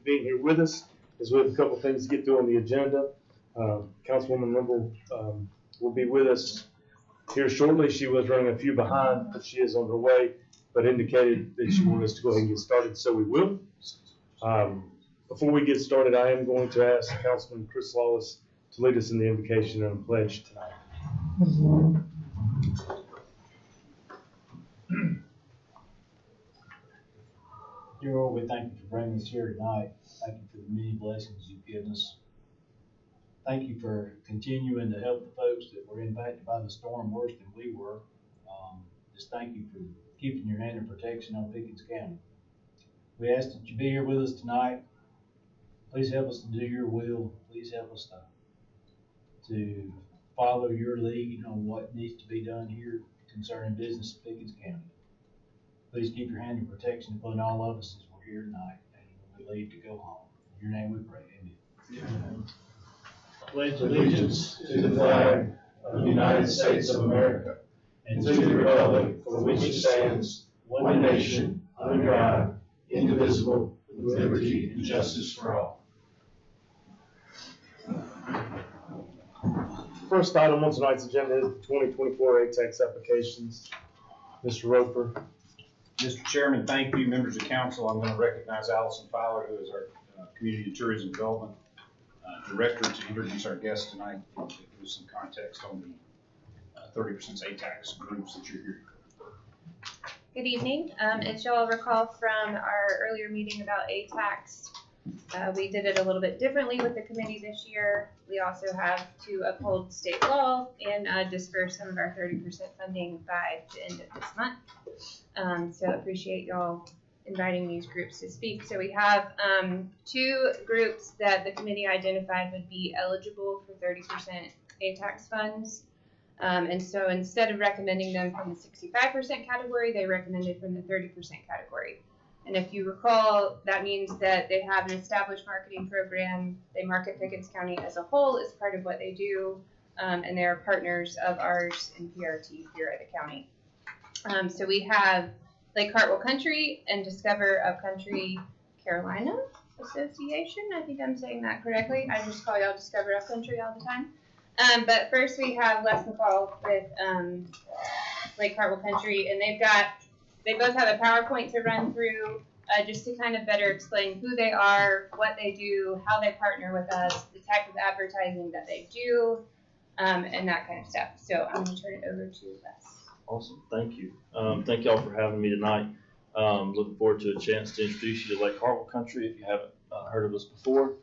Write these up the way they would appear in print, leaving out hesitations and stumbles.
being here with us, as we have a couple things to get through on the agenda. Councilwoman Limble will be with us here shortly. She was running a few behind, but she is on her way, but indicated that she wanted us to go ahead and get started, so we will. Before we get started, I am going to ask Councilman Chris Lawless to lead us in the invocation and pledge tonight. Dear Lord, we thank you for bringing us here tonight. Thank you for the many blessings you've given us. Thank you for continuing to help the folks that were impacted by the storm worse than we were. Just thank you for keeping your hand of protection on Pickens County. We ask that you be here with us tonight. Please help us to do your will. Please help us to follow your lead on what needs to be done here concerning business in Pickens County. Please keep your hand of protection upon all of us as we're here tonight and when we leave to go home. In your name we pray. Amen. Pledge allegiance to the flag of the United States of America and to the republic for which it stands, one nation, under God, indivisible, with liberty and justice for all. First item on tonight's agenda is the 2024 ATAX applications. Mr. Roper. Mr. Chairman, thank you, members of council. I'm going to recognize Allison Fowler, who is our Community and Tourism Development Director, to introduce our guest tonight and to give us some context on the 30% ATAX groups that you're here. Good evening. As y'all recall from our earlier meeting about ATAX, we did it a little bit differently with the committee this year. We also have to uphold state law and disperse some of our 30% funding by the end of this month. So I appreciate y'all inviting these groups to speak. So we have two groups that the committee identified would be eligible for 30% ATAX funds. And so instead of recommending them from the 65% category, they recommended from the 30% category. And if you recall, that means that they have an established marketing program. They market Pickens County as a whole as part of what they do. And they're partners of ours in PRT here at the county. So we have Lake Hartwell Country and Discover Upcountry Carolina Association. I think I'm saying that correctly. I just call y'all Discover Upcountry all the time. But first we have Les McCall with Lake Hartwell Country, and they both have a PowerPoint to run through just to kind of better explain who they are, what they do, how they partner with us, the type of advertising that they do, and that kind of stuff. So I'm going to turn it over to Les. Awesome. Thank you. Thank y'all for having me tonight. Looking forward to a chance to introduce you to Lake Hartwell Country if you haven't heard of us before.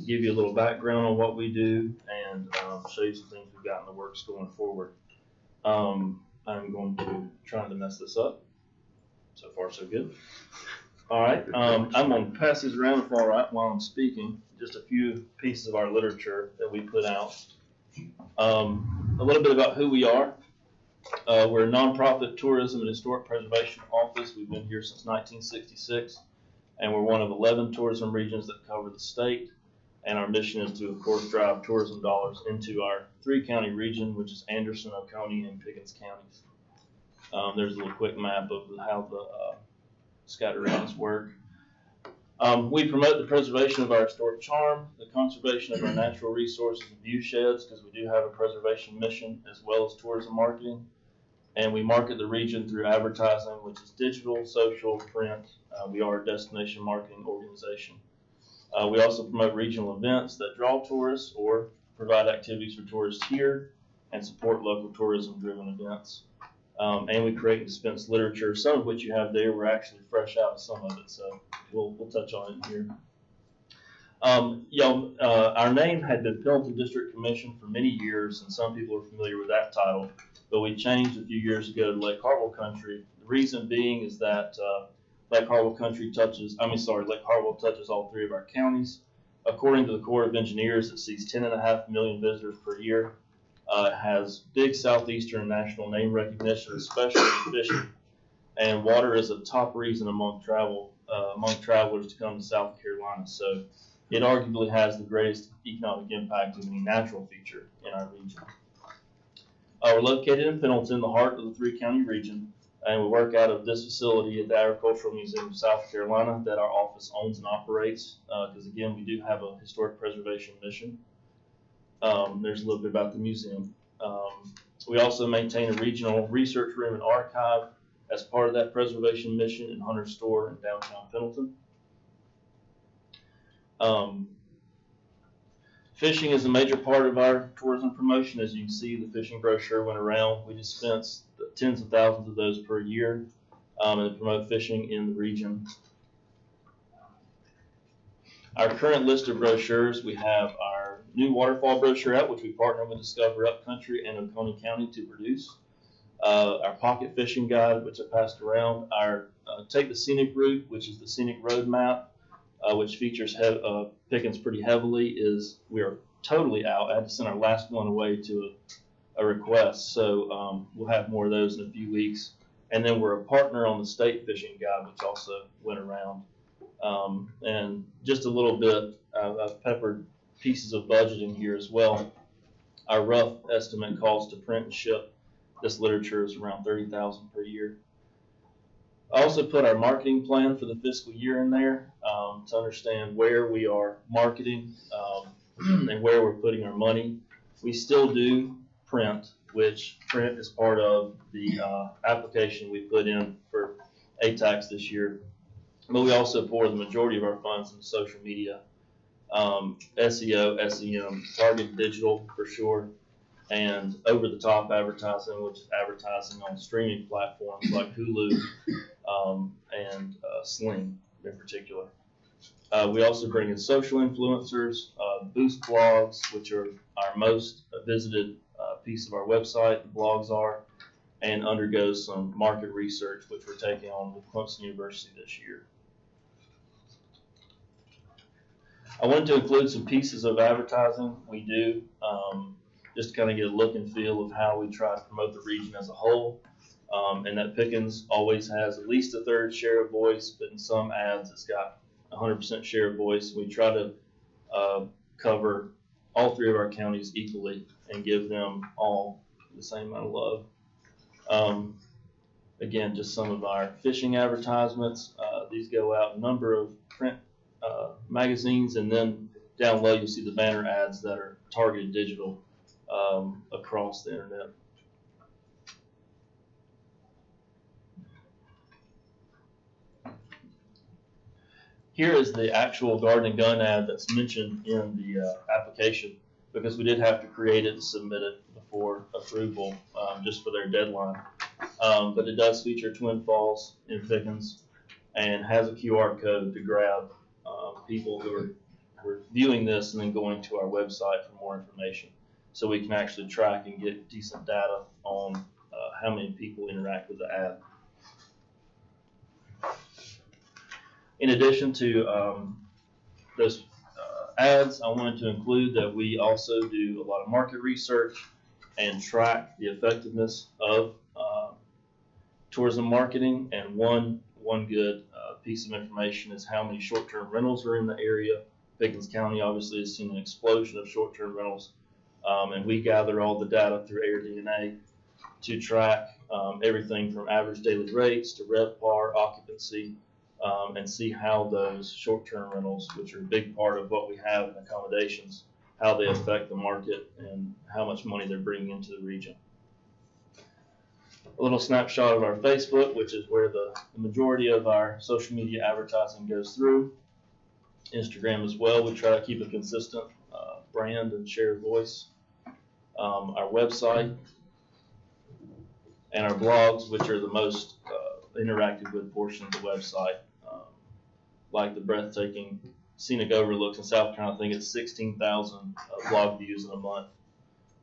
Give you a little background on what we do and show you some things we've got in the works going forward. I'm going to try to mess this up. So far, so good. All right. I'm going to pass these around while I'm speaking. Just a few pieces of our literature that we put out. A little bit about who we are. We're a nonprofit tourism and historic preservation office. We've been here since 1966, and we're one of 11 tourism regions that cover the state. And our mission is to, of course, drive tourism dollars into our 3-county region, which is Anderson, Oconee, and Pickens counties. There's a little quick map of how the scatter routes work. We promote the preservation of our historic charm, the conservation of our natural resources and view sheds, because we do have a preservation mission, as well as tourism marketing. And we market the region through advertising, which is digital, social, print. We are a destination marketing organization. We also promote regional events that draw tourists or provide activities for tourists here and support local tourism-driven events. And we create and dispense literature, some of which you have there. We're actually fresh out of some of it, so we'll touch on it here. Our name had been Pendleton District Commission for many years, and some people are familiar with that title, but we changed a few years ago to Lake Hartwell Country. The reason being is that Lake Hartwell touches all 3 of our counties. According to the Corps of Engineers, it sees 10.5 million visitors per year. It has big southeastern national name recognition, especially in fishing. And water is a top reason among travelers to come to South Carolina. So it arguably has the greatest economic impact of any natural feature in our region. We're located in Pendleton, the heart of the 3-county region. And we work out of this facility at the Agricultural Museum of South Carolina that our office owns and operates, because again, we do have a historic preservation mission. There's a little bit about the museum. We also maintain a regional research room and archive as part of that preservation mission in Hunter's Store in downtown Pendleton. Fishing is a major part of our tourism promotion. As you can see, the fishing brochure went around. We dispense tens of thousands of those per year and promote fishing in the region. Our current list of brochures, we have our new waterfall brochure out, which we partner with Discover Upcountry and Oconee County to produce. Our pocket fishing guide, which I passed around. Our Take the Scenic Route, which is the scenic road map, which features Pickens pretty heavily. We are totally out. I had to send our last one away to a request, so we'll have more of those in a few weeks. And then we're a partner on the State Fishing Guide, which also went around. And just a little bit, I've peppered pieces of budgeting here as well. Our rough estimate cost to print and ship this literature is around $30,000 per year. I also put our marketing plan for the fiscal year in there to understand where we are marketing and where we're putting our money. We still do print, which print is part of the application we put in for ATAX this year. But we also pour the majority of our funds into social media, SEO, SEM, targeted digital for sure, and over-the-top advertising, which is advertising on streaming platforms like Hulu and Sling in particular. We also bring in social influencers, boost blogs, which are our most visited piece of our website, the blogs are, and undergoes some market research, which we're taking on with Clemson University this year. I wanted to include some pieces of advertising we do, just to kind of get a look and feel of how we try to promote the region as a whole. And that Pickens always has at least a third share of voice, but in some ads it's got 100% share of voice. We try to cover all three of our counties equally and give them all the same amount of love. Again, just some of our fishing advertisements. These go out in a number of print magazines, and then down low you'll see the banner ads that are targeted digital across the internet. Here is the actual Garden and Gun ad that's mentioned in the application, because we did have to create it and submit it before approval just for their deadline. But it does feature Twin Falls in Pickens and has a QR code to grab people who are viewing this and then going to our website for more information, so we can actually track and get decent data on how many people interact with the ad. In addition to those ads, I wanted to include that we also do a lot of market research and track the effectiveness of tourism marketing. And one good piece of information is how many short-term rentals are in the area. Pickens County obviously has seen an explosion of short-term rentals, and we gather all the data through AirDNA to track everything from average daily rates to RevPAR, occupancy, and see how those short-term rentals, which are a big part of what we have in accommodations, how they affect the market and how much money they're bringing into the region. A little snapshot of our Facebook, which is where the majority of our social media advertising goes through. Instagram as well. We try to keep a consistent brand and share voice. Our website and our blogs, which are the most interactive with portions of the website, like the breathtaking scenic overlooks in South Carolina. I think it's 16,000 blog views in a month.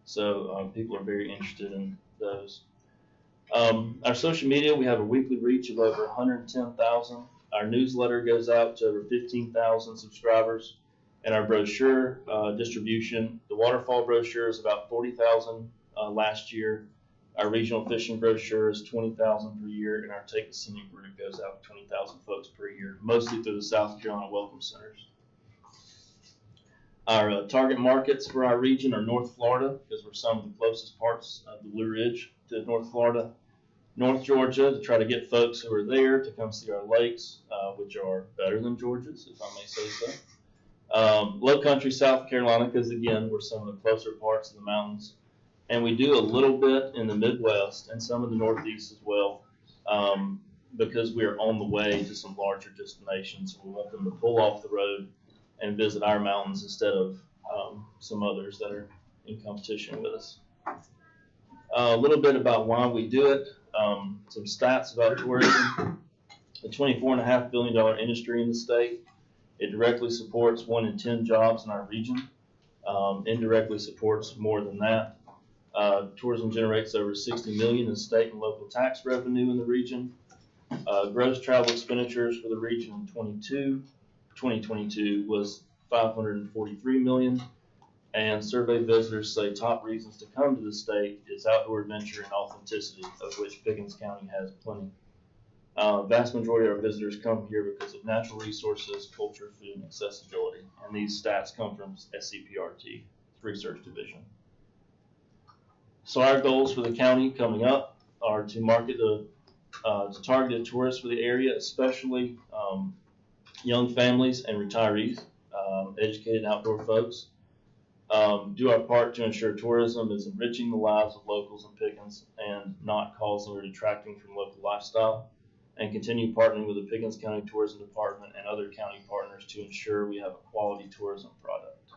So people are very interested in those. Our social media, we have a weekly reach of over 110,000. Our newsletter goes out to over 15,000 subscribers. And our brochure distribution, the waterfall brochure is about 40,000 last year. Our regional fishing brochure is 20,000 per year, and our Take the Scenic Route goes out to 20,000 folks per year, mostly through the South Carolina Welcome Centers. Our target markets for our region are North Florida, because we're some of the closest parts of the Blue Ridge to North Florida, North Georgia to try to get folks who are there to come see our lakes, which are better than Georgia's, if I may say so. Low country, South Carolina, because again, we're some of the closer parts of the mountains. And we do a little bit in the Midwest and some of the Northeast as well, because we are on the way to some larger destinations. We want them to pull off the road and visit our mountains instead of some others that are in competition with us. A little bit about why we do it. Some stats about tourism. A $24.5 billion industry in the state. It directly supports 1 in 10 jobs in our region. Indirectly supports more than that. Tourism generates over $60 million in state and local tax revenue in the region. Gross travel expenditures for the region in 2022 was $543 million. And survey visitors say top reasons to come to the state is outdoor adventure and authenticity, of which Pickens County has plenty. Vast majority of our visitors come here because of natural resources, culture, food, and accessibility. And these stats come from SCPRT, research division. So our goals for the county coming up are to market to targeted tourists for the area, especially young families and retirees, educated outdoor folks. Do our part to ensure tourism is enriching the lives of locals in Pickens and not causing or detracting from local lifestyle, and continue partnering with the Pickens County Tourism Department and other county partners to ensure we have a quality tourism product.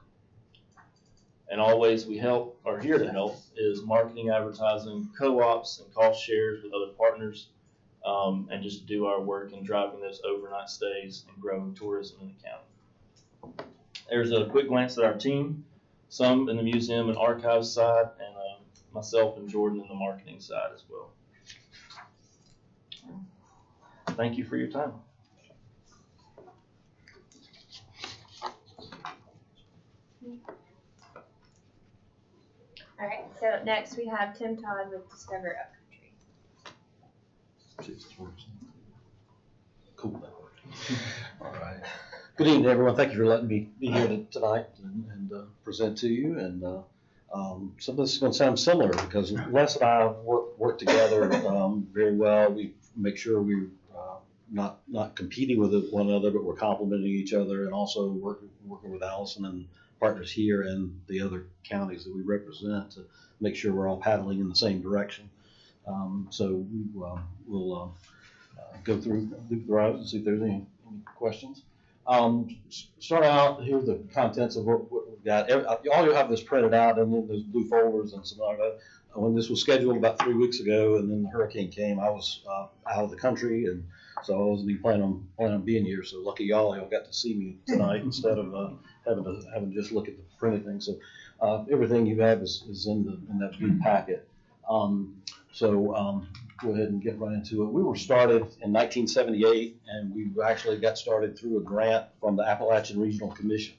And always we are here to help is marketing, advertising, co-ops, and cost shares with other partners, and just do our work in driving those overnight stays and growing tourism in the county. There's a quick glance at our team. Some in the museum and archives side, and myself and Jordan in the marketing side as well. Thank you for your time. All right, so next we have Tim Todd with Discover Upcountry. Cool. All right. Good evening, everyone. Thank you for letting me be here tonight and present to you. And some of this is going to sound similar because Les and I work together very well. We make sure we're not competing with one another, but we're complementing each other, and also working with Allison and partners here and the other counties that we represent to make sure we're all paddling in the same direction. So we'll go through the route and see if there's any questions. Start out, here are the contents of what we've got. All you'll have this printed out and then those blue folders and some like that. When this was scheduled about 3 weeks ago and then the hurricane came, I was out of the country, and so I wasn't even planning on being here. So lucky y'all got to see me tonight instead of having to just look at the printed thing. So everything you have is in that blue packet. Go ahead and get right into it. We were started in 1978, and we actually got started through a grant from the Appalachian Regional Commission.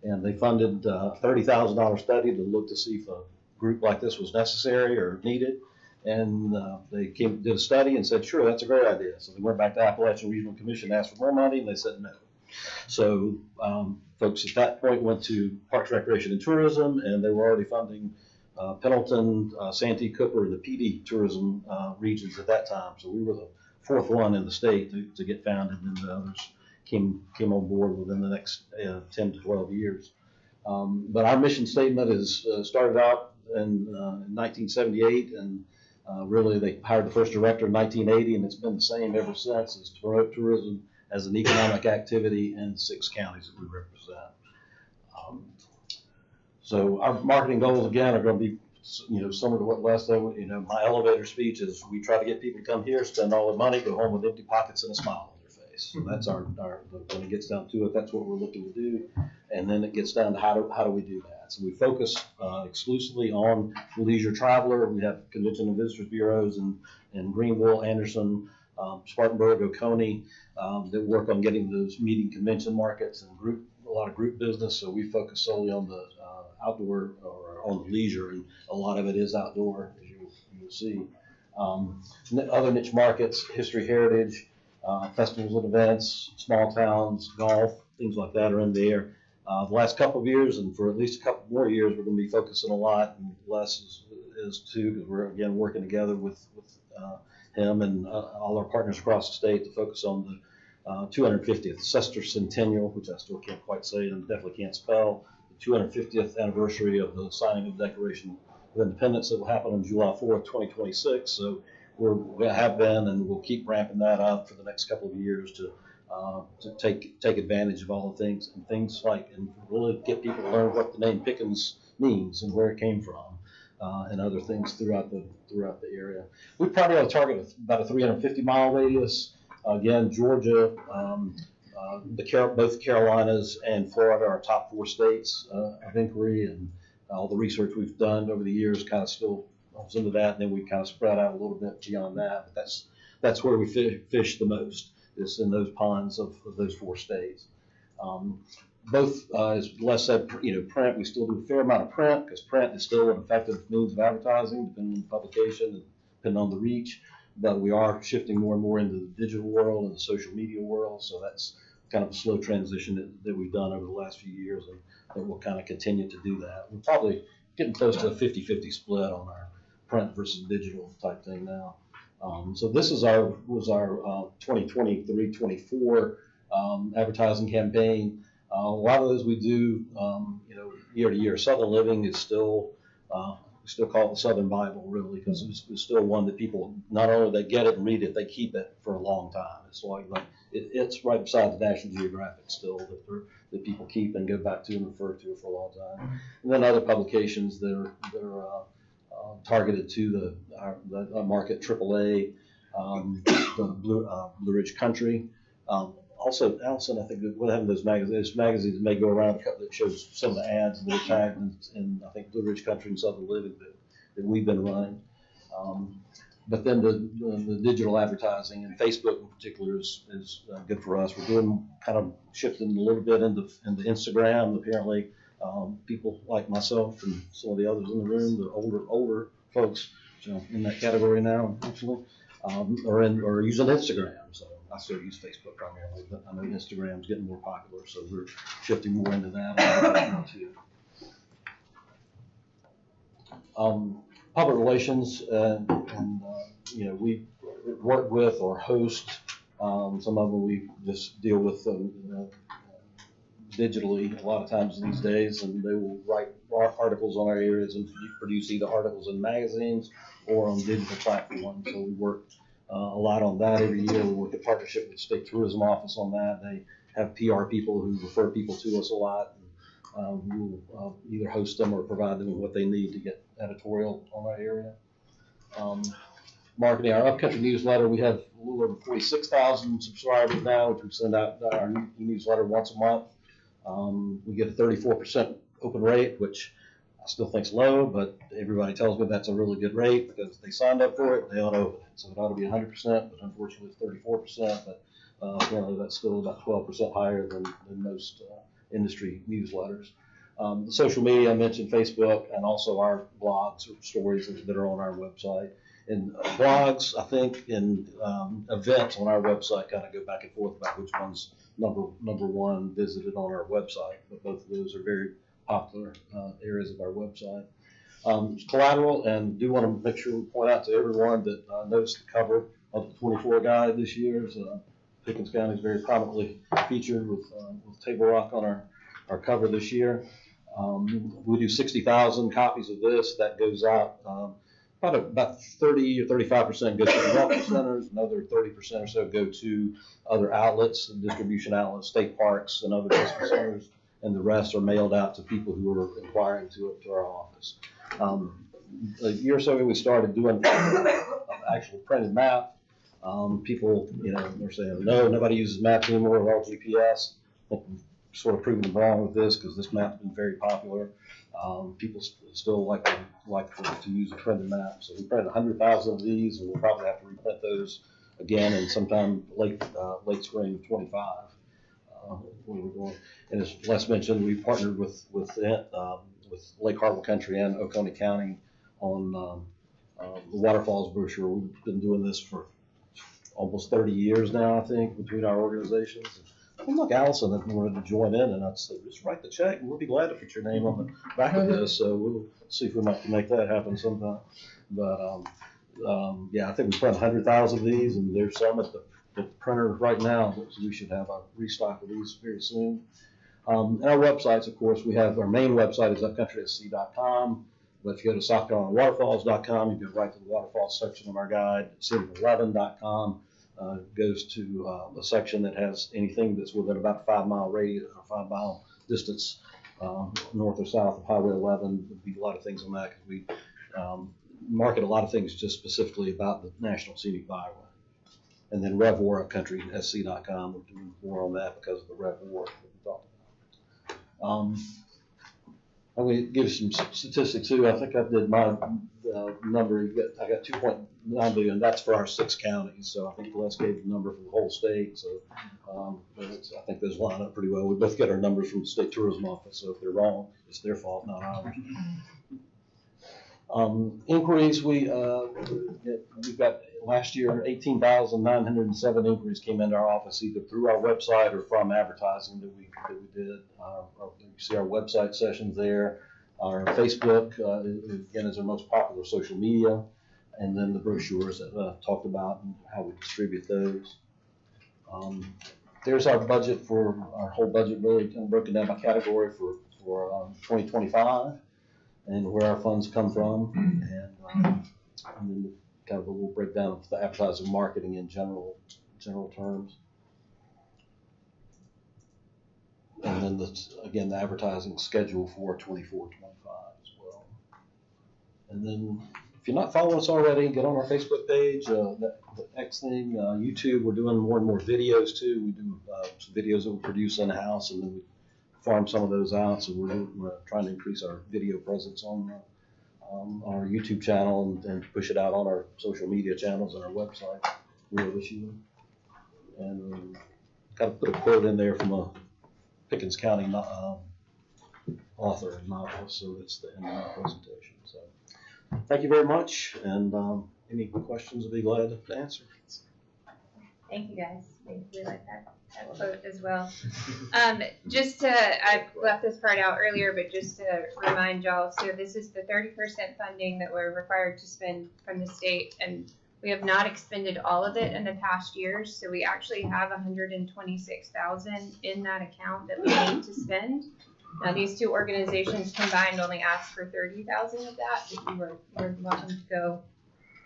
And they funded a $30,000 study to look to see if a group like this was necessary or needed. And they did a study and said, sure, that's a great idea. So they went back to Appalachian Regional Commission, asked for more money, and they said no. So folks at that point went to Parks, Recreation, and Tourism, and they were already funding Pendleton, Santee, Cooper, and the PD tourism regions at that time. So we were the fourth one in the state to get founded, and the others came on board within the next 10 to 12 years. But our mission statement is started out in 1978, and really they hired the first director in 1980, and it's been the same ever since, is to promote tourism as an economic activity in 6 counties that we represent. So our marketing goals, again, are going to be, similar to what Les said. My elevator speech is we try to get people to come here, spend all their money, go home with empty pockets and a smile on their face. So that's when it gets down to it, that's what we're looking to do. And then it gets down to how do we do that? So we focus exclusively on the leisure traveler. We have convention and visitors bureaus in Greenville, Anderson, Spartanburg, Oconee, that work on getting those meeting convention markets and a lot of group business. So we focus solely on the outdoor or on the leisure, and a lot of it is outdoor, as you'll see. Other niche markets, history, heritage, festivals and events, small towns, golf, things like that are in there. The last couple of years, and for at least a couple more years, we're going to be focusing a lot, and Les is too, because we're again working together with him and all our partners across the state to focus on the 250th sesquicentennial, which I still can't quite say and definitely can't spell, the 250th anniversary of the signing of the Declaration of Independence that will happen on July 4th, 2026. So we have been and we'll keep ramping that up for the next couple of years to take advantage of all the things like, and really get people to learn what the name Pickens means and where it came from, and other things throughout the area. We probably ought to target about a 350-mile radius. Again, Georgia, both Carolinas and Florida are top 4 states of inquiry, and all the research we've done over the years kind of still goes into that, and then we kind of spread out a little bit beyond that. But that's where we fish the most, is in those ponds of those 4 states. Both, as Les said, print, we still do a fair amount of print, because print is still an effective means of advertising, depending on the publication and depending on the reach. But we are shifting more and more into the digital world and the social media world, so that's kind of a slow transition that we've done over the last few years, and that we'll kind of continue to do that. We're probably getting close to a 50-50 split on our print versus digital type thing now. So this was our 2023-24 advertising campaign. A lot of those we do, year to year. Southern Living is still, we still call it the Southern Bible, really, because it's still one that people, not only they get it and read it, they keep it for a long time. It's it's right beside the National Geographic still that people keep and go back to and refer to for a long time. And then other publications that are targeted to the market, AAA, the Blue Ridge Country. Also, Allison, I think what happened to those magazines? Magazines may go around that shows some of the ads that are tagged in I think Blue Ridge Country and Southern Living that we've been running. But then the digital advertising, and Facebook in particular is good for us. We're doing kind of shifting a little bit into Instagram. Apparently, people like myself and some of the others in the room, the older folks, in that category now, actually, are using Instagram. So I still use Facebook primarily, but I know Instagram's getting more popular, so we're shifting more into that too. Public relations, we work with or host. Some of them we just deal with digitally a lot of times these days, and they will write articles on our areas and produce either articles in magazines or on digital platforms. So we work a lot on that every year. We work in partnership with the State Tourism Office on that. They have PR people who refer people to us a lot. We'll either host them or provide them with what they need to get editorial on our area. Marketing our Upcountry newsletter, we have a little over 46,000 subscribers now, which we send out our newsletter once a month. We get a 34% open rate, which I still think is low, but everybody tells me that's a really good rate because they signed up for it, they ought to open it. So it ought to be 100%, but unfortunately it's 34%, but apparently that's still about 12% higher than most industry newsletters. The social media, I mentioned Facebook, and also our blogs or stories that are on our website. And blogs, I think, and events on our website kind of go back and forth about which one's number one visited on our website. But both of those are very popular areas of our website. Collateral, and do want to make sure we point out to everyone that noticed the cover of the 24 guide this year. Pickens County is very prominently featured with Table Rock on our cover this year. We do 60,000 copies of this. That goes out. About 30 or 35% goes to development centers. Another 30% or so go to other outlets and distribution outlets, state parks and other district centers. And the rest are mailed out to people who are inquiring to our office. A year or so ago, we started doing an actual printed map. People, they're saying, no, nobody uses maps anymore, they're all GPS. I think we've sort of proven them wrong with this because this map's been very popular. People still like to use a printed map. So we printed 100,000 of these, and we'll probably have to reprint those again in sometime late spring of 25. When we're going. And as Les mentioned, we partnered with Lake Hartwell Country and Oconee County on the Waterfalls brochure. We've been doing this for almost 30 years now, I think, between our organizations. And look, Allison wanted to join in, and I said, just write the check, and we'll be glad to put your name on the back of this. So we'll see if we might make that happen sometime. But yeah, I think we print 100,000 of these, and there's some at the printer right now, so we should have a restock of these very soon. And our websites, of course, we have our main website is upcountrysc.com. But if you go to SouthCarolinaWaterfalls.com, you go right to the waterfalls section of our guide. City11.com goes to a section that has anything that's within about a 5-mile radius or 5-mile distance north or south of Highway 11. There'd be a lot of things on that because we market a lot of things just specifically about the National Scenic Byway. And then RevWar UpCountrySC.com, we're doing more on that because of the RevWar that we talked about. I'm going to give you some statistics too. I think I did my number. I got 2.9 billion. That's for our 6 counties. So I think Les gave the number for the whole state. So I think those line up pretty well. We both get our numbers from the State Tourism Office. So if they're wrong, it's their fault, not ours. Inquiries, we've got last year 18,907 inquiries came into our office either through our website or from advertising that we did. You see our website sessions there. Our Facebook, again, is our most popular social media. And then the brochures that I talked about and how we distribute those. There's our budget for our whole budget, really kind of broken down by category for 2025 and where our funds come from. And then kind of a little breakdown of the advertising marketing in general terms. And then again, the advertising schedule for 24-25 as well. And then if you're not following us already, get on our Facebook page, the X thing, YouTube. We're doing more and more videos too. We do some videos that we produce in-house, and then we farm some of those out. So we're trying to increase our video presence on our YouTube channel and push it out on our social media channels and our website later this year. And got to put a quote in there from a Pickens County author and novelist, so it's the end of my presentation. So thank you very much, and any questions I'll be glad to answer. Thank you, guys. We like that quote as well. I left this part out earlier, but just to remind y'all, so this is the 30% funding that we're required to spend from the state, and we have not expended all of it in the past years, so we actually have $126,000 in that account that we need to spend. Now, these two organizations combined only asked for $30,000 of that. If you were welcome to go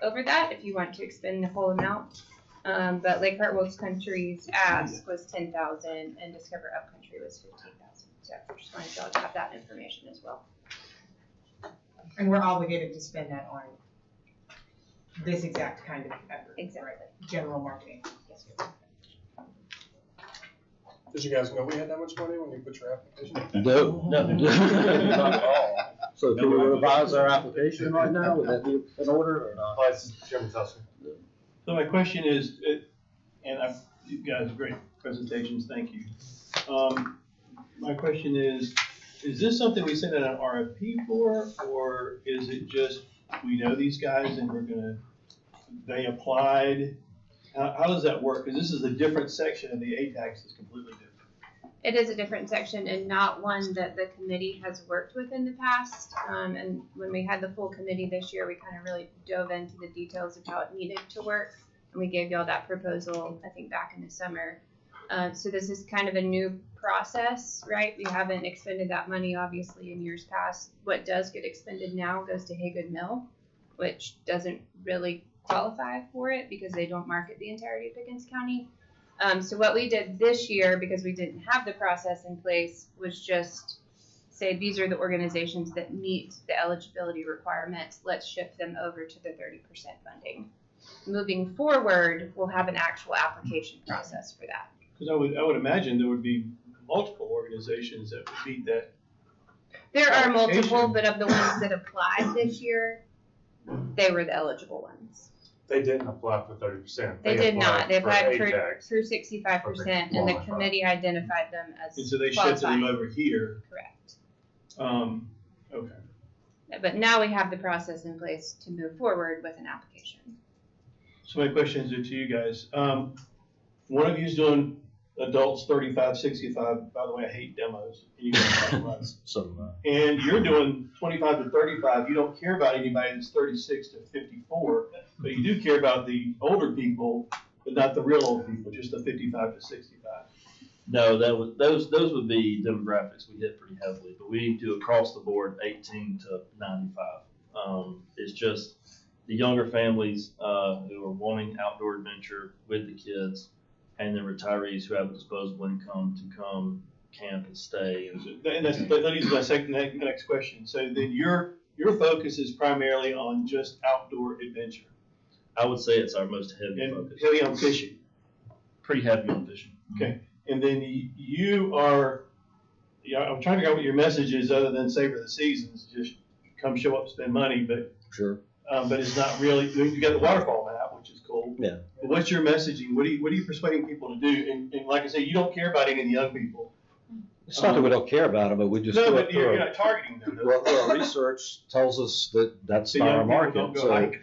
over that if you want to expend the whole amount. But Lake Hartwell's Country's ask was $10,000 and Discover Upcountry was $15,000. So I just wanted y'all to have that information as well. And we're obligated to spend that on this exact kind of effort. Exactly. Right? General marketing. Yes, Did you guys know we had that much money when you put your application? No, not at all. So can we revise our application right now? Would that be in order or not? Vice Chairman Tusker. So my question is, and you guys have great presentations, thank you. My question is this something we send out an RFP for, or is it just we know these guys and they applied? How does that work? Because this is a different section of the ATAX, is completely different. It is a different section and not one that the committee has worked with in the past. And when we had the full committee this year, we kind of really dove into the details of how it needed to work. And we gave y'all that proposal, I think, back in the summer. So this is kind of a new process, right? We haven't expended that money, obviously, in years past. What does get expended now goes to Haygood Mill, which doesn't really qualify for it because they don't market the entirety of Pickens County. So what we did this year, because we didn't have the process in place, was just say these are the organizations that meet the eligibility requirements. Let's shift them over to the 30% funding. Moving forward, we'll have an actual application process for that. Because I would imagine there would be multiple organizations that would meet that. There are multiple, but of the ones that applied this year, they were the eligible ones. They didn't apply for 30%. They did not. They applied for ATAX. 65%, and the committee identified them as And so they shifted them qualifying. over here. Correct. Okay. But now we have the process in place to move forward with an application. So my questions are to you guys. One of you is doing adults 35, 65. By the way, I hate demos. And you guys So, and you're doing 25 to 35. You don't care about anybody that's 36 to 54, but you do care about the older people, but not the real old people, just the 55 to 65. No, those would be demographics we hit pretty heavily, but we do across the board 18 to 95. It's just the younger families who are wanting outdoor adventure with the kids, and the retirees who have a disposable income to come camp and stay. And that leads to my next question. So then your focus is primarily on just outdoor adventure. I would say it's our most heavy And focus. heavy on fishing. Pretty heavy on fishing. Okay. And then you are, I'm trying to figure out what your message is other than savor the seasons, just come show up, spend money, but sure. But it's not really, you got the waterfall map, which is cool. Yeah. But what's your messaging? What are you persuading people to do? And like I said, you don't care about any of the young people. It's not that we don't care about them, but we just. No, but you're not targeting them. Well, our research tells us that that's The not young our people market. don't go So, hiking.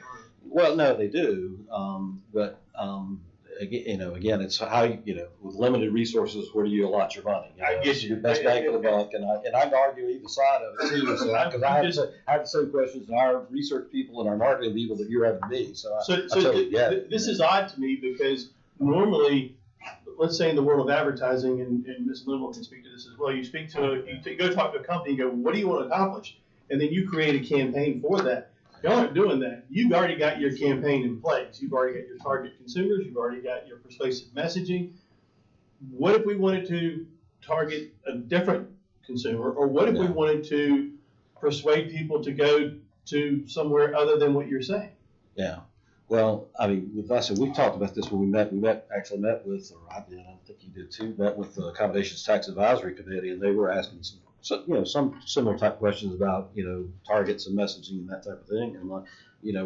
well, no, they do. Again, it's how, with limited resources, where do you allot your money? I get you. Your best bang for the buck, and I can argue either side of it too. So, because I have the same questions to our research people and our marketing people that you're having me. So This is odd to me because normally, let's say in the world of advertising, and Ms. Linville can speak to this as well. You go talk to a company, and go, what do you want to accomplish? And then you create a campaign for that. Y'all aren't doing that. You've already got your campaign in place. You've already got your target consumers. You've already got your persuasive messaging. What if we wanted to target a different consumer? Or what if we wanted to persuade people to go to somewhere other than what you're saying? Yeah. Well, I mean, with us, and we've talked about this when we actually met with, or I did, I think you did too, met with the Accommodations Tax Advisory Committee, and they were asking some similar type questions about, targets and messaging and that type of thing. And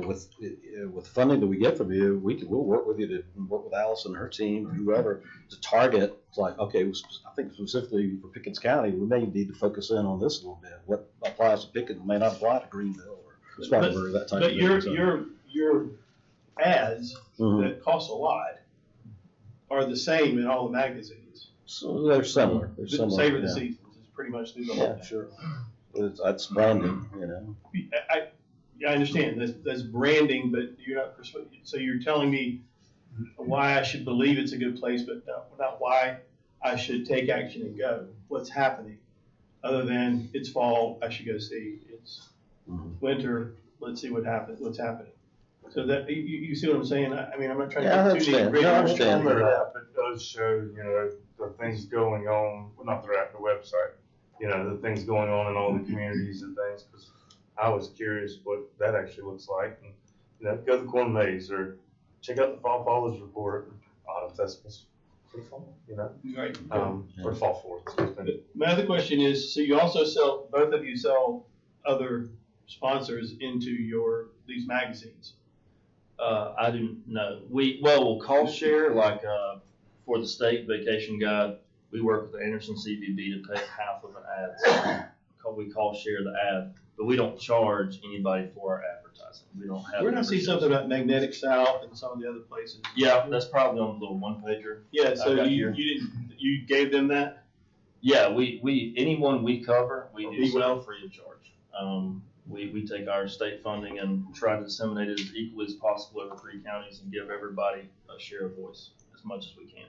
with funding that we get from you, we'll work with you to work with Allison and her team, whoever, to target. It's like, okay, I think specifically for Pickens County, we may need to focus in on this a little bit. What applies to Pickens may not apply to Greenville or Spartanburg, that type of thing. But your ads that cost a lot are the same in all the magazines. So they're similar. Savor the seasons is pretty much through the whole thing. Sure. That's branding, I understand that's branding, but you're not persuaded. So you're telling me why I should believe it's a good place, but not why I should take action and go. What's happening? Other than it's fall, I should go see. It's winter. Let's see what's happening. So that you see what I'm saying? I mean, I'm not trying to get too nitty-gritty. I understand. Some of the app, it does show, the things going on, well, not their app, the website, the things going on in all the communities and things, because I was curious what that actually looks like. And, go to the Corn Maze or check out the Fall Foliage Report, Autumn Festivals, Right. or Fall Fourth. My other question is, so you also both of you sell other sponsors into these magazines. I do know. We'll cost share, like for the state vacation guide, we work with the Anderson CVB to pay half of an ad. We cost share the ad, but we don't charge anybody for our advertising. We don't have. We're going to see something about Magnetic South and some of the other places. Yeah, that's probably on the little one pager. Yeah, so you gave them that? Yeah, anyone we cover, we do so free of charge. We take our state funding and try to disseminate it as equally as possible over 3 counties and give everybody a share of voice as much as we can.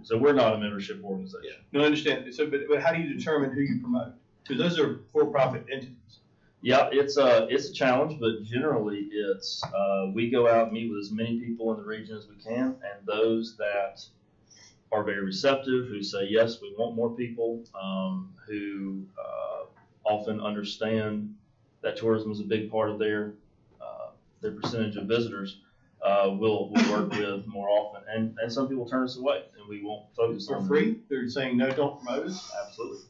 So we're not a membership organization. No, I understand. So, but how do you determine who you promote? Because those are for-profit entities. Yeah, it's a challenge, but generally it's we go out and meet with as many people in the region as we can, and those that are very receptive, who say yes, we want more people, who often understand that tourism is a big part of their percentage of visitors, we'll work with more often. And some people turn us away, and we won't focus on for free. They're saying no, don't promote us. Absolutely.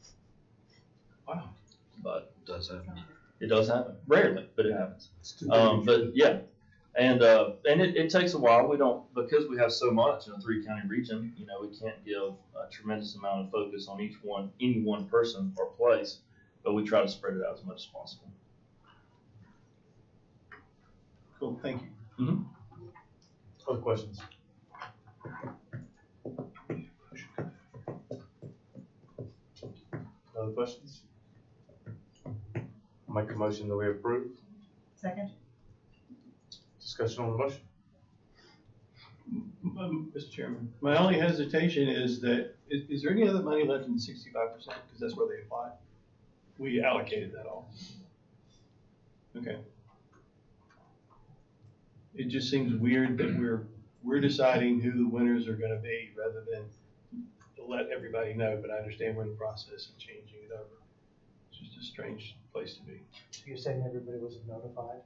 Wow. But it does happen. It does happen. Rarely, but it happens. But yeah. And it takes a while. Because we have so much in a 3-county region, we can't give a tremendous amount of focus on any one person or place, but we try to spread it out as much as possible. Cool, thank you. Other questions? Other questions? Make a motion that we approve. Second? Discussion on the motion. Mr. Chairman, my only hesitation is that, is there any other money left in the 65%? Because that's where they applied. We allocated that all. Okay. It just seems weird that we're deciding who the winners are gonna be rather than let everybody know, but I understand we're in the process of changing it over. It's just a strange place to be. So you're saying everybody was notified?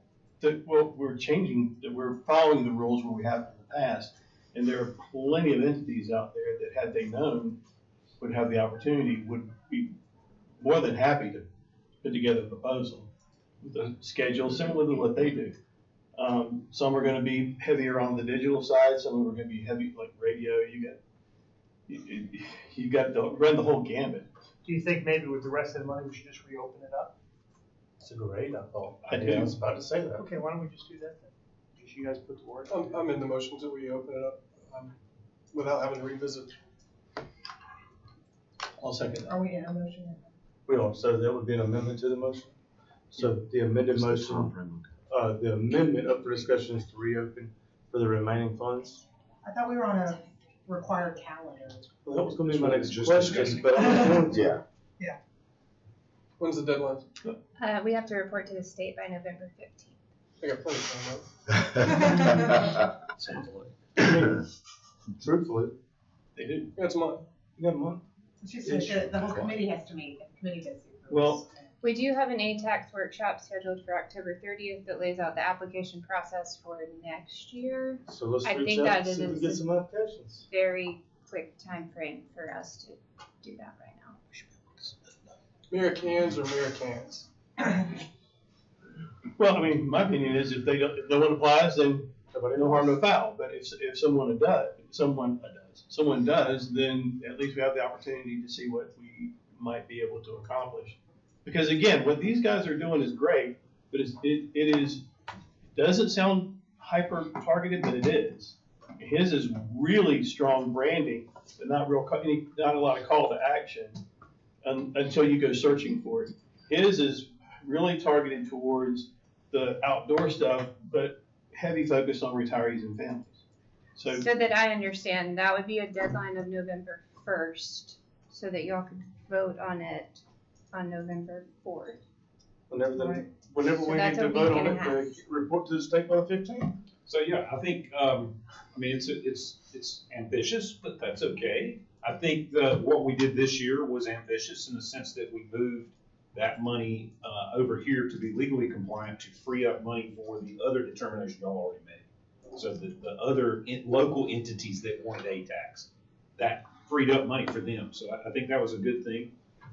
Well, we're following the rules where we have in the past, and there are plenty of entities out there that, had they known, would have the opportunity, would be more than happy to put together a proposal with a schedule similar to what they do. Some are gonna be heavier on the digital side, some are gonna be heavy, like radio. You got to run the whole gambit. Do you think maybe with the rest of the money, we should just reopen it up? It's a great, I thought. I do. Yeah, I was about to say that. Okay, why don't we just do that then? Because you guys put the word. I'm in the motion that we open it up, without having to revisit. I'll second that. Are we in a motion? We are, so that would be an amendment to the motion. So the amended motion, the amendment up for discussion is to reopen for the remaining funds. I thought we were on a required calendar. Well, that was gonna be my next Just question, discuss. but I'm going to. Yeah. When's the deadline? We have to report to the state by November 15th. I got plenty of time, Sounds like. Truthfully, They do. right? That's mine. you got a month. It's just that the whole committee has to meet, the committee does the approvals. Well, We do have an ATAX workshop scheduled for October 30th that lays out the application process for next year. So let's I reach think out that and it see if we is get some applications. Very quick time frame for us to do that right now. Mirror cans or mirror cans? well, I mean, my opinion is if no one applies, then no harm, no foul. But if someone does, then at least we have the opportunity to see what we might be able to accomplish. Because again, what these guys are doing is great, but it doesn't sound hyper targeted, but it is. His is really strong branding, but not a lot of call to action until you go searching for it. His is really targeted towards the outdoor stuff, but heavy focus on retirees and families. So that I understand, that would be a deadline of November 1st, so that y'all could vote on it on November 4th. Whenever So we that's need to a week vote on and a it, half. report to the state by the 15th. So, yeah, I think, I mean, it's ambitious, but that's okay. I think what we did this year was ambitious in the sense that we moved that money over here to be legally compliant to free up money for the other determination y'all already made. So the other local entities that wanted ATAX, that freed up money for them. So I think that was a good thing.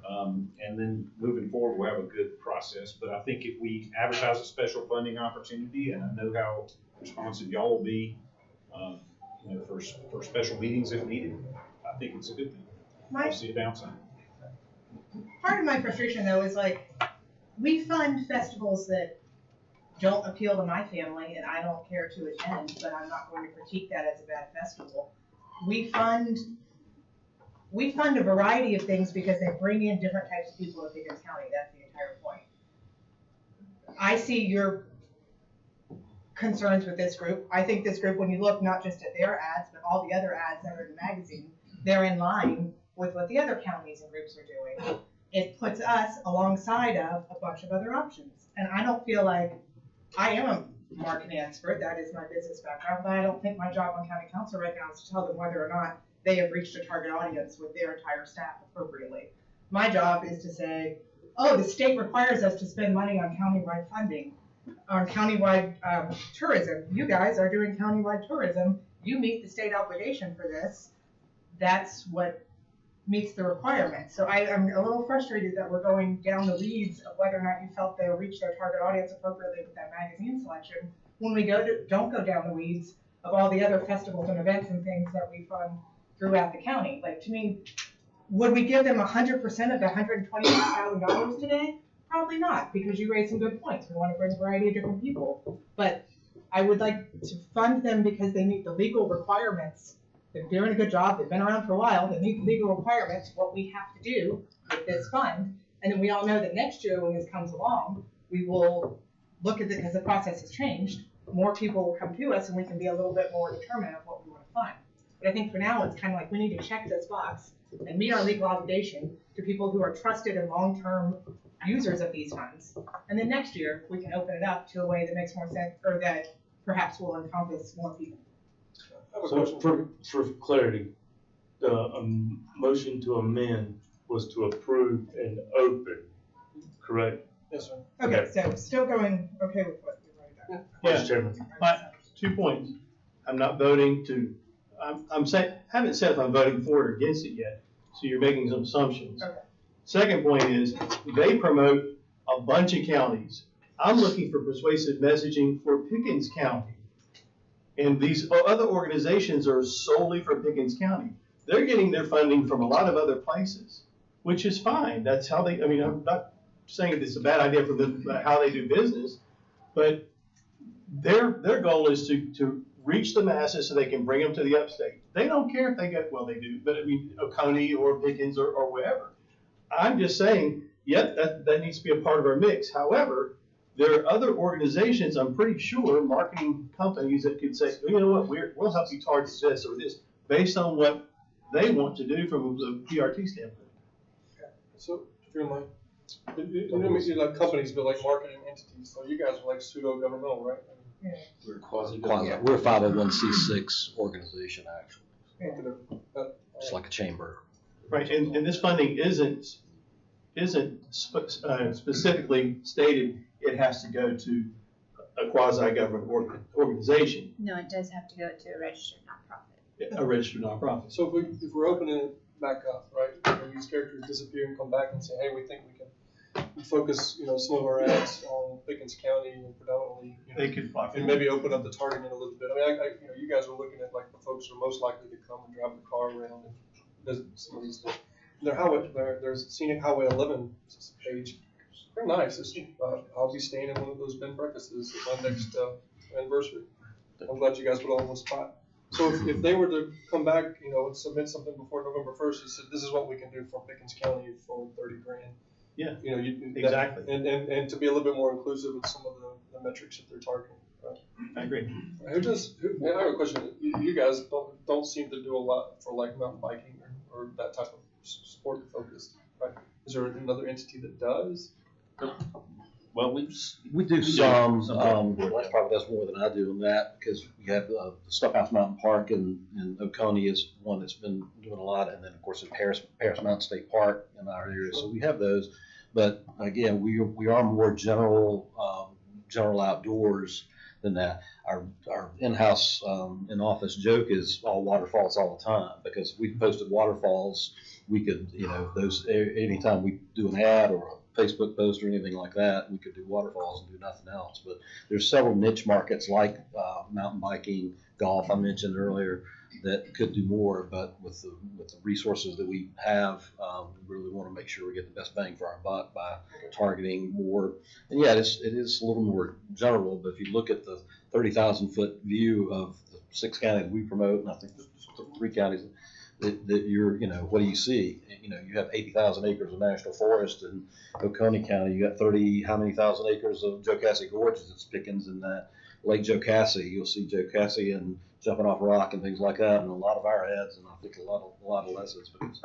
And then moving forward, we'll have a good process. But I think if we advertise a special funding opportunity, and I know how responsive y'all will be, for special meetings if needed, I think it's a good thing. I'll see a downside. Part of my frustration though is like, we fund festivals that don't appeal to my family and I don't care to attend, but I'm not going to critique that as a bad festival. We fund a variety of things because they bring in different types of people to Pickens County. That's the entire point. I see your concerns with this group. I think this group, when you look not just at their ads, but all the other ads that are in the magazine, they're in line with what the other counties and groups are doing. It puts us alongside of a bunch of other options. And I don't feel like I am a marketing expert. That is my business background, but I don't think my job on county council right now is to tell them whether or not they have reached a target audience with their entire staff appropriately. My job is to say, oh, the state requires us to spend money on countywide funding, on countywide tourism. You guys are doing countywide tourism. You meet the state obligation for this. That's what meets the requirement. So I'm a little frustrated that we're going down the weeds of whether or not you felt they reached their target audience appropriately with that magazine selection when we don't go down the weeds of all the other festivals and events and things that we fund throughout the county. Like, to me, would we give them 100% of the $126,000 today? Probably not, because you raised some good points. We want to bring a variety of different people. But I would like to fund them because they meet the legal requirements they're doing a good job, they've been around for a while, they meet the legal requirements, what we have to do with this fund. And then we all know that next year when this comes along, we will look at it, because the process has changed, more people will come to us and we can be a little bit more determined of what we want to fund. But I think for now, it's kind of like we need to check this box and meet our legal obligation to people who are trusted and long-term users of these funds. And then next year, we can open it up to a way that makes more sense, or that perhaps will encompass more people. I have a So question. for clarity, the motion to amend was to approve and open, correct? Yes, sir. Okay, so still going okay with what we've already done. Vice Chairman. 2 points. I'm not voting to, I'm saying, haven't said if I'm voting for it or against it yet, so you're making some assumptions. Okay. Second point is, they promote a bunch of counties. I'm looking for persuasive messaging for Pickens County. And these other organizations are solely for Pickens County. They're getting their funding from a lot of other places, which is fine. That's how they, I mean, I'm not saying it's a bad idea for them, how they do business, but their goal is to reach the masses so they can bring them to the upstate. They don't care if they get, well, they do, but I mean, Oconee or Pickens or wherever. I'm just saying, yep, that needs to be a part of our mix. However, there are other organizations, I'm pretty sure, marketing companies that could say, you know what, we'll help you target this or this based on what they want to do from the PRT standpoint. So, if you don't mind, you know, we see like companies, but like marketing entities, so you guys are like pseudo-governmental, right? We're We're a 501c6 organization, actually. It's like a chamber. Right, and this funding isn't specifically stated it has to go to a quasi-government organization, No, it does have to go to a registered nonprofit. a registered nonprofit. So if we're opening it back up, right, and these characters disappear and come back and say, hey, we think we can focus, you know, some of our ads on Pickens County and predominantly, you know, They could apply for and maybe open up the targeting a little bit. I mean, you know, you guys are looking at like the folks who are most likely to come and drive the car around and visit some of these things. There's scenic Highway 11 page. Very nice. I'll be staying in one of those bed breakfasts on next anniversary. I'm glad you guys put all in one spot. So if they were to come back, you know, and submit something before November 1st, and said, this is what we can do for Pickens County for $30,000. Yeah, you know, exactly. And to be a little bit more inclusive in some of the metrics that they're targeting. Right? I agree. I have a question. You guys don't seem to do a lot for like mountain biking or that type of sport focused, right? Is there another entity that does? Well, We do some, Les probably does more than I do on that, because we have the Stuffhouse Mountain Park in Oconee is one that's been doing a lot, and then of course in Paris Mountain State Park in our area, so we have those. But again, we are more general outdoors than that. Our in-house, in-office joke is all waterfalls all the time, because we posted waterfalls. We could, you know, those anytime we do an ad or a Facebook post or anything like that, we could do waterfalls and do nothing else. But there's several niche markets like mountain biking, golf I mentioned earlier, that could do more. But with the resources that we have, we really want to make sure we get the best bang for our buck by targeting more. And yeah, it is a little more general. But if you look at the 30,000-foot view of the 6 counties we promote, and I think there's 3 counties that you're, you know, what do you see? You know, you have 80,000 acres of national forest in Oconee County. You got 30, how many thousand acres of Jocassee Gorges? It's Pickens in that Lake Jocassee. You'll see Jocassee and Jumping Off Rock and things like that, and a lot of our ads, and I think a lot of lessons, because,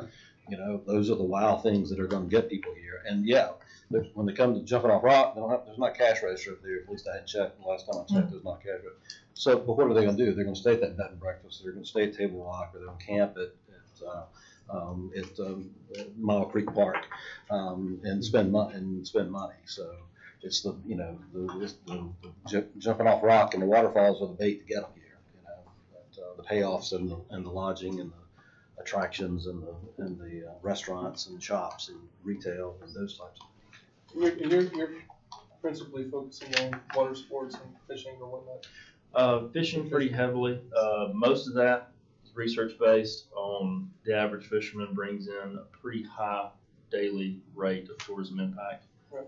you know, those are the wow things that are going to get people here. And yeah, when they come to Jumping Off Rock, there's not cash register up there. At least I hadn't checked. The last time I checked, there's not cash register. So, but what are they going to do? They're going to stay at that bed and breakfast. They're going to stay at Table Rock, or they're going to camp at Mile Creek Park and spend money. So it's the, you know, the Jumping Off Rock and the waterfalls are the bait to get them here. You know, but, the payoffs and the lodging and the attractions and the restaurants and shops and retail and those types of things. You're principally focusing on water sports and fishing or whatnot. Fishing pretty heavily. Most of that is research-based. The average fisherman brings in a pretty high daily rate of tourism impact. Right.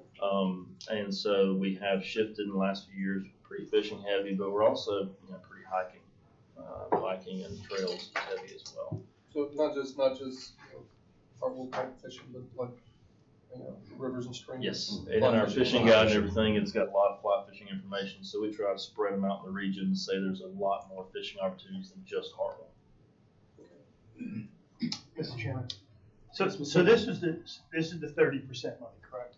And so we have shifted in the last few years, pretty fishing heavy, but we're also, you know, pretty hiking. biking and trails is heavy as well. So not just, carnival type fishing, but like, rivers and streams? Yes, and in our fishing guide and everything, it's got a lot of fly fishing information, so we try to spread them out in the region and say there's a lot more fishing opportunities than just Hartwell. Mr. Chairman. So this is the 30% money, correct?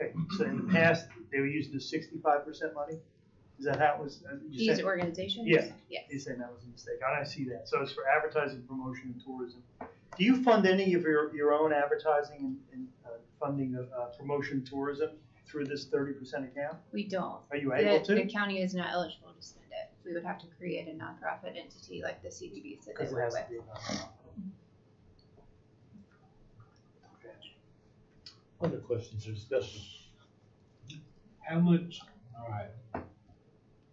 Okay, so in the past, they were using the 65% money? Is that how it was? These organizations? Yeah. Yes. You're saying that was a mistake. I see that. So it's for advertising, promotion, and tourism. Do you fund any of your own advertising and funding of promotion, tourism through this 30% account? We don't. Are you able to? The county is not eligible to spend it. We would have to create a nonprofit entity like the CVBs that they Because it work has with. to be a nonprofit. Other questions or discussion? How much, all right,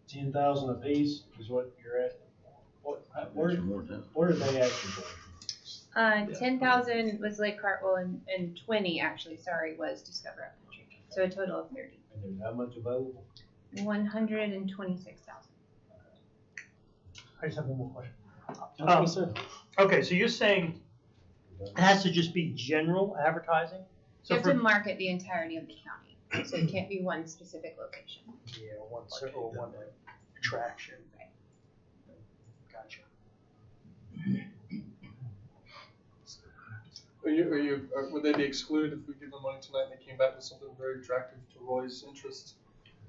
10,000 apiece is what you're asking? Where are they asking for? 10,000 was Lake Hartwell and 20 actually, was Discover Upcountry. So a total of 30. And there's how much available? 126,000. I just have one more question. Okay, so you're saying it has to just be general advertising? You have to market the entirety of the county, so it can't be one specific location. Yeah, one attraction. Right. Gotcha. Would they be excluded if we give them money tonight and they came back with something very attractive to Roy's interest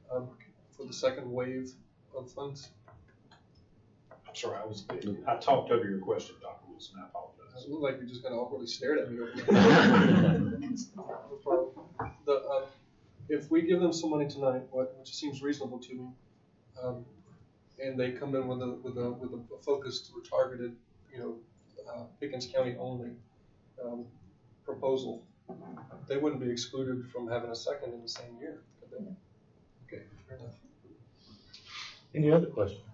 for the second wave of funds? I'm sorry, I talked over your question, Dr. Wilson, I apologize. It looked like you just kind of awkwardly stared at me over there. If we give them some money tonight, which seems reasonable to me, and they come in with a focused or targeted, Pickens County only proposal, they wouldn't be excluded from having a second in the same year, could they? Okay, fair enough. Any other questions?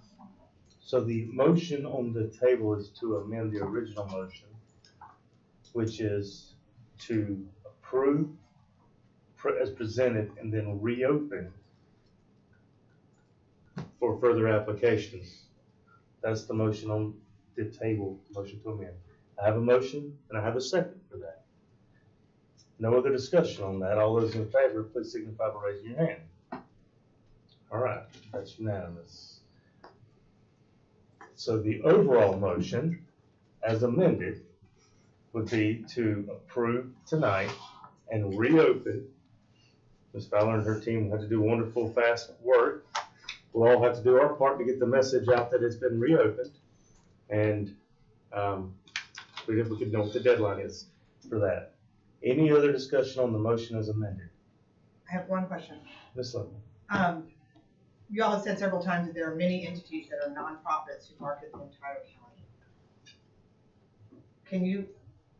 So the motion on the table is to amend the original motion, which is to approve as presented and then reopen for further applications. That's the motion on the table, motion to amend. I have a motion and I have a second for that. No other discussion on that. All those in favor, please signify by raising your hand. All right, that's unanimous. So the overall motion, as amended, would be to approve tonight and reopen. Ms. Fowler and her team had to do wonderful, fast work. We'll all have to do our part to get the message out that it's been reopened. And we could know what the deadline is for that. Any other discussion on the motion as amended? I have one question. Ms. Levin. You all have said several times that there are many entities that are nonprofits who market the entire county. Do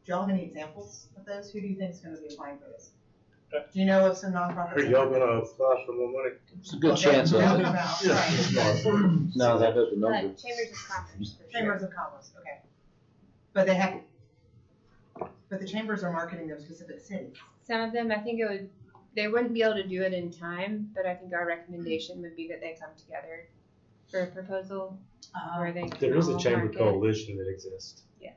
y'all have any examples of those? Who do you think is going to be applying for this? Do you know of some nonprofits? Are y'all going to apply for more money? It's a good chance of They'll it. come out, right. No, that doesn't number. Chambers of Commerce. For Chambers of Commerce, okay. But the chambers are marketing their specific cities. Some of them, I think they wouldn't be able to do it in time, but I think our recommendation would be that they come together for a proposal where they can There is a all chamber market. coalition that exists. Yes.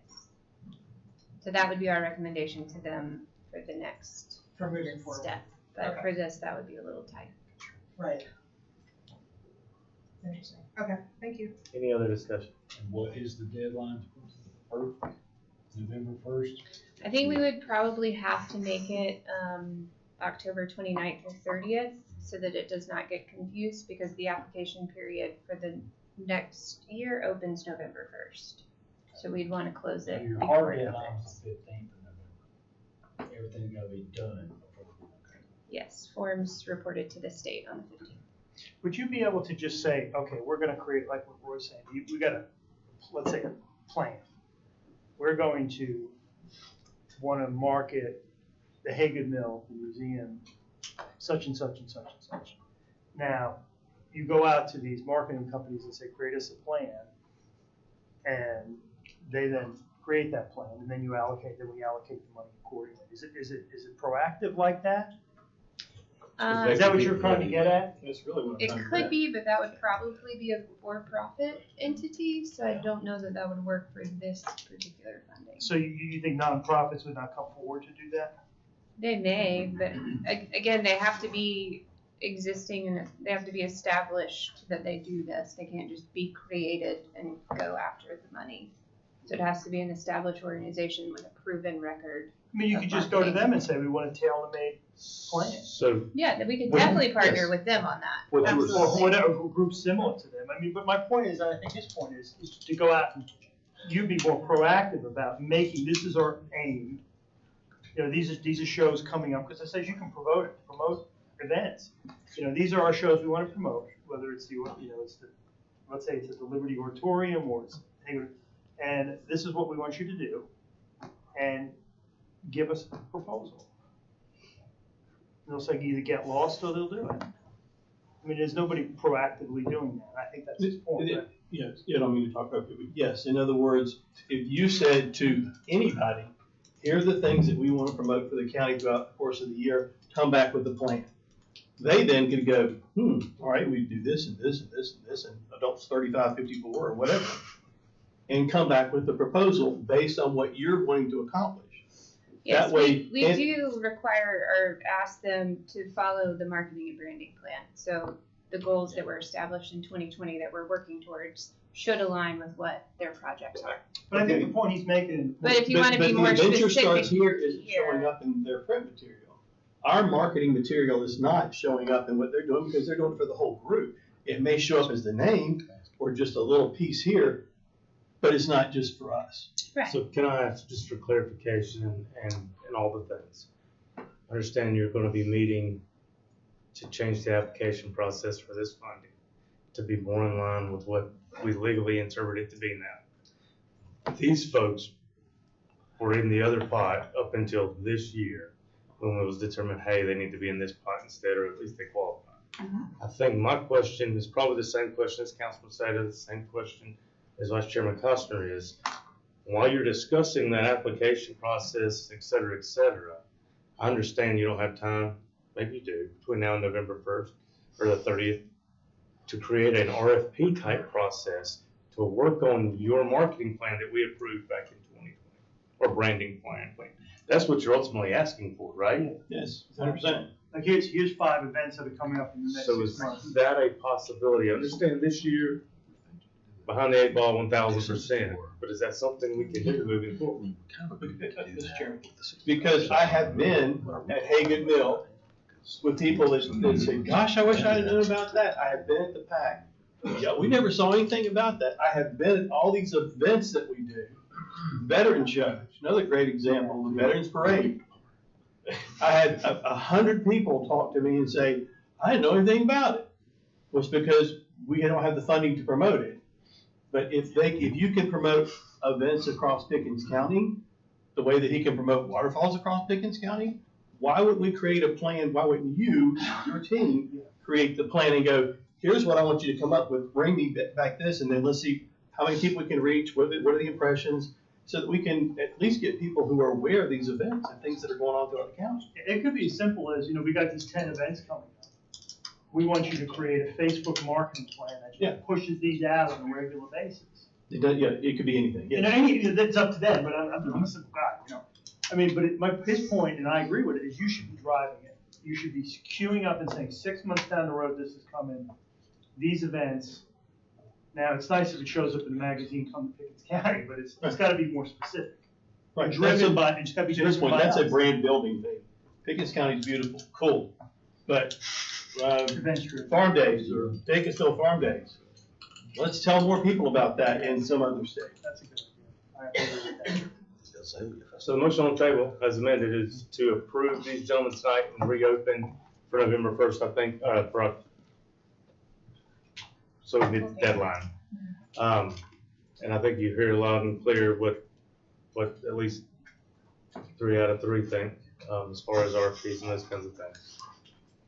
So that would be our recommendation to them for the next For moving forward. step. But Okay. for this, that would be a little tight. Right. Interesting. Okay, thank you. Any other discussion? And what is the deadline for November 1st? I think we would probably have to make it October 29th or 30th so that it does not get confused because the application period for the next year opens November 1st. So we'd want to close it. Your before hard it deadline opens. is the 15th of November. Everything's gotta be done before. Okay. Yes, forms reported to the state on the 15th. Would you be able to just say, okay, we're going to create, like what Roy's saying, we got let's say a plan. We're going to want to market the Hagen Mill, the museum, such and such and such and such. Now, you go out to these marketing companies and say, create us a plan, and they then create that plan, and then we allocate the money accordingly. Is it proactive like that? Is that what you're trying to get at? That's really what I'm It trying to could get be, but that would probably be a for-profit entity, so I don't know that that would work for this particular funding. So you think nonprofits would not come forward to do that? They may, but again, they have to be existing and they have to be established that they do this. They can't just be created and go after the money. So it has to be an established organization with a proven record. I mean, you could just go to them and say, we want a tailor-made plan. So, Yeah, we could Well, definitely partner yes. with them on that. what you were Absolutely. Or whatever group similar to them. I mean, but my point is, I think his point is to go out and you be more proactive about making, this is our aim. You know, these are shows coming up, because it says you can promote events. You know, these are our shows we want to promote, whether it's let's say it's at the Liberty Auditorium or it's, and this is what we want you to do, and give us a proposal. And they'll say either get lost or they'll do it. I mean, there's nobody proactively doing that. I think that's his point. Right? Yes, you don't mean to talk about it, but yes, in other words, if you said to anybody, here are the things that we want to promote for the county throughout the course of the year, come back with a plan. They then could go, all right, we do this and this and this and this, and adults 35, 54 or whatever, and come back with a proposal based on what you're wanting to accomplish. Yes, That way, we do require or ask them to follow the marketing and branding plan. So the goals that were established in 2020 that we're working towards should align with what their projects are. But I think the point he's making. But if you want to be more the adventure specific starts here is here. showing up in their print material. Our marketing material is not showing up in what they're doing because they're doing it for the whole group. It may show up as the name or just a little piece here, but it's not just for us. Right. So can I ask just for clarification and all the things? I understand you're going to be meeting to change the application process for this funding to be more in line with what we legally interpret it to be now. These folks were in the other pot up until this year when it was determined, hey, they need to be in this pot instead, or at least they qualify. I think my question is probably the same question as Councilman Sada, the same question as Vice Chairman Costner is. While you're discussing that application process, et cetera, I understand you don't have time, maybe you do, between now and November 1st or the 30th, to create an RFP type process to work on your marketing plan that we approved back in 2020, or branding plan. That's what you're ultimately asking for, right? Yes, 100%. Like here's 5 events that are coming up in the next So 6 is months. that a possibility? I understand this year, behind the 8 ball 1,000%, but is that something we can do moving forward? Mr. Chairman, because I have been at Hagan Mill with people that say, gosh, I wish I had known about that. I have been at the PAC. Yeah, we never saw anything about that. I have been at all these events that we do. Veteran shows, another great example, the Veterans Parade. I had 100 people talk to me and say, I didn't know anything about it. Was because we don't have the funding to promote it. But if you can promote events across Pickens County, the way that he can promote waterfalls across Pickens County, why wouldn't we create a plan? Why wouldn't you, your team, create the plan and go, here's what I want you to come up with, bring me back this, and then let's see how many people we can reach, what are the impressions, so that we can at least get people who are aware of these events and things that are going on throughout the county. It could be as simple as, we got these 10 events coming up. We want you to create a Facebook marketing plan that pushes these out on a regular basis. It does, it could be anything. Yes. That's up to them, but I'm a simple guy, I mean, but his point, and I agree with it, is you should be driving it. You should be queuing up and saying 6 months down the road, this is coming, these events. Now, it's nice if it shows up in the magazine, come to Pickens County, but it's got to be more specific. Right. Driven by, it's got to be driven by that's us. a brand building thing. Pickens County is beautiful, cool, but farm days or Bakersfield Farm Days. Let's tell more people about that in some other state. That's a good idea. I agree with that. So the motion on the table, as amended, is to approve these gentlemen tonight and reopen for November 1st, I think, so we meet the deadline. And I think you hear loud and clear what at least 3 out of 3 think, as far as RFPs and those kinds of things.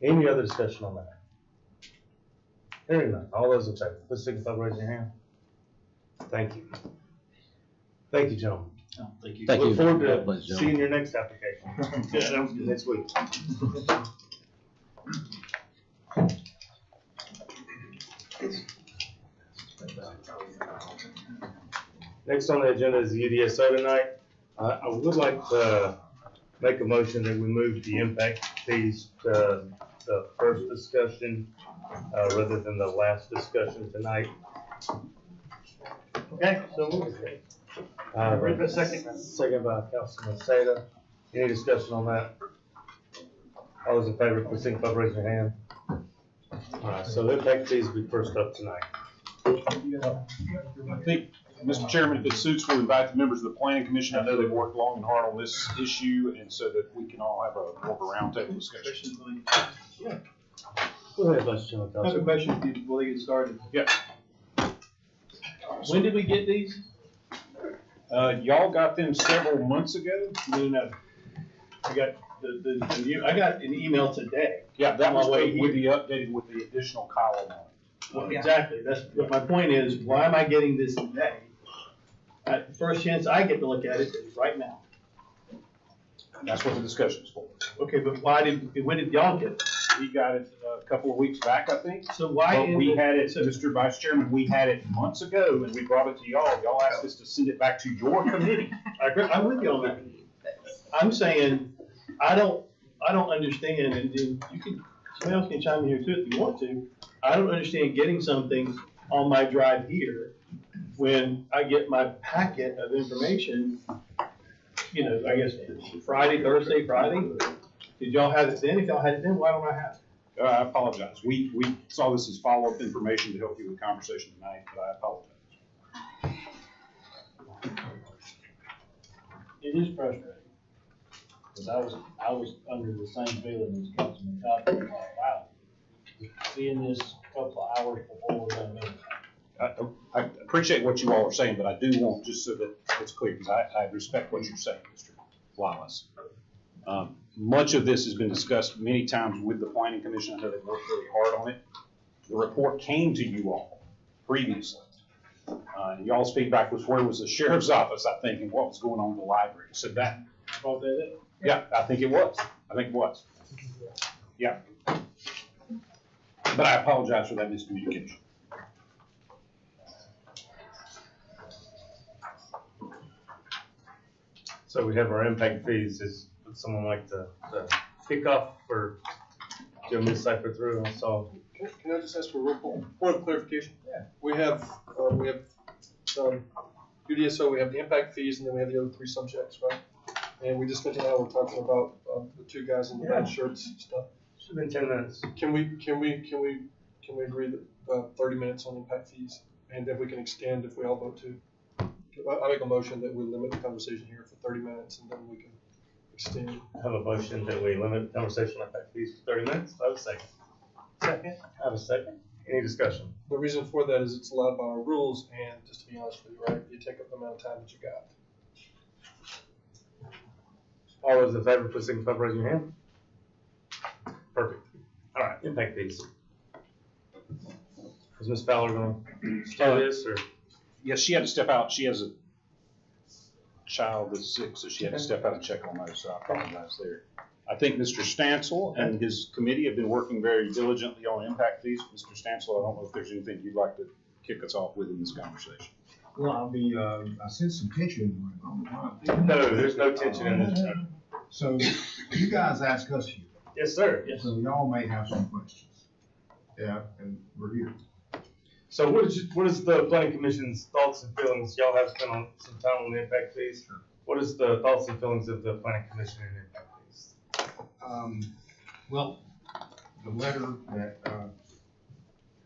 Any other discussion on that? Hearing none. All those in favor, please signify by raising your hand. Thank you. Thank you, gentlemen. Thank you. Thank Look you. forward God to bless you. seeing your next application. Yeah, that was good. Next week. Next on the agenda is the UDSO tonight. I would like to make a motion that we move the impact fees to the first discussion, rather than the last discussion tonight. Okay, so moved. Second by Councilman Seda. Any discussion on that? All those in favor, please signify by raising your hand. All right, so the impact fees will be first up tonight. I think, Mr. Chairman, if it suits, we'll invite the members of the Planning Commission. I know they've worked long and hard on this issue, and so that we can all have more of a roundtable discussion. Go ahead, Vice Chairman. I have a question before we get started. Yeah. When did we get these? Y'all got them several months ago? No. I got I got an email today. Yeah, that was way with the updated with the additional column on it. Well, exactly. That's what my point is. Why am I getting this today? At the first chance I get to look at it is right now. That's what the discussion is for. Okay, but when did y'all get it? We got it a couple of weeks back, I think. So why? But we had it, Mr. Vice Chairman, we had it months ago, and we brought it to y'all. Y'all asked us to send it back to your committee. I'm with you on that. I'm saying I don't understand, and you can, somebody else can chime in here too if you want to. I don't understand getting something on my drive here when I get my packet of information, I guess Friday. Did y'all have it then? If y'all had it then, why don't I have it? I apologize. We saw this as follow-up information to help you with the conversation tonight, but I apologize. It is frustrating, because I was under the same feeling as Councilman Cobb. Like, wow, seeing this a couple of hours before we're going to meet. I appreciate what you all are saying, but I do want, just so that it's clear, because I respect what you're saying, Mr. Wallace. Much of this has been discussed many times with the Planning Commission. I know they've worked really hard on it. The report came to you all previously. Y'all's feedback was, where was the sheriff's office, I think, and what was going on in the library. So that, yeah, I think it was. Yeah. But I apologize for that miscommunication. So we have our impact fees. Would someone like to kick off or give me a cipher through? I saw. Can I just ask for a point of clarification? Yeah. We have UDSO, we have the impact fees, and then we have the other three subjects, right? And we just spent an hour talking about the two guys in the red shirts and stuff. Should have been 10 minutes. Can we agree that 30 minutes on impact fees, and then we can extend if we all vote to? I make a motion that we limit the conversation here for 30 minutes, and then we can extend. I have a motion that we limit the conversation on impact fees for 30 minutes. I have a second. Second. I have a second. Any discussion? The reason for that is it's allowed by our rules, and just to be honest with you, right, you take up the amount of time that you got. All those in favor, please signify by raising your hand. Perfect. All right, impact fees. Is Ms. Fowler going to start this, or? Yes, she had to step out. She has a child that's sick, so she had to step out and check on those, so I apologize there. I think Mr. Stansel and his committee have been working very diligently on impact fees. Mr. Stansel, I don't know if there's anything you'd like to kick us off with in this conversation. Well, I sense some tension going on. No, there's no tension in this. So you guys ask us here. Yes, sir. Yes. So y'all may have some questions. Yeah, and we're here. So what is the Planning Commission's thoughts and feelings? Y'all have spent some time on the impact fees. Sure. What is the thoughts and feelings of the Planning Commission in impact fees? Well, the letter that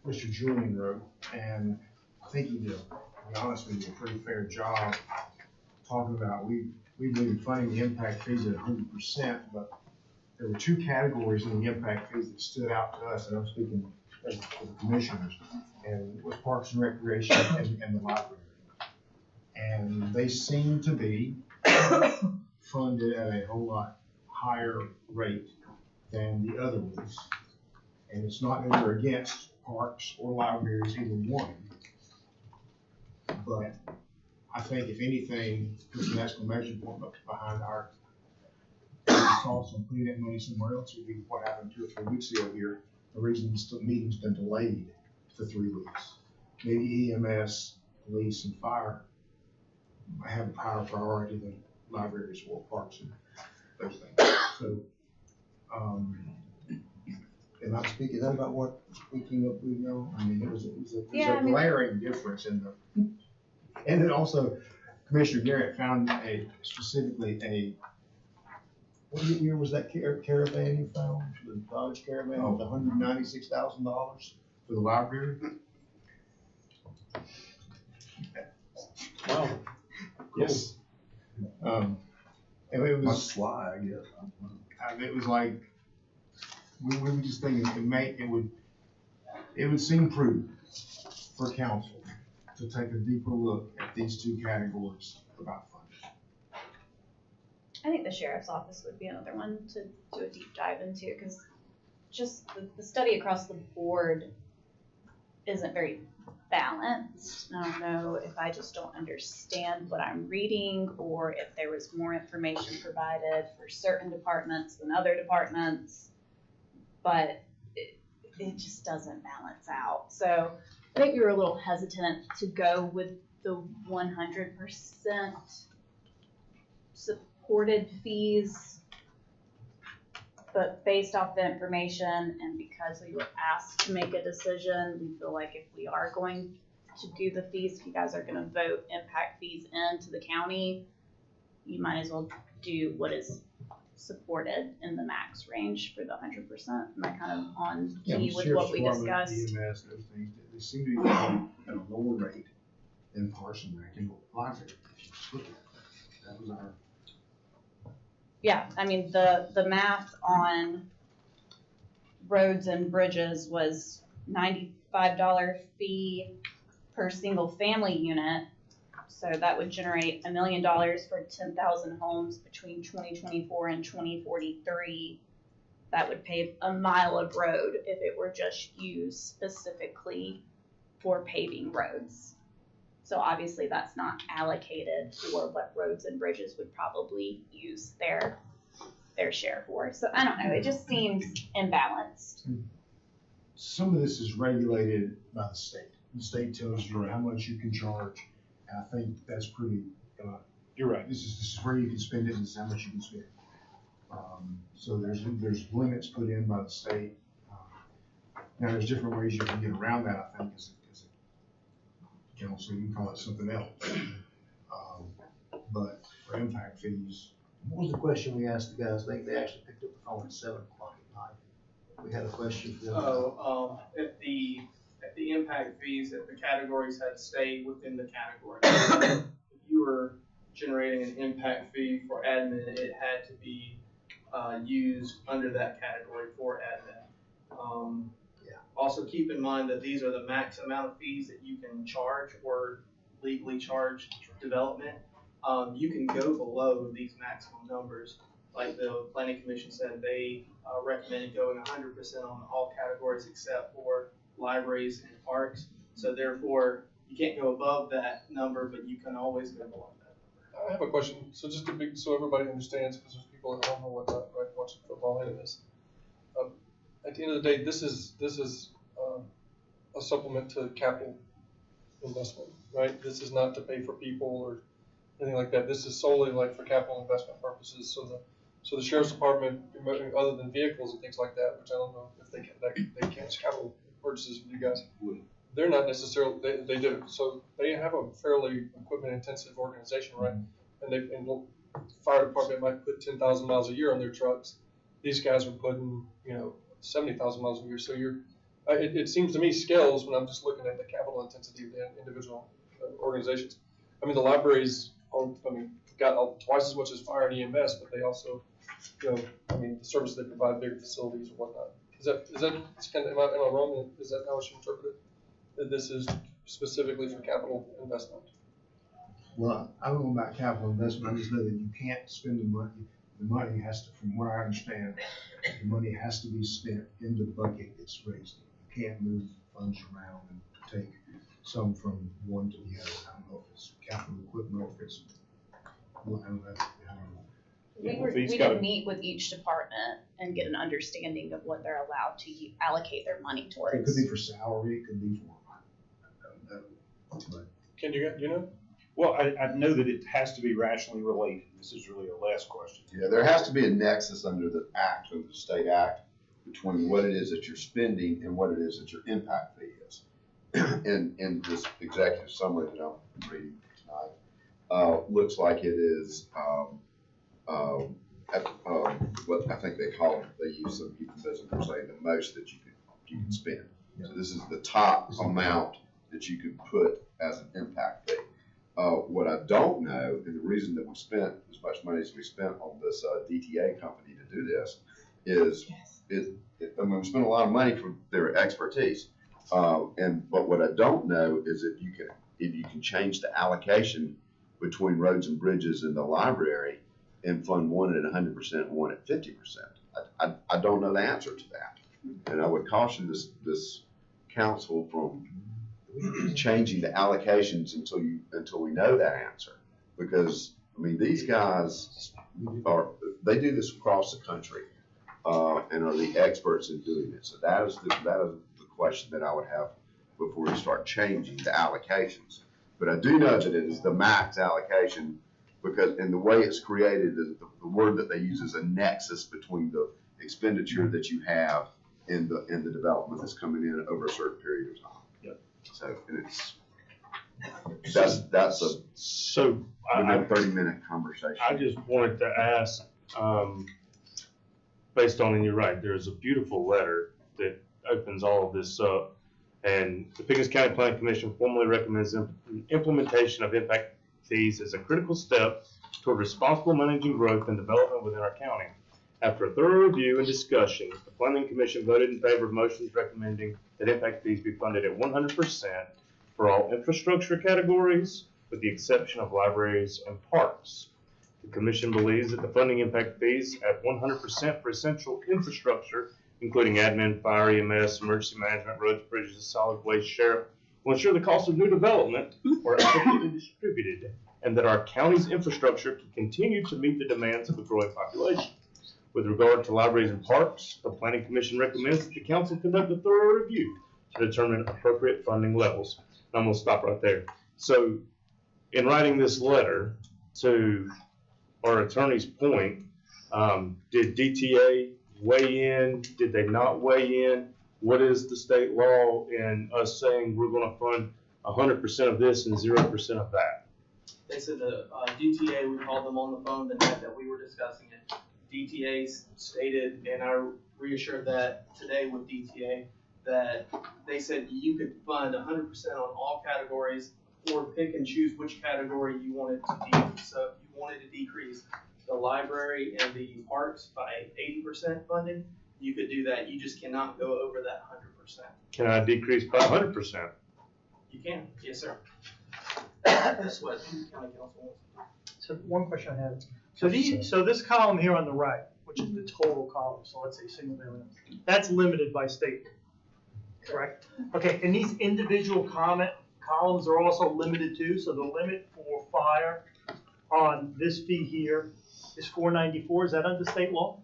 Mr. Julian wrote, and I think he did, to be honest with you, a pretty fair job talking about we've been funding the impact fees at 100%, but there were two categories in the impact fees that stood out to us, and I'm speaking as the commissioners, and it was Parks and Recreation and the library. And they seem to be funded at a whole lot higher rate than the other ones. And it's not that we're against parks or libraries, either one. But I think if anything, puts an exclamation point behind our thoughts on putting that money somewhere else would be what happened 2 or 3 weeks ago here. The reason the meeting's been delayed for 3 weeks. Maybe EMS, police, and fire have a higher priority than libraries or parks and those things. So, am I speaking that about what we came up with now? I mean, there's a glaring difference in the, and then also Commissioner Garrett found specifically what year was that caravan you found? The Dodge Caravan of $196,000 for the library? Wow. Yes. And it was. Must fly, I guess. It was like, we were just thinking it would seem prudent for council to take a deeper look at these two categories about funding. I think the sheriff's office would be another one to do a deep dive into, because just the study across the board isn't very balanced. I don't know if I just don't understand what I'm reading, or if there was more information provided for certain departments than other departments, but it just doesn't balance out. So I think we were a little hesitant to go with the 100% supported fees, but based off the information and because we were asked to make a decision, we feel like if we are going to do the fees, if you guys are going to vote impact fees into the county, you might as well do what is supported in the max range for the 100%. And that kind of on key with what we discussed. EMS, those things, they seem to be at a lower rate than Parks and Rec and library. If you look at that was our. Yeah, I mean, the math on roads and bridges was $95 fee per single family unit. So that would generate $1 million for 10,000 homes between 2024 and 2043. That would pave a mile of road if it were just used specifically for paving roads. So obviously that's not allocated for what roads and bridges would probably use their share for. So I don't know, it just seems imbalanced. Some of this is regulated by the state. The state tells you how much you can charge. And I think that's pretty, You're right. this is where you can spend it and this is how much you can spend. So there's limits put in by the state. Now there's different ways you can get around that, I think, as a council, you can call it something else. But for impact fees. What was the question we asked the guys? They actually picked up the phone at 7 o'clock at night. We had a question for them. If the impact fees, if the categories had stayed within the category. If you were generating an impact fee for admin, it had to be used under that category for admin. Also keep in mind that these are the max amount of fees that you can charge or legally charge development. You can go below these maximum numbers. Like the Planning Commission said, they recommended going 100% on all categories except for libraries and parks. So therefore, you can't go above that number, but you can always go below that. I have a question. So just so everybody understands, because there's people that don't know what's up, right, watching football into this. At the end of the day, this is a supplement to capital investment, right? This is not to pay for people or anything like that. This is solely like for capital investment purposes. So the sheriff's department, other than vehicles and things like that, which I don't know if they can't capital purchases with you guys. They're not necessarily, they do. So they have a fairly equipment intensive organization, right? And the fire department might put 10,000 miles a year on their trucks. These guys are putting, 70,000 miles a year. So it seems to me scales when I'm just looking at the capital intensity of the individual organizations. I mean, the libraries, got twice as much as fire and EMS, but they also, the services they provide, bigger facilities and whatnot. Is that kind of, am I wrong? Is that how I should interpret it? That this is specifically for capital investment? Well, I don't know about capital investment. I just know that you can't spend the money. The money has to, from what I understand, the money has to be spent in the bucket it's raised in. You can't move funds around and take some from one to the other. I don't know if it's capital equipment or if it's, I don't know. We didn't meet with each department and get an understanding of what they're allowed to allocate their money towards. It could be for salary, it could be for, I don't know. But Ken, do you know? Well, I know that it has to be rationally related. This is really a last question. Yeah, there has to be a nexus under the act, under the state act, between what it is that you're spending and what it is that your impact fee is. And this executive summary that I'm reading tonight, looks like it is, what I think they call it, they use some euphemism for saying the most that you can spend. So this is the top amount that you can put as an impact fee. What I don't know, and the reason that we spent as much money as we spent on this DTA company to do this is I mean, we spent a lot of money for their expertise. But what I don't know is if you can change the allocation between roads and bridges and the library and fund one at 100% and one at 50%. I don't know the answer to that, and I would caution this council from changing the allocations until we know that answer, because I mean these guys they do this across the country and are the experts in doing it. So that is the question that I would have before we start changing the allocations. But I do know that it is the max allocation, because in the way it's created, the word that they use is a nexus between the expenditure that you have in the development that's coming in over a certain period of time. Yep. So and that's a 30-minute conversation. I just wanted to ask, based on, and you're right, there's a beautiful letter that opens all of this up. And the Pickens County Planning Commission formally recommends implementation of impact fees as a critical step toward responsible managing growth and development within our county. After a thorough review and discussion, the Planning Commission voted in favor of motions recommending that impact fees be funded at 100% for all infrastructure categories, with the exception of libraries and parks. The Commission believes that the funding impact fees at 100% for essential infrastructure, including admin, fire, EMS, emergency management, roads, bridges, solid waste, sheriff, will ensure the cost of new development are adequately distributed, and that our county's infrastructure can continue to meet the demands of a growing population. With regard to libraries and parks, the Planning Commission recommends that the council conduct a thorough review to determine appropriate funding levels. And I'm going to stop right there. So, in writing this letter, to our attorney's point, did DTA weigh in? Did they not weigh in? What is the state law in us saying we're going to fund 100% of this and 0% of that? They said the DTA, we called them on the phone the night that we were discussing it. DTA stated, and I reassured that today with DTA, that they said you could fund 100% on all categories, or pick and choose which category you wanted to decrease. So if you wanted to decrease the library and the parks by 80% funding, you could do that. You just cannot go over that 100%. Can I decrease by 100%? You can, yes, sir. That's what county council wants. So one question I had. So this column here on the right, which is the total column, so let's say single family, that's limited by state, correct? Okay, and these individual columns are also limited too. So the limit for fire on this fee here is $494. Is that under state law?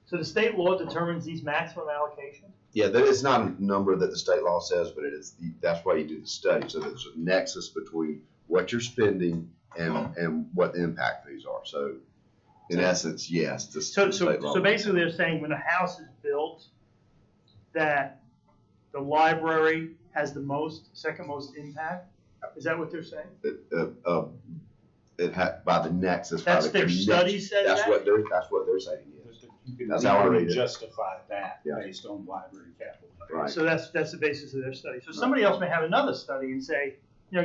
So the state law determines these maximum allocations? Yeah, that is not a number that the state law says, but it is. That's why you do the study, so there's a nexus between what you're spending and what the impact fees are. So, in essence, yes. So basically, they're saying when a house is built, that the library has the second most impact. Is that what they're saying? By the nexus. That's their study says that? That's what they're saying. You That's how I read it. Justify that based on library capital. Right. So that's the basis of their study. So somebody else may have another study and say,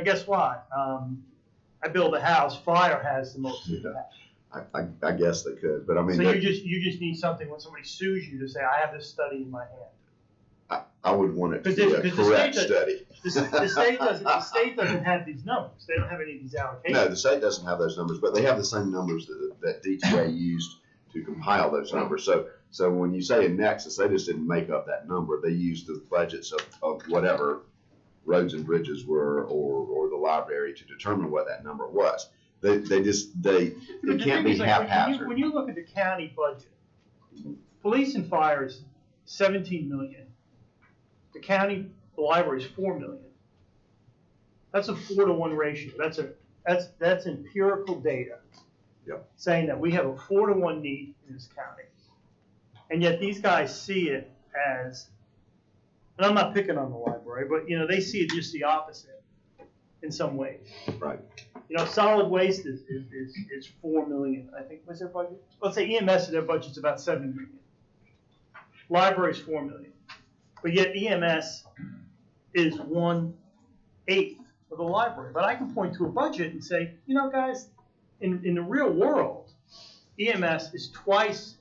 guess what? I build a house, fire has the most impact. I guess they could, but I mean. So you just need something when somebody sues you to say, I have this study in my hand. I would want it to be a correct study. The state doesn't have these numbers. They don't have any of these allocations. No, the state doesn't have those numbers, but they have the same numbers that DTA used to compile those numbers. So when you say a nexus, they just didn't make up that number. They used the budgets of whatever roads and bridges were or the library to determine what that number was. They can't be haphazard. When you look at the county budget, police and fire is $17 million. The library is $4 million. That's a 4-to-1 ratio. That's a That's empirical data. Yep. Saying that we have a 4-to-1 need in this county. And yet these guys see it as, and I'm not picking on the library, but they see it just the opposite in some ways. Right. Solid waste is 4 million, I think, was their budget? Let's say EMS, their budget's about 7 million. Library's 4 million. But yet EMS is 1/8 of the library. But I can point to a budget and say, guys, in the real world, EMS is twice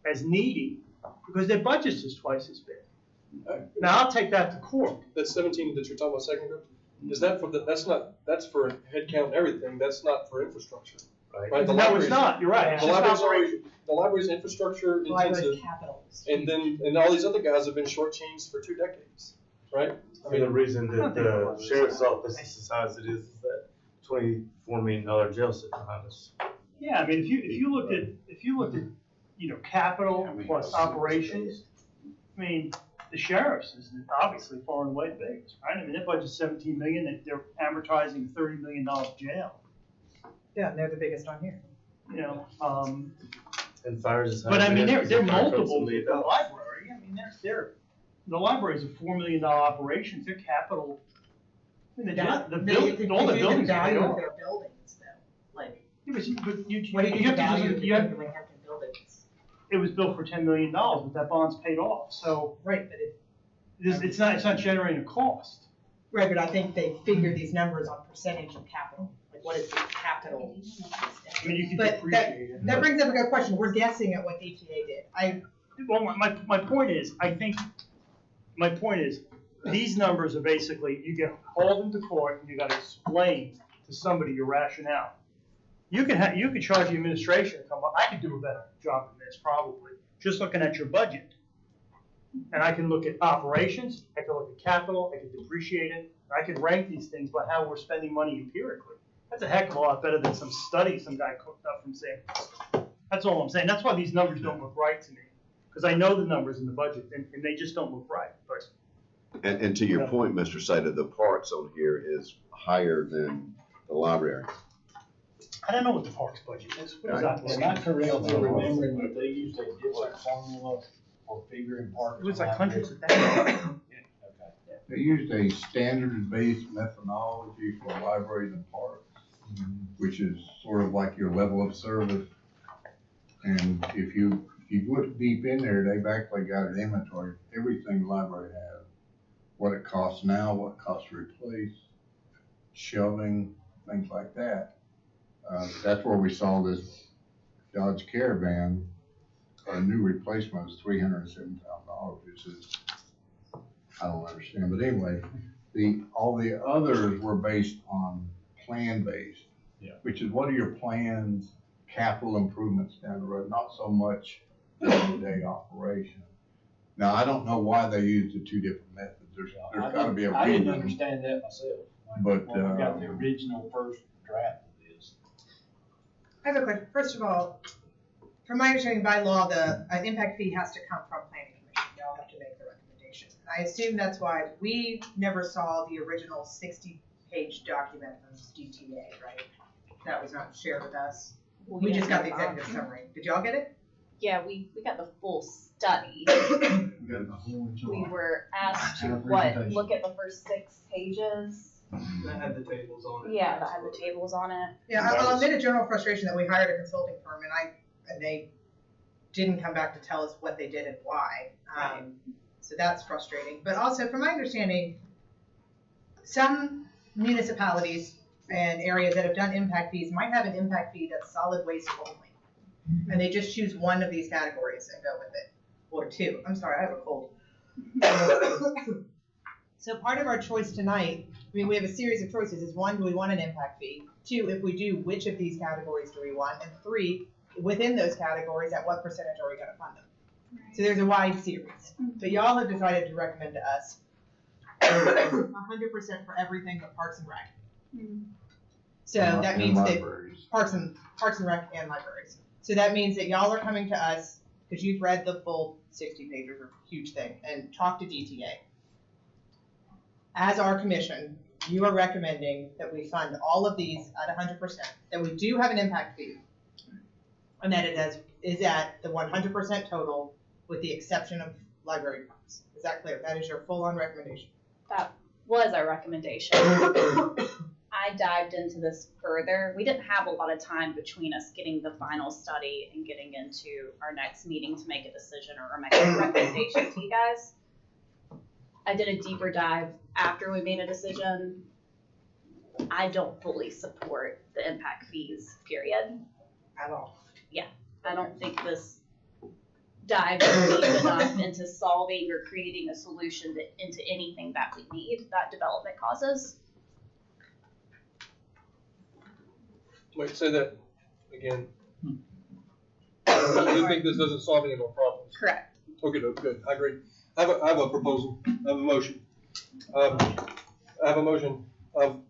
as needy because their budget's just twice as big. Now I'll take that to court. That 17 that you're talking about a second ago, is that for that's for head count and everything, that's not for infrastructure. Right? No, it's not, you're right. It's just operation. The library's infrastructure intensive, and all these other guys have been shortchanged for 2 decades, right? I mean, the reason that the sheriff's office is the size it is that $24 million jail sits behind us. Yeah, I mean, if you looked at capital plus operations, I mean, the sheriff's is obviously far and away the biggest, right? I mean, their budget's 17 million, and they're amortizing $30 million jail. Yeah, and they're the biggest on here. And fires is. But I mean, they're multiple of the library. I mean, the library's a $4 million operation. Their capital. I mean, all the buildings are value of their buildings, though. Like, but you what do you think have the value to of the have, Hampton buildings? it was built for $10 million, but that bond's paid off. So right, but it's not generating a cost. Right, but I think they figure these numbers on percentage of capital. Like, what is the capital? I mean, you can but depreciate it. That brings up a good question. We're guessing at what DTA did. My point is, these numbers are basically, you get hauled into court and you got to explain to somebody your rationale. You can charge the administration to come up. I could do a better job than this probably, just looking at your budget. And I can look at operations, I can look at capital, I can depreciate it, I can rank these things by how we're spending money empirically. That's a heck of a lot better than some study some guy cooked up from saying. That's all I'm saying. That's why these numbers don't look right to me. Because I know the numbers in the budget and they just don't look right. But and to your point, Mr. Sater, the parks on here is higher than the library. I don't know what the parks budget is. What is that? Am I correct in remembering that they used a different formula for figuring parks? It was like hundreds of thousands. They used a standards-based methodology for libraries and parks, which is sort of like your level of service. And if you look deep in there, they've actually got an inventory of everything the library has, what it costs now, what it costs to replace, shelving, things like that. That's where we saw this Dodge Caravan. A new replacement was $307,000, which is, I don't understand. But anyway, all the others were based on plan-based, which is what are your plans, capital improvements down the road, not so much day-to-day operation. Now, I don't know why they used the 2 different methods. There's got to be a reason. I didn't understand that myself. But when we got the original first draft of this. I have a question. First of all, from my understanding by law, the impact fee has to come from planning commission. Y'all have to make the recommendation. I assume that's why we never saw the original 60-page document from DTA, right? That was not shared with us. We just got the executive summary. Did y'all get it? Yeah, we got the full study. We were asked to look at the first 6 pages. That had the tables on it. Yeah, that had the tables on it. Yeah, I'll admit a general frustration that we hired a consulting firm and they didn't come back to tell us what they did and why. So that's frustrating. But also, from my understanding, some municipalities and areas that have done impact fees might have an impact fee that's solid waste only. And they just choose one of these categories and go with it. Or 2. I'm sorry, I have a cold. So part of our choice tonight, I mean, we have a series of choices. Is 1, do we want an impact fee? 2, if we do, which of these categories do we want? And 3, within those categories, at what percentage are we going to fund them? Right. So there's a wide series. So y'all have decided to recommend to us 100% for everything but Parks and Rec. So that means that Parks and Rec and libraries. So that means that y'all are coming to us because you've read the full 60 pages or huge thing and talked to DTA. As our commission, you are recommending that we fund all of these at 100%, that we do have an impact fee, and that it is at the 100% total with the exception of library parks. Is that clear? That is your full-on recommendation? That was our recommendation. I dived into this further. We didn't have a lot of time between us getting the final study and getting into our next meeting to make a decision or make a recommendation to you guys. I did a deeper dive after we made a decision. I don't fully support the impact fees, period. At all? Yeah, I don't think this dives deep enough into solving or creating a solution into anything that we need that development causes. Wait, say that again. You think this doesn't solve any of our problems? Correct. Okay, no, good, I agree. I have a proposal, I have a motion. I have a motion.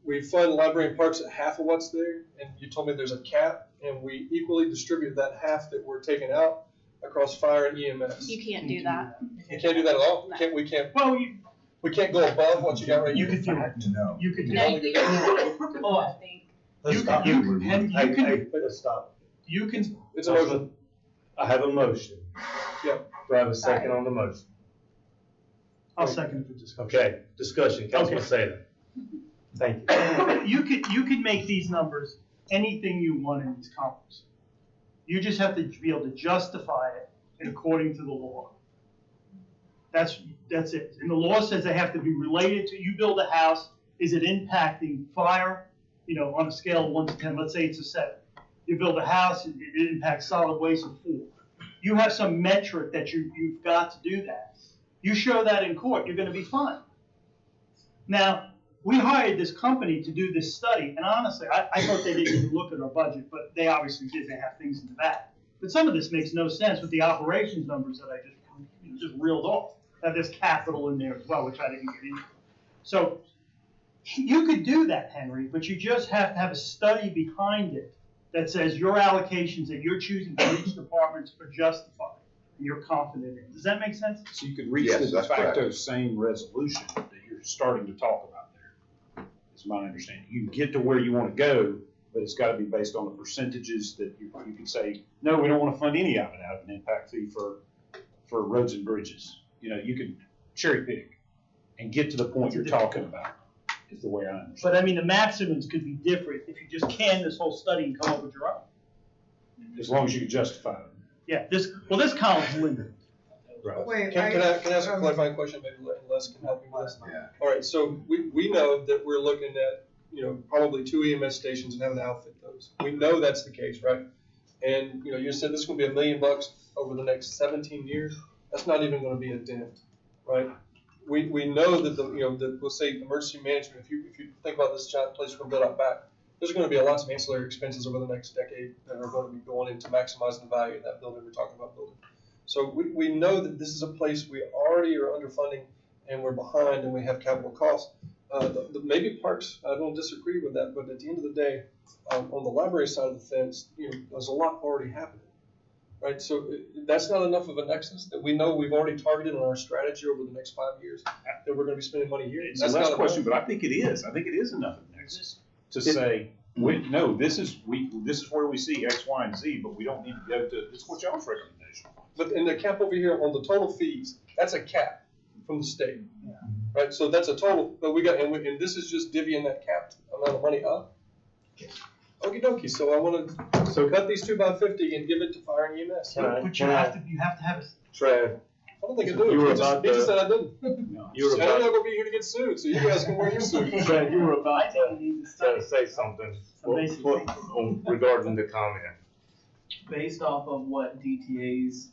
We fund library and parks at half of what's there, and you told me there's a cap, and we equally distribute that half that we're taking out across fire and EMS. You can't do that. You can't do that at all? No. We can't Well, we can't go above what you got right you here? could do it. No. You could do No, it. you can't, I think. Let's You stop. can, Let's stop. you can, It's a motion. I have a motion. Yep. Do I have a second on the motion? I'll second it for discussion. Okay, discussion, Councilman Salem. Thank you. You could make these numbers anything you want in these columns. You just have to be able to justify it and according to the law. That's it. And the law says they have to be related to, you build a house, is it impacting fire? You know, on a scale of 1 to 10, let's say it's a 7. You build a house, it impacts solid waste of 4. You have some metric that you've got to do that. You show that in court, you're gonna be fine. Now, we hired this company to do this study, and honestly, I thought they didn't even look at our budget, but they obviously did, they have things in the back. But some of this makes no sense with the operations numbers that I just reeled off. Now, there's capital in there as well, which I didn't get into. So, you could do that, Henry, but you just have to have a study behind it that says your allocations that you're choosing for each department are justified, and you're confident in. Does that make sense? So you could reach Yes, the de that's facto correct. same resolution that you're starting to talk about there, is my understanding. You can get to where you want to go, but it's got to be based on the percentages that you can say, no, we don't want to fund any of it out of an impact fee for roads and bridges. You know, you can cherry pick and get to the point you're talking about, is the way I understand. But I mean, the maximums could be different if you just can this whole study and come up with your own. As long as you can justify it. Yeah, this column's limited. Right. Wait, Can I ask a clarifying question, maybe Les can help me with this? Yeah. All right, so we know that we're looking at, probably 2 EMS stations and having to outfit those. We know that's the case, right? And, you said this is gonna be $1 million over the next 17 years. That's not even gonna be a dent, right? We know that we'll say emergency management, if you think about this giant place we're gonna build out back, there's gonna be lots of ancillary expenses over the next decade that are gonna be going into maximizing the value of that building we're talking about building. So we know that this is a place we already are underfunding and we're behind and we have capital costs. Maybe parks, I don't disagree with that, but at the end of the day, on the library side of the fence, there's a lot already happening, right? So that's not enough of a nexus that we know we've already targeted in our strategy over the next 5 years that we're gonna be spending money here. It's a last question, but I think it is. I think it is enough of a nexus to say, no, this is where we see X, Y, and Z, but we don't need to go to, it's what y'all's recommendation. But in the cap over here on the total fees, that's a cap from the state, right? So that's a total, but we got, and this is just divvying that capped amount of money up. Okie dokie, so I want to cut these 2 by 50 and give it to fire and EMS. But you have to have a. Trav, I don't think I do. You were He just said I didn't. you were And I'm about, not gonna be here to get sued, so you guys can wear your suit. Trav, you were about I think we need to study. to say something Some basic things. regarding the comment. Based off of what DTA's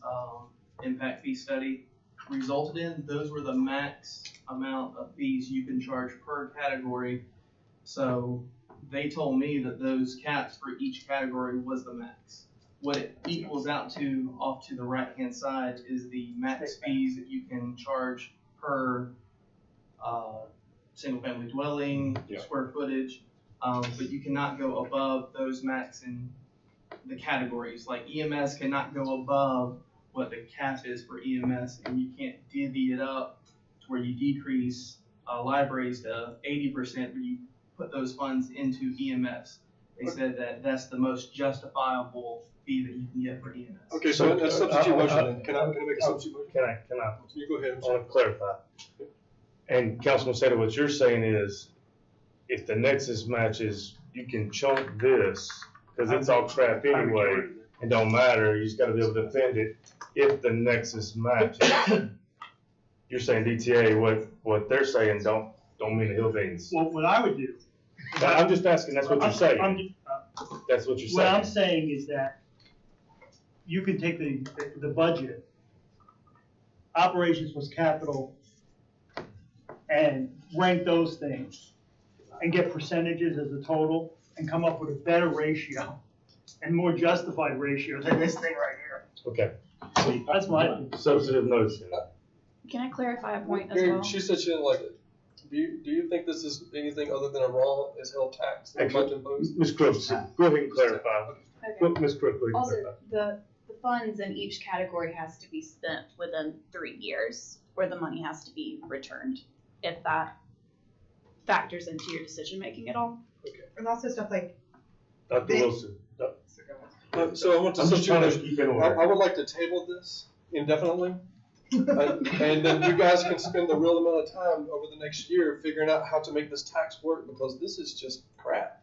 impact fee study resulted in, those were the max amount of fees you can charge per category. So they told me that those caps for each category was the max. What it equals out to off to the right-hand side is the max fees that you can charge per single-family dwelling, square footage, but you cannot go above those max in the categories. Like EMS cannot go above what the cap is for EMS, and you can't divvy it up to where you decrease libraries to 80% when you put those funds into EMS. They said that that's the most justifiable fee that you can get for EMS. Okay, so that's substitute motion then. Can I make a substitute motion? Can I? You go ahead. I want to clarify. And Councilman Seder, what you're saying is, if the nexus matches, you can chunk this, because it's all crap anyway, it don't matter, you just gotta be able to defend it if the nexus matches. You're saying DTA, what they're saying don't mean the hill beans. Well, what I would do. I'm just asking, that's what you're saying. That's what you're saying. What I'm saying is that you can take the budget, operations plus capital, and rank those things, and get percentages as a total, and come up with a better ratio, and more justified ratio than this thing right here. Okay. That's my substantive motion. Can I clarify a point as Mary, well? she said she didn't like it. Do you think this is anything other than a raw as hell tax that we're about to impose? Ms. Crooks, go ahead and clarify. Okay. Ms. Crooks, please Also, clarify. the funds in each category has to be spent within 3 years, or the money has to be returned, if that factors into your decision making at all. Okay. And also stuff like. Dr. Wilson. So I want to. I'm just trying to keep it in order. I would like to table this indefinitely. And then you guys can spend the real amount of time over the next year figuring out how to make this tax work, because this is just crap.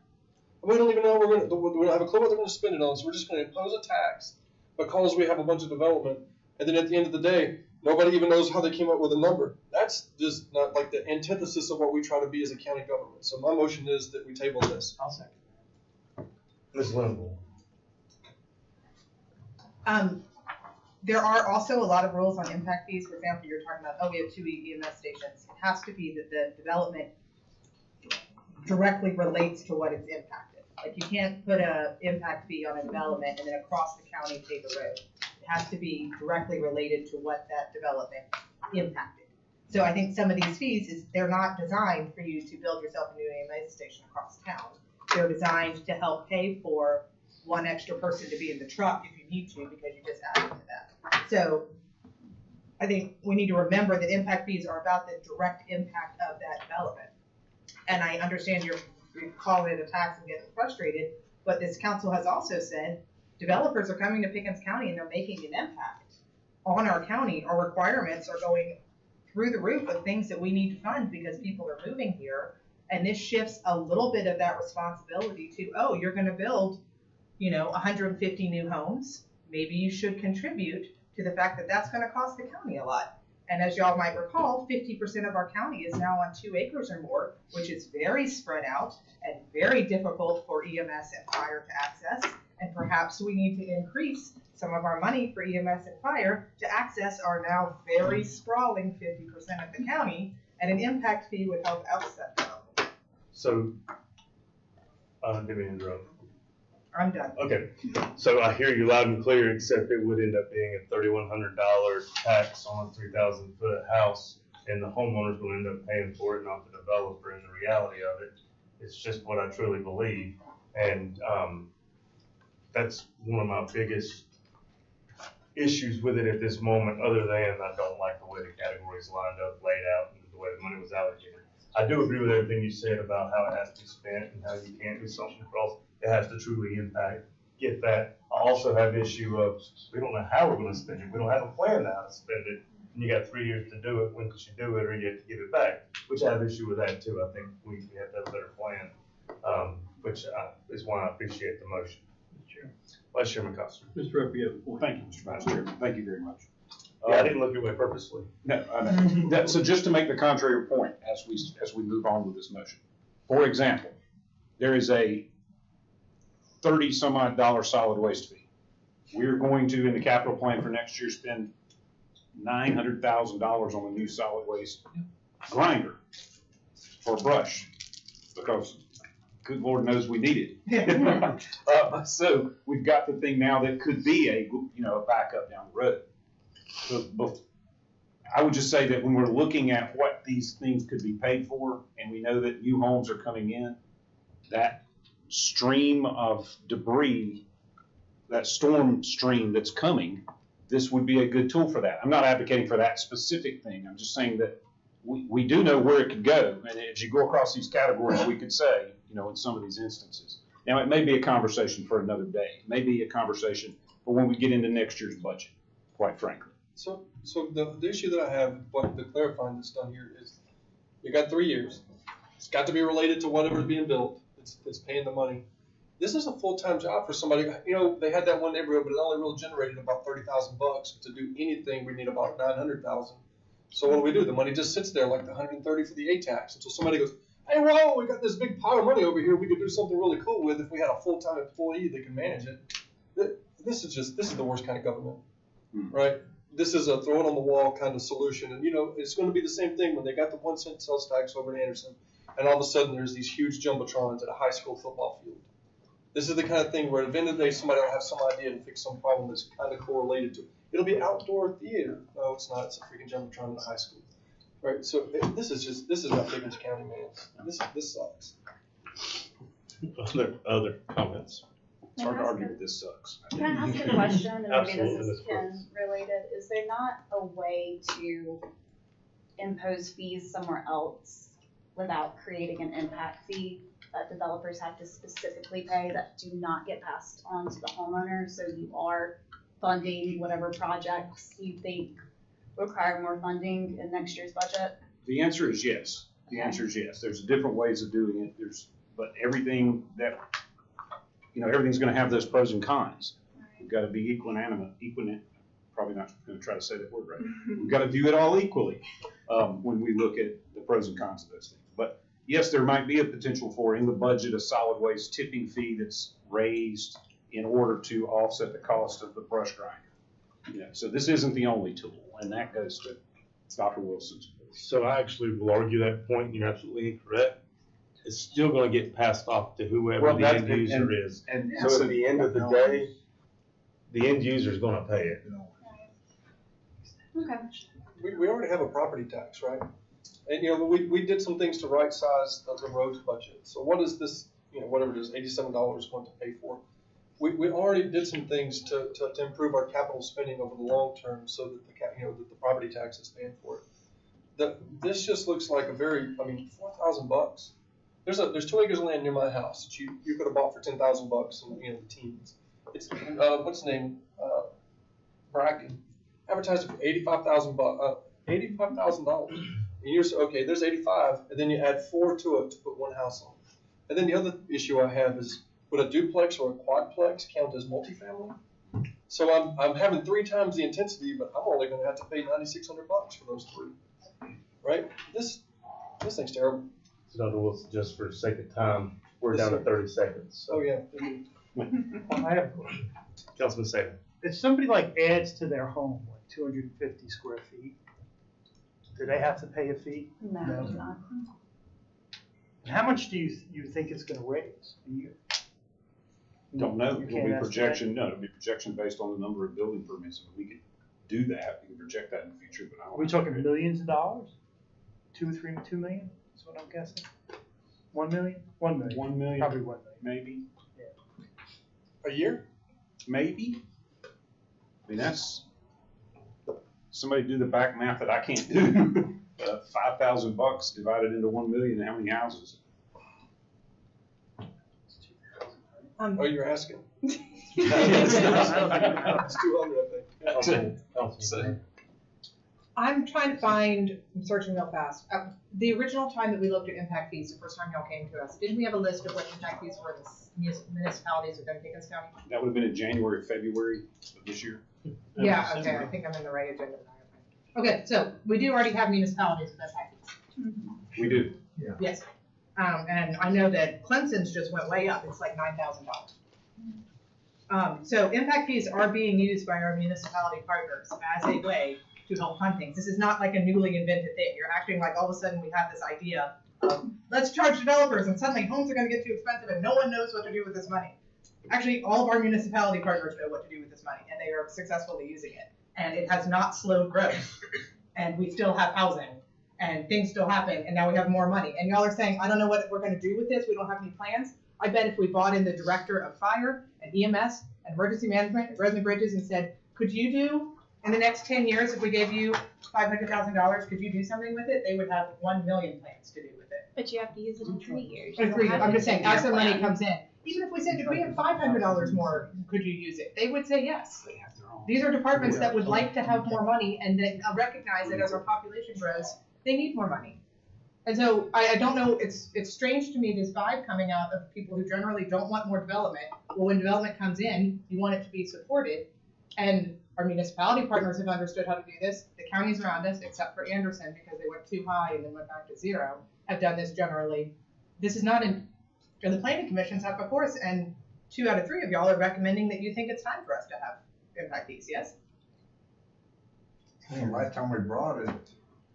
We don't even know we don't have a clue what they're going to spend it on, so we're just going to impose a tax because we have a bunch of development, and then at the end of the day, nobody even knows how they came up with a number. That's just not like the antithesis of what we try to be as a county government. So my motion is that we table this. I'll second. Ms. Linville. There are also a lot of rules on impact fees. For example, you're talking about, we have 2 EMS stations. It has to be that the development directly relates to what it's impacted. Like, you can't put a impact fee on a development and then across the county pay the road. It has to be directly related to what that development impacted. So I think some of these fees they're not designed for you to build yourself a new EMS station across town. They're designed to help pay for one extra person to be in the truck if you need to, because you just added to that. So I think we need to remember that impact fees are about the direct impact of that development. And I understand you're calling it a tax and getting frustrated, but this council has also said developers are coming to Pickens County and they're making an impact on our county. Our requirements are going through the roof of things that we need to fund because people are moving here. And this shifts a little bit of that responsibility to, you're going to build 150 new homes. Maybe you should contribute to the fact that that's going to cost the county a lot. And as y'all might recall, 50% of our county is now on 2 acres or more, which is very spread out and very difficult for EMS and fire to access. And perhaps we need to increase some of our money for EMS and fire to access our now very sprawling 50% of the county, and an impact fee would help offset that. So, didn't mean to interrupt. I'm done. Okay, so I hear you loud and clear, except it would end up being a $3,100 tax on a 3,000-foot house, and the homeowner's going to end up paying for it, not the developer. And the reality of it, it's just what I truly believe, and that's one of my biggest issues with it at this moment. Other than I don't like the way the categories lined up, laid out, and the way the money was allocated. I do agree with everything you said about how it has to be spent and how you can't do something across. It has to truly impact. Get that. I also have issue of we don't know how we're going to spend it. We don't have a plan now to spend it. And you got 3 years to do it. When could you do it, or you have to give it back? Which I have issue with that too. I think we have to have a better plan, which is why I appreciate the motion. Sure. Vice Chairman Coster. Mr. Rupp, you have a point. Thank you, Mr. Vice Chairman. Thank you very much. Yeah, I didn't look your way purposely. No, I know. So just to make the contrary point as we move on with this motion. For example, there is a $30-some-odd solid waste fee. We're going to, in the capital plan for next year, spend $900,000 on a new solid waste grinder for brush, because good Lord knows we need it. So we've got the thing now that could be a backup down the road. So I would just say that when we're looking at what these things could be paid for, and we know that new homes are coming in, that stream of debris, that storm stream that's coming, this would be a good tool for that. I'm not advocating for that specific thing. I'm just saying that we do know where it could go. And as you go across these categories, we could say, in some of these instances. Now, it may be a conversation for another day. It may be a conversation for when we get into next year's budget, quite frankly. So the issue that I have, the clarifying that's done here is, you got 3 years. It's got to be related to whatever's being built. It's paying the money. This is a full-time job for somebody. They had that one neighborhood, but it only really generated about $30,000. To do anything, we need about $900,000. So what do? The money just sits there like the $130 for the A tax until somebody goes, hey, whoa, we got this big pile of money over here we could do something really cool with if we had a full-time employee that can manage it. This is the worst kind of government, right? This is a throw it on the wall kind of solution. And, it's going to be the same thing when they got the 1 cent sales tax over in Anderson, and all of a sudden there's these huge jumbotrons at a high school football field. This is the kind of thing where at the end of the day, somebody will have some idea to fix some problem that's kind of correlated to it. It'll be outdoor theater. No, it's not. It's a freaking jumbotron in a high school. Right? So this is not Pickens County, man. This sucks. Other comments? It's hard to argue that this sucks. Can I ask a question, and maybe Absolutely, this is Ken related? Is there not a way to impose fees somewhere else without creating an impact fee that developers have to specifically pay that do not get passed on to the homeowner? So you are funding whatever projects you think require more funding in next year's budget? The answer is yes. The answer is yes. There's different ways of doing it. But everything that, everything's going to have those pros and cons. We've got to be equanimous. Probably not going to try to say that word right. We've got to view it all equally when we look at the pros and cons of those things. But yes, there might be a potential for, in the budget, a solid waste tipping fee that's raised in order to offset the cost of the brush grinder. So this isn't the only tool, and that goes to Dr. Wilson's. So I actually will argue that point. You're absolutely incorrect. It's still going to get passed off to whoever the end user is. So at the end of the day, the end user is going to pay it. Okay. We already have a property tax, right? And we did some things to right size the roads budget. So what is this, whatever it is, $87 going to pay for? We already did some things to improve our capital spending over the long term, so that that the property tax is paying for it. This just looks like $4,000. There's 2 acres of land near my house that you could have bought for $10,000 in the teens. It's what's his name, Bracken, advertised it for $85,000. $85,000. And you're okay. There's 85, and then you add 4 to it to put one house on. And then the other issue I have is, would a duplex or a quadplex count as multifamily? So I'm having 3 times the intensity, but I'm only going to have to pay $9,600 for those 3. Right? This thing's terrible. So Dr. Wilson, just for the sake of time, we're down to 30 seconds. Oh yeah. I have a question. Councilman Saban. If somebody adds to their home, 250 square feet, do they have to pay a fee? No, not. And how much do you think it's going to raise a year? Don't know. You It'll can't be estimate? projection. No, it'll be projection based on the number of building permits. We could do that. We can project that in the future, but I don't. Are we talking millions of dollars? 2 million? That's what I'm guessing. 1 million? 1 million. 1 million. Probably 1 million. Maybe. A year? Maybe. I mean, that's, somebody do the back math that I can't do. $5,000 divided into 1 million, how many houses? Oh, you're asking. It's It's 200, I think. I'm trying to find, I'm searching real fast. The original time that we looked at impact fees, the first time y'all came to us, didn't we have a list of what impact fees were in the municipalities within Pickens County? That would have been in January, February of this year. Yeah, okay, I think I'm in the right agenda. Okay, so we do already have municipalities with impact fees. We do. Yeah. Yes. And I know that Clemson's just went way up. It's like $9,000. So impact fees are being used by our municipality partners as a way to help fund things. This is not like a newly invented thing. You're acting like all of a sudden we have this idea of let's charge developers and suddenly homes are going to get too expensive and no one knows what to do with this money. Actually, all of our municipality partners know what to do with this money and they are successfully using it. And it has not slowed growth. And we still have housing and things still happen and now we have more money. And y'all are saying, I don't know what we're going to do with this. We don't have any plans. I bet if we bought in the director of fire and EMS and emergency management at Rosen Bridges and said, could you do In the next 10 years, if we gave you $500,000, could you do something with it? They would have 1 million plans to do with it. But you have to use it in 3 years. In 3 years, I'm just saying, as the money plan. comes in, even if we said, if we have $500 more, could you use it? They would say yes. These are departments that would like to have more money and that recognize that as our population grows, they need more money. And so I don't know, it's strange to me, this vibe coming out of people who generally don't want more development. Well, when development comes in, you want it to be supported. And our municipality partners have understood how to do this. The counties around us, except for Anderson, because they went too high and then went back to 0, have done this generally. This is not in, and the planning commissions have before us, and 2 out of 3 of y'all are recommending that you think it's time for us to have impact fees, yes? Well, last time we brought it,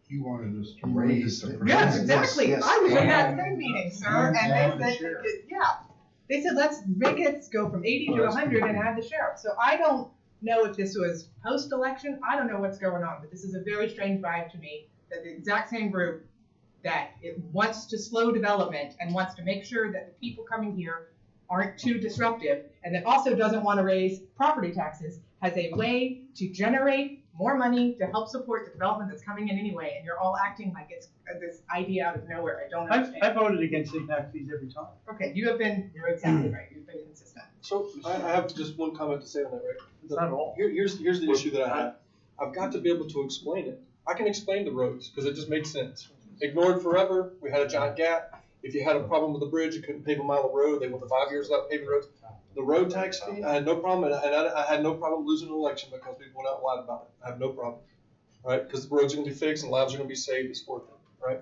you wanted us to raise the. Yes, exactly. Yes. I was in that same meeting, sir, and they said, yeah. They said, let's make it go from 80 to 100 and add the sheriff. So I don't know if this was post-election. I don't know what's going on, but this is a very strange vibe to me that the exact same group that it wants to slow development and wants to make sure that the people coming here aren't too disruptive, and that also doesn't want to raise property taxes, has a way to generate more money to help support the development that's coming in anyway, and you're all acting like it's this idea out of nowhere. I don't understand. I voted against impact fees every time. Okay, you're exactly right. You've been consistent. So I have just one comment to say on that, right? It's not at all. Here's the issue that I have. I've got to be able to explain it. I can explain the roads because it just made sense. Ignored forever. We had a giant gap. If you had a problem with the bridge, you couldn't pave a mile of road. They went to 5 years without paving roads. The road tax fee, I had no problem, and I had no problem losing an election because people went out and lied about it. I have no problem, right? Because the roads are going to be fixed and lives are going to be saved. It's worth it, right?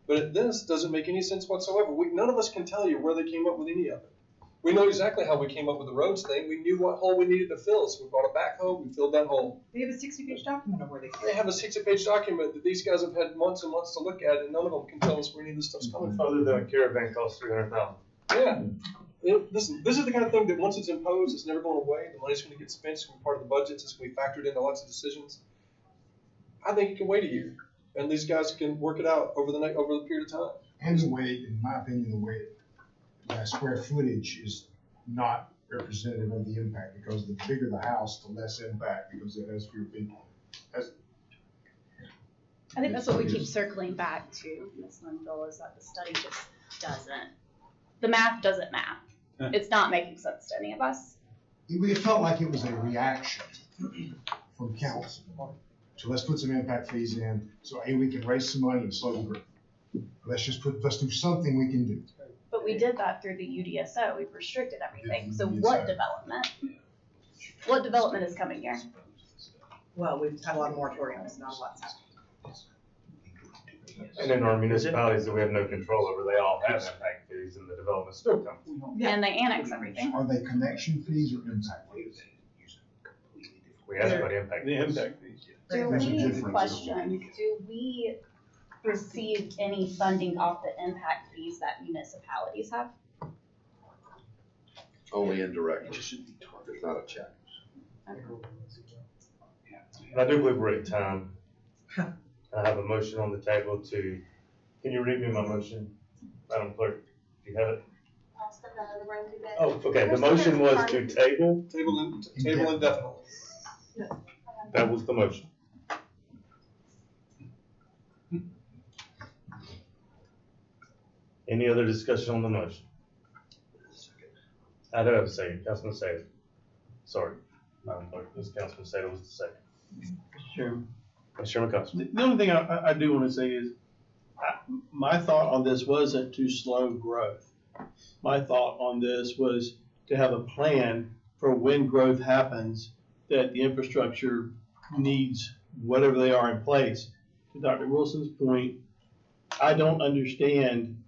But this doesn't make any sense whatsoever. None of us can tell you where they came up with any of it. We know exactly how we came up with the roads thing. We knew what hole we needed to fill, so we brought a backhoe, we filled that hole. They have a 60-page document of where they came. They have a 60-page document that these guys have had months and months to look at, and none of them can tell us where any of this stuff's coming from. Other than a caravan costs $300,000. Yeah. Listen, this is the kind of thing that once it's imposed, it's never going away. The money's going to get spent. It's going to be part of the budgets. It's going to be factored into lots of decisions. I think it can wait a year, and these guys can work it out over the period of time. And the way, in my opinion, the way that square footage is not representative of the impact, because the bigger the house, the less impact, because it has fewer people. I think that's what we keep circling back to, Ms. Linville, is that the study just doesn't, the math doesn't math. It's not making sense to any of us. It felt like it was a reaction from council. So let's put some impact fees in, so we can raise some money and slow the growth. Let's do something we can do. But we did that through the UDSO. We've restricted everything. So what development? What development is coming here? Well, we've had a lot of moratoriums, not a lot. And in our municipalities that we have no control over, they all have impact fees and the development still comes. And they annex everything. Are they connection fees or impact fees? We asked about impact. The impact fees. Do There's a we, difference. question, do we receive any funding off the impact fees that municipalities have? Only indirectly. There's not a check. And I do believe we're at time. I have a motion on the table to, can you read me my motion, Madam Clerk? Do you have it? I'll step out of the room to bed. Oh, okay, the motion was to table. Table indefinitely. That was the motion. Any other discussion on the motion? I do have a second, Councilman Sater. Sorry, Madam Clerk, this Councilman Sater was the second. Mr. Chairman. Chairman Costa. The only thing I do want to say is, my thought on this wasn't to slow growth. My thought on this was to have a plan for when growth happens, that the infrastructure needs whatever they are in place. To Dr. Wilson's point, I don't understand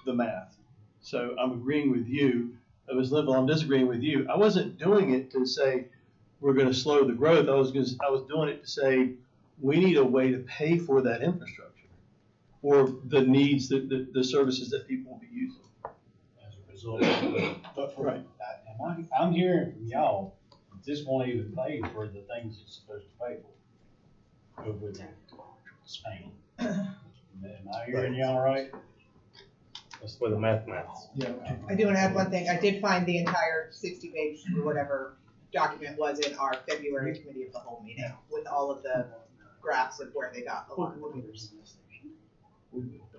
the math. So I'm agreeing with you. Ms. Linville, I'm disagreeing with you. I wasn't doing it to say we're going to slow the growth. I was doing it to say we need a way to pay for that infrastructure or the needs, the services that people will be using. As a result of Right. I'm hearing from y'all, that this won't even pay for the things it's supposed to pay for. Over the span. Am I hearing y'all right? That's where the math maths. Yeah. I do want to add one thing. I did find the entire 60-page or whatever document was in our February committee of the whole meeting with all of the graphs of where they got a lot of the numbers.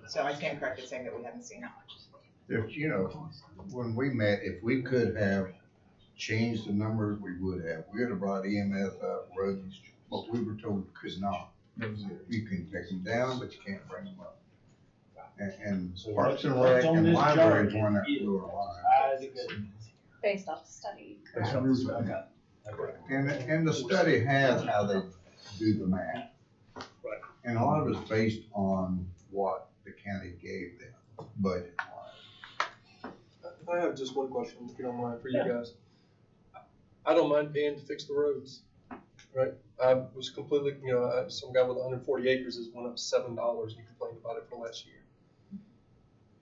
So I stand corrected saying that we haven't seen it. If, you know, when we met, if we could have changed the numbers, we would have. We would have brought EMS up, roads, but we were told we could not. You can take them down, but you can't bring them up. And Parks and Rec and libraries one that blew our line. Based off the study. And the study has how they do the math. Right. And a lot of it's based on what the county gave them, budget wise. I have just one question, if you don't mind, for you guys. I don't mind paying to fix the roads, right? I was completely, you know, some guy with 140 acres has went up $7 and he complained about it for last year.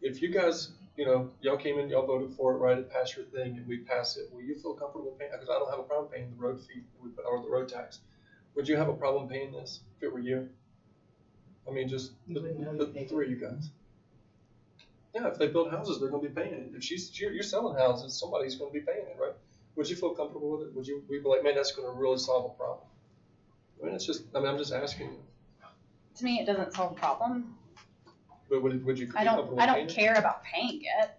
If you guys, you know, y'all came in, y'all voted for it, right, it passed your thing, and we pass it, will you feel comfortable paying, because I don't have a problem paying the road fee or the road tax. Would you have a problem paying this if it were you? I mean, just the three of you guys. Yeah, if they build houses, they're gonna be paying it. If you're selling houses, somebody's gonna be paying it, right? Would you feel comfortable with it? Would you be like, man, that's gonna really solve a problem? I mean, it's just, I mean, I'm just asking you. To me, it doesn't solve a problem. But would you be I comfortable don't paying it? care about paying it,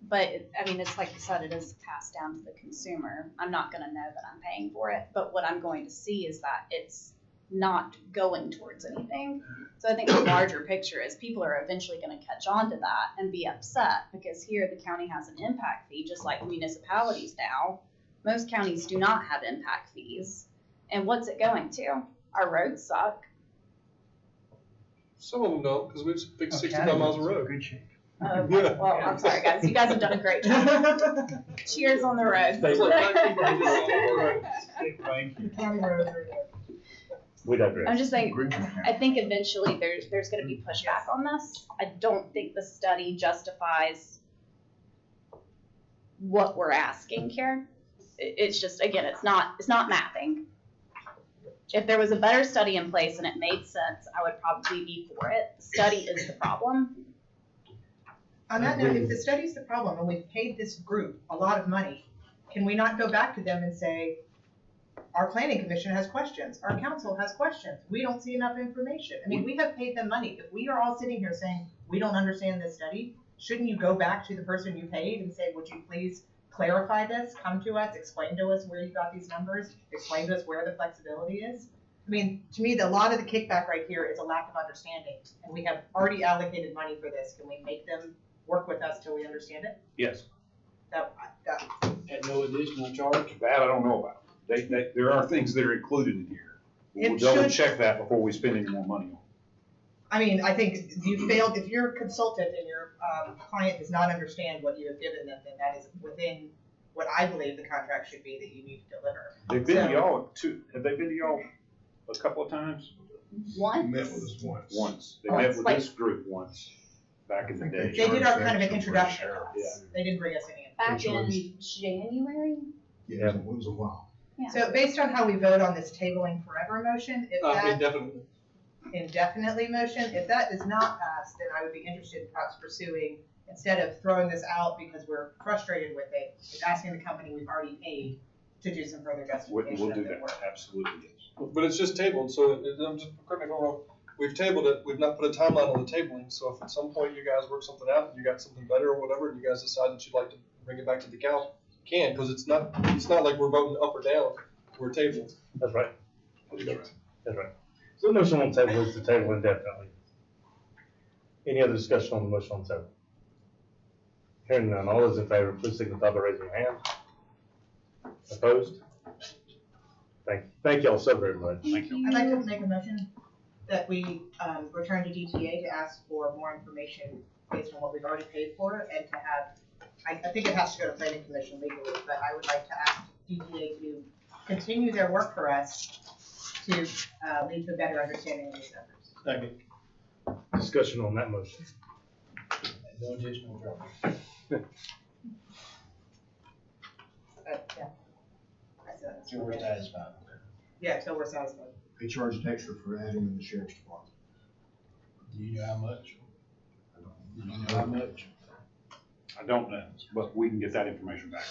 but I mean, it's like you said, it is passed down to the consumer. I'm not gonna know that I'm paying for it, but what I'm going to see is that it's not going towards anything. So I think the larger picture is people are eventually gonna catch on to that and be upset, because here the county has an impact fee, just like municipalities now. Most counties do not have impact fees. And what's it going to? Our roads suck. Some of them don't, because we've fixed 65 miles of road. Good shape. Okay, well, I'm sorry, guys. You guys have done a great job. Cheers on the road. We digress. I'm just saying, I think eventually there's going to be pushback on this. I don't think the study justifies what we're asking here. It's just, again, it's not mapping. If there was a better study in place and it made sense, I would probably be for it. The study is the problem. On that note, if the study's the problem and we've paid this group a lot of money, can we not go back to them and say, our planning commission has questions, our council has questions, we don't see enough information? I mean, we have paid them money. If we are all sitting here saying, we don't understand this study, shouldn't you go back to the person you paid and say, would you please clarify this, come to us, explain to us where you got these numbers, explain to us where the flexibility is? I mean, to me, a lot of the kickback right here is a lack of understanding, and we have already allocated money for this. Can we make them work with us till we understand it? Yes. That At no additional charge? That I don't know about. There are things that are included in here. We'll It double should- check that before we spend any more money on it. I mean, I think you failed, if you're a consultant and your client does not understand what you have given them, then that is within what I believe the contract should be that you need to deliver. They've been to So- y'all have they been to y'all a couple of times? Once. Met with us once. Once. They Once, met with like- this group once, back in the day. They did our kind of an introduction. Yeah. They didn't bring us any. Back in January? Yeah, it was a while. Yeah. So based on how we vote on this tabling forever motion, if that Indefinitely. indefinitely motion, if that does not pass, then I would be interested in perhaps pursuing, instead of throwing this out because we're frustrated with it, is asking the company we've already paid to do some further justification We'll of do their that, work. absolutely, yes. But it's just tabled, so I'm just, correct me if I'm wrong, we've tabled it, we've not put a timeline on the tabling, so if at some point you guys work something out, and you got something better or whatever, and you guys decide that you'd like to bring it back to the council, you can, because it's not like we're voting up or down, we're tabled. That's right. That's right. So the motion on the table is to table indefinitely. Any other discussion on the motion on the table? Hearing none, all those in favor, please signify by raising your hand. Opposed? Thank y'all so very much. Thank you. I'd like to make a motion that we return to DTA to ask for more information based on what we've already paid for, and to have, I think it has to go to planning commission legally, but I would like to ask DTA to continue their work for us to lead to a better understanding of these numbers. Second. Discussion on that motion. No additional charge. Yeah. So we're satisfied. Yeah, until we're satisfied. They charged extra for adding in the sheriff's department. Do you know how much? Do you know how much? I don't know, but we can get that information back.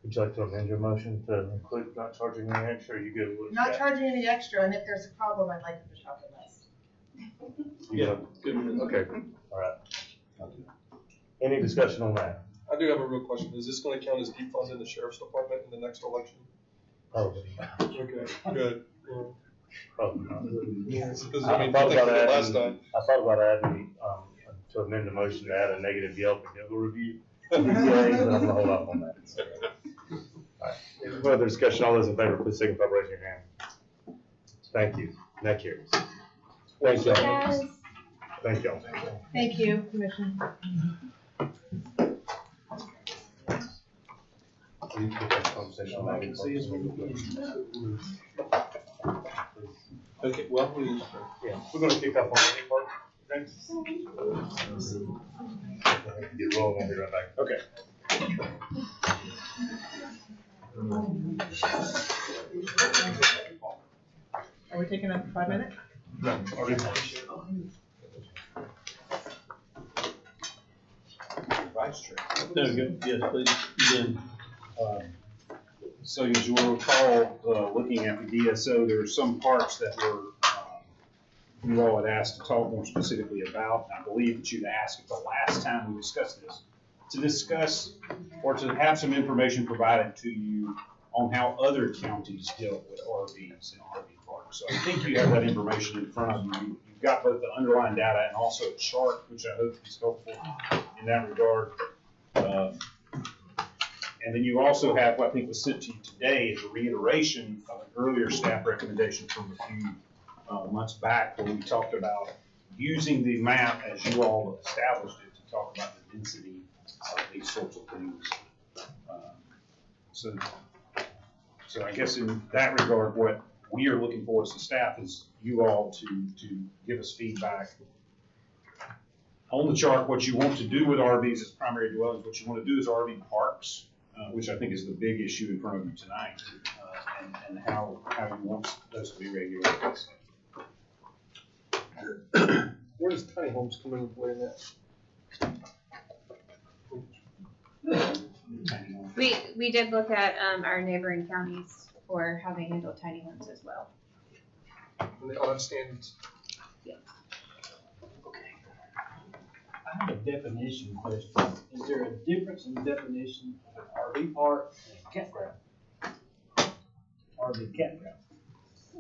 Would you like to amend your motion to include not charging any extra, or you good with Not that? charging any extra, and if there's a problem, I'd like them to shop with us. Yeah. Okay, all right. Any discussion on that? I do have a real question. Is this gonna count as defunding the sheriff's department in the next election? Probably. Okay, good. Probably not. Because, I I mean, thought I think about the last adding, time. I thought about adding, to amend the motion to add a negative Yelp and Google review. But I'm gonna hold off on that. All right. Any further discussion? All those in favor, please signify by raising your hand. Thank you. That carries. Thank you. Yes. Thank you. Thank you, Commissioner. We need to get that conversation on that. Okay, well, we. Yeah, we're gonna kick off on the A part next. Get rolling, I'll be right back. Okay. Are we taking a 5 minute? No, already. Vice Chair. No, good, yes, please, begin. So as you will recall, looking at the DSO, there are some parts that were, you all had asked to talk more specifically about. I believe that you'd asked at the last time we discussed this, to discuss or to have some information provided to you on how other counties deal with RVs and RV parks. So I think you have that information in front of you. You've got both the underlying data and also a chart, which I hope is helpful in that regard. And then you also have what I think was sent to you today is a reiteration of an earlier staff recommendation from a few months back where we talked about using the map as you all established it to talk about the density of these sorts of things. So I guess in that regard, what we are looking for as the staff is you all to give us feedback on the chart, what you want to do with RVs as primary dwellings, what you want to do is RV parks, which I think is the big issue in front of you tonight, and how you want those to be regulated. Where does tiny homes come into play in that? We did look at, our neighboring counties for how they handle tiny homes as well. And they all have standards. I have a definition question. Is there a difference in definition of RV park and campground? RV campground.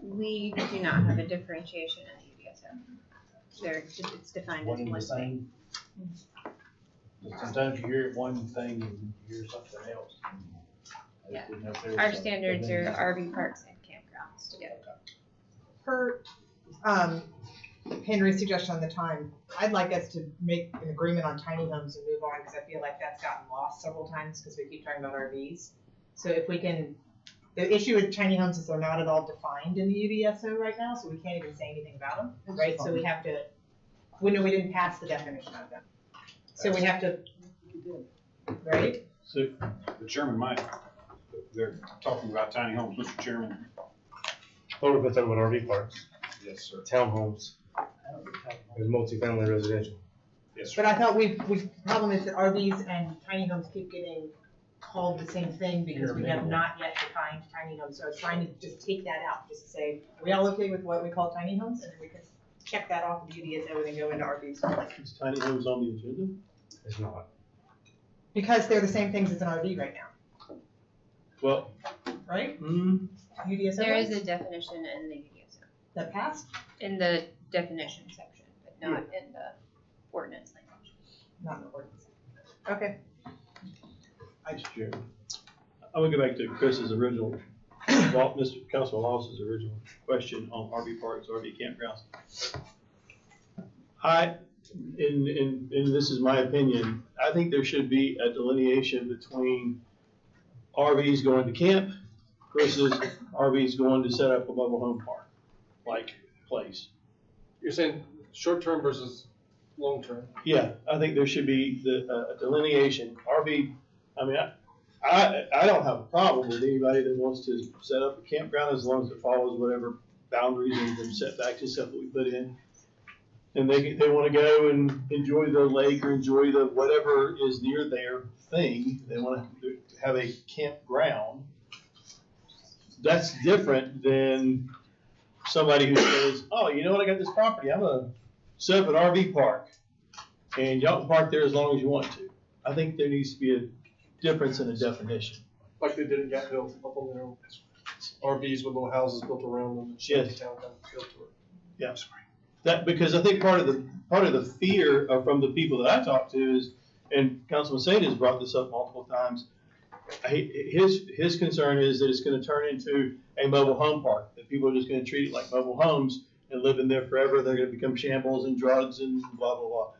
We do not have a differentiation in the UDSO. It's defined One as and one the thing. same. Sometimes you hear one thing and you hear something else. Yeah. Our standards are RV parks and campgrounds together. Per Henry's suggestion on the time, I'd like us to make an agreement on tiny homes and move on, because I feel like that's gotten lost several times because we keep talking about RVs. So if we can, the issue with tiny homes is they're not at all defined in the UDSO right now, so we can't even say anything about them, right? So we have to, we didn't pass the definition of them. So we have to, right? So The chairman might, they're talking about tiny homes, Mr. Chairman. What if we're talking about RV parks, Yes, sir. townhomes, there's multifamily residential. Yes, sir. But I thought the problem is that RVs and tiny homes keep getting called the same thing because we have not yet defined tiny homes. So I was trying to just take that out, just to say, are we all okay with what we call tiny homes? And then we can check that off of UDSO and then go into RVs. is tiny homes on the agenda? It's not. Because they're the same things as an RV right now, Well, right? UDSO? There is a definition in the UDSO, That passed? in the definition section, but not in the ordinance language. Not in the ordinance. Okay. Vice Chair. I'm gonna go back to Chris's original, Mr. Councilman Lawson's original question on RV parks, RV campgrounds. And this is my opinion, I think there should be a delineation between RVs going to camp versus RVs going to set up a mobile home park, like place. You're saying short-term versus long-term? Yeah, I think there should be a delineation. RV, I mean, I don't have a problem with anybody that wants to set up a campground as long as it follows whatever boundaries and setbacks and stuff that we put in. And they want to go and enjoy the lake or enjoy the whatever is near their thing. They want to have a campground, that's different than somebody who says, oh, you know what, I got this property, I'm gonna set up an RV park, and y'all can park there as long as you want to. I think there needs to be a difference in the definition. Like they did in Gatineau, up on their RVs with little houses built around them. Yes. Town kind of feel to it. Yeah, that, because I think part of the fear from the people that I talk to is, and Councilman Sain has brought this up multiple times, his concern is that it's gonna turn into a mobile home park, that people are just gonna treat it like mobile homes and live in there forever, they're gonna become shambles and drugs and blah, blah, blah.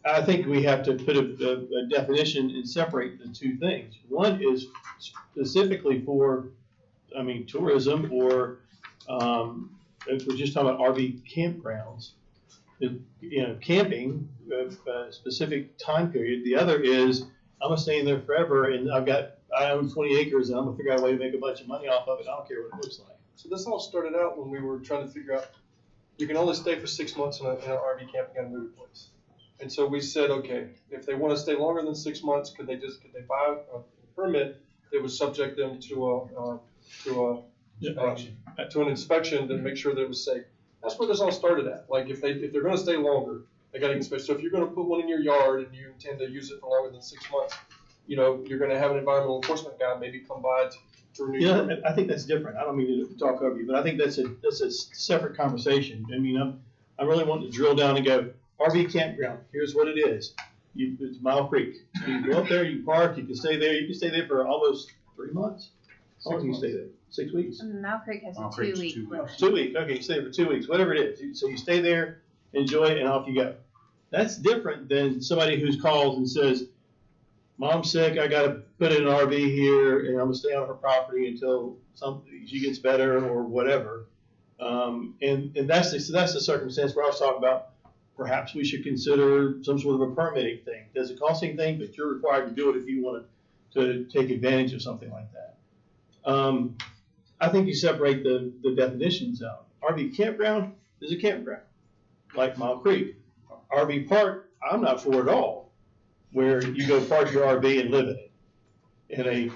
I think we have to put a definition and separate the two things. One is specifically for, tourism, or, if we're just talking about RV campgrounds, camping, a specific time period. The other is, I'm gonna stay in there forever, and I own 20 acres, and I'm gonna figure out a way to make a bunch of money off of it. I don't care what it looks like. So this all started out when we were trying to figure out, you can only stay for 6 months in an RV camp, you gotta move your place. And so we said, okay, if they want to stay longer than 6 months, could they buy a permit that would subject them to an inspection to make sure that it was safe? That's where this all started at. Like if they're going to stay longer, they got to get inspected. So if you're going to put one in your yard and you intend to use it for longer than 6 months, you're going to have an environmental enforcement guy maybe come by to renew. Yeah, I think that's different. I don't mean to talk over you, but I think that's a separate conversation. I really want to drill down and go, RV campground, here's what it is. It's Mile Creek. You go up there, you park, you can stay there. You can stay there for almost 3 months. How long do you stay there? 6 weeks? Mile Creek has a 2 week limit. 2 weeks, okay, you stay there for 2 weeks, whatever it is. So you stay there, enjoy it, and off you go. That's different than somebody who's calls and says, Mom's sick, I gotta put in an RV here, and I'm gonna stay on her property until she gets better or whatever. And that's the circumstance where I was talking about, perhaps we should consider some sort of a permitting thing. Does it cost anything, but you're required to do it if you want to take advantage of something like that. I think you separate the definitions out. RV campground is a campground, like Mile Creek. RV park, I'm not for at all, where you go park your RV and live in it, in a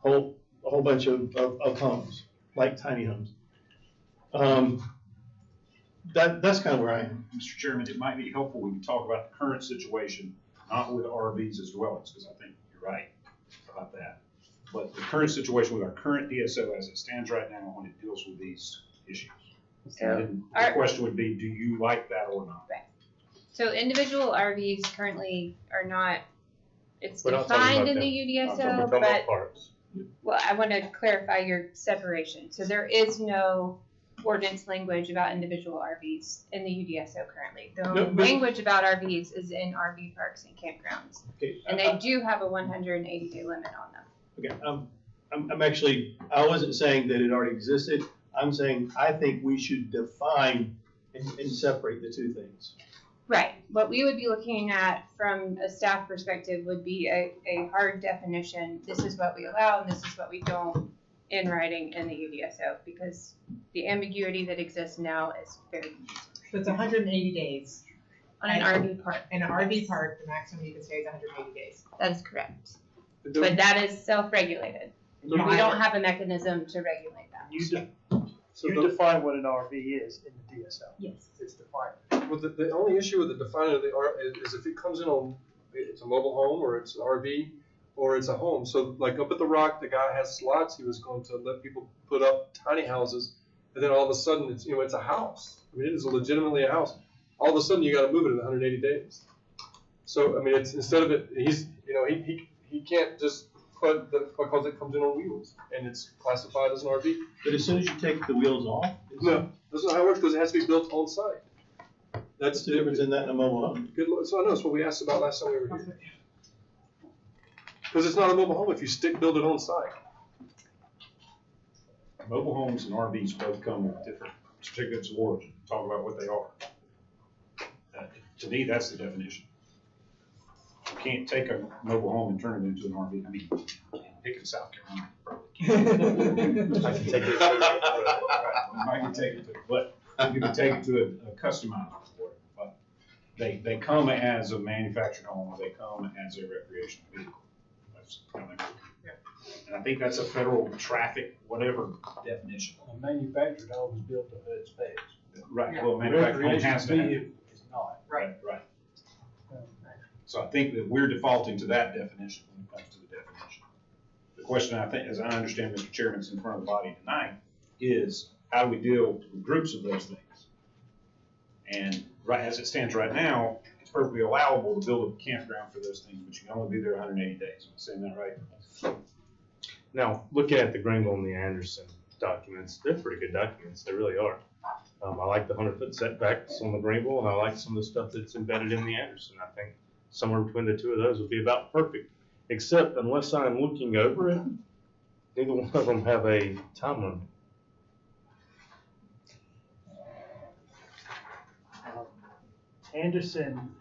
whole bunch of homes, like tiny homes. That's kind of where I am. Mr. Chairman, it might be helpful we can talk about the current situation, not with RVs as dwellings, because I think you're right about that. But the current situation with our current DSO as it stands right now when it deals with these issues. And the question would be, do you like that or not? Right. So individual RVs currently are not, it's We're not talking defined about in them. the We're UDSO, talking about parks. well, I want to clarify your separation. So there is no ordinance language about individual RVs in the UDSO currently. The only language about RVs is in RV parks and campgrounds. Okay, And they do have a 180-day limit on them. Okay, I wasn't saying that it already existed. I'm saying I think we should define and separate the two things. Right. What we would be looking at from a staff perspective would be a hard definition. This is what we allow and this is what we don't in writing in the UDSO, because the ambiguity that exists now is very confusing. So it's 180 days. On an RV park. In an RV park, the maximum you can stay is 180 days. That is correct. But that is self-regulated. We don't have a mechanism to regulate that. You define what an RV is in the DSO. Yes. It's defined. Well, the only issue with the defining of the RV is if it comes in on, it's a mobile home or it's an RV or it's a home. So like up at the Rock, the guy has slots. He was going to let people put up tiny houses, and then all of a sudden it's a house. I mean, it is legitimately a house. All of a sudden you got to move it in 180 days. So I mean, it's instead of it, he can't just put because it comes in on wheels and it's classified as an RV. But as soon as you take the wheels off, no, that's not how it works because it has to be built on site. That's the difference in that and a mobile home. Good. So I know that's what we asked about last time we were here. Because it's not a mobile home if you build it on site. Mobile homes and RVs both come with different certificates of origin. Talk about what they are. To me, that's the definition. You can't take a mobile home and turn it into an RV. I mean, Pickens, South Carolina. I can take it. I can take it to, but you can take it to a customized resort. But they come as a manufactured home, or they come as a recreational vehicle. those. And I think that's a federal traffic, whatever definition. A manufactured dog is built to HUD specs. Right, well, manufacturing has Recreation to have. vehicle is not. Right. So I think that we're defaulting to that definition when it comes to the definition. The question, I think, as I understand Mr. Chairman's in front of the body tonight, is how do we deal with groups of those things? And right, as it stands right now, it's perfectly allowable to build a campground for those things, but you can only be there 180 days. Am I saying that right? Now, looking at the Greenville and the Anderson documents, they're pretty good documents, they really are. I like the 100-foot setbacks on the Greenville, and I like some of the stuff that's embedded in the Anderson. I think somewhere between the two of those would be about perfect, except unless I'm looking over it, neither one of them have a time limit. Anderson,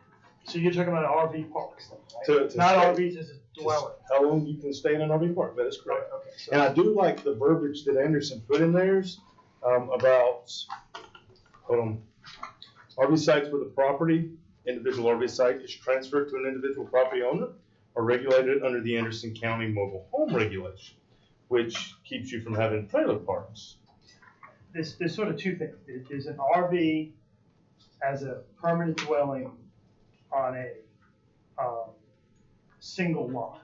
so you're talking about RV parks, then, right? To Not stay- RVs as a dwelling. How long you can stay in an RV park, that is correct. Okay, so- And I do like the verbiage that Anderson put in theirs, about, hold on, RV sites where the property, individual RV site is transferred to an individual property owner are regulated under the Anderson County Mobile Home Regulation, which keeps you from having trailer parks. There's sort of two things. There's an RV as a permanent dwelling on a single lot.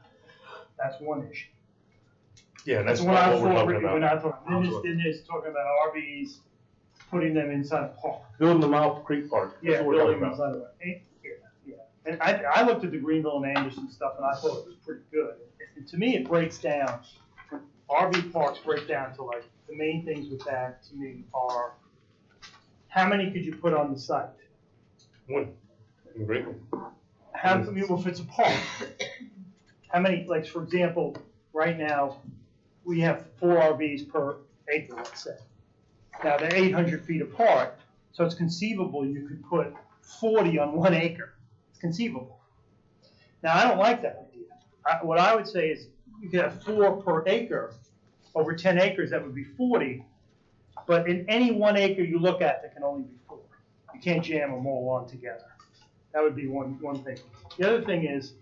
That's one issue. Yeah, that's what not I what we're thought talking we're about. not talking. Then there's talking about RVs, putting them inside a park. Building the Mile Creek Park, that's Yeah, what we're talking building about. inside of it. Yeah. And I looked at the Greenville and Anderson stuff and I thought it was pretty good. And to me, it breaks down, RV parks break down to like, the main things with that to me are, how many could you put on the site? One, in Greenville. How many, well, if it's a park, how many, like, for example, right now, we have 4 RVs per acre, let's say. Now, they're 800 feet apart, so it's conceivable you could put 40 on 1 acre. It's conceivable. Now, I don't like that idea. What I would say is you could have 4 per acre. Over 10 acres, that would be 40. But in any 1 acre you look at, there can only be 4. You can't jam them all on together. That would be one thing. The other thing is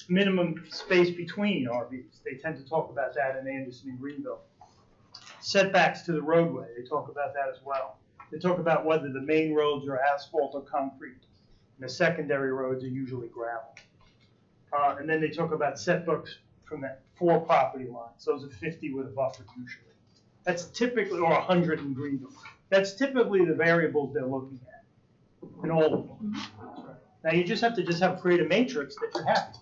minimum space between RVs. They tend to talk about that in Anderson and Greenville. Setbacks to the roadway, they talk about that as well. They talk about whether the main roads are asphalt or concrete. And the secondary roads are usually gravel. And then they talk about setbacks from that 4 property lines. Those are 50 with a buffer usually. That's typically, or 100 in Greenville. That's typically the variables they're looking at in all of them. Now you just have to create a matrix that you're happy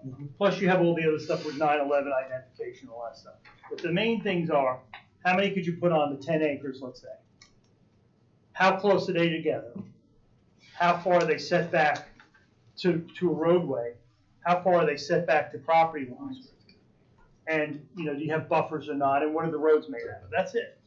with. Plus you have all the other stuff with 9/11 identification, all that stuff. But the main things are, how many could you put on the 10 acres, let's say? How close are they together? How far are they set back to a roadway? How far are they set back to property lines? And, do you have buffers or not? And what are the roads made out of? That's it.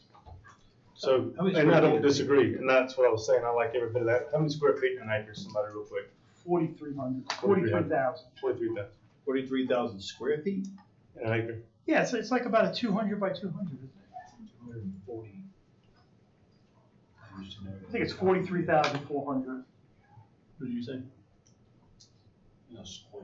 So, and I don't disagree, and that's what I was saying, I like every bit of that. How many square feet in an acre, somebody real quick? 4,300, 43,000. 43,000. 43,000 square feet? In an acre. Yeah, so it's like about a 200 by 200, isn't it? 240. I think it's 43,400. What did you say? No, square.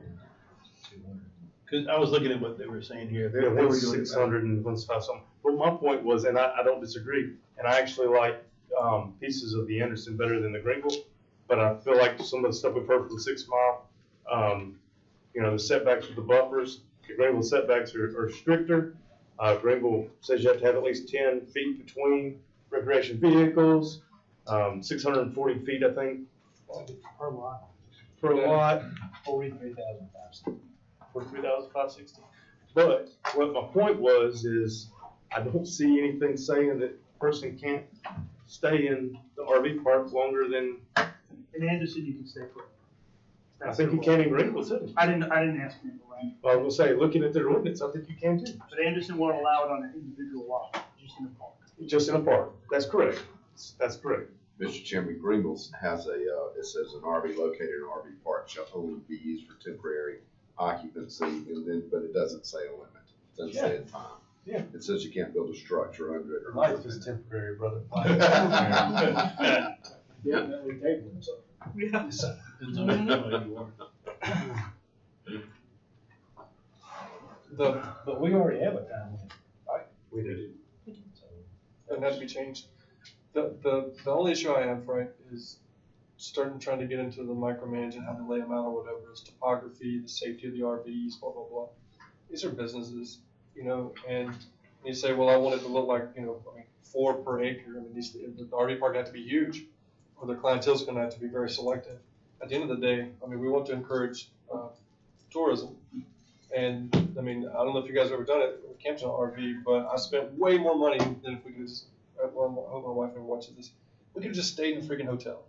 200. Because I was looking at what they were saying here. They Yeah, were one's doing 600 and one's 5 something. But my point was, and I don't disagree, and I actually like pieces of the Anderson better than the Greenville, but I feel like some of the stuff we've heard from 6 Mile, the setbacks with the buffers, the Greenville setbacks are stricter. Greenville says you have to have at least 10 feet between recreation vehicles, 640 feet, I think. Per lot. Per lot. 43,560. 43,560. But what my point was is I don't see anything saying that a person can't stay in the RV park longer than. In Anderson, you can stay forever. I think you can in Greenville City. I didn't ask you. Well, I was gonna say, looking at their ordinance, I think you can too. But Anderson won't allow it on an individual lot, just in a park. Just in a park. That's correct. That's correct. Mr. Chairman, Greenville has it says an RV located in an RV park shall only be used for temporary occupancy, but it doesn't say a limit. It doesn't say a time. Yeah. It says you can't build a structure under it. Life is temporary, brother. Definitely table it, so. Depends on how you are. But we already have a time limit, right? We do. and that to be changed. The only issue I have, right, is trying to get into the micromanaging, how to lay them out or whatever, is topography, the safety of the RVs, blah, blah, blah. These are businesses, you know, and you say, well, I want it to look like, you know, I mean, 4 per acre. I mean, the RV park had to be huge, or the clientele's going to have to be very selective. At the end of the day, I mean, we want to encourage tourism. And I mean, I don't know if you guys have ever done it with camping on RV, but I spent way more money than if we could just, well, I hope my wife ever watches this. We could have just stayed in a freaking hotel,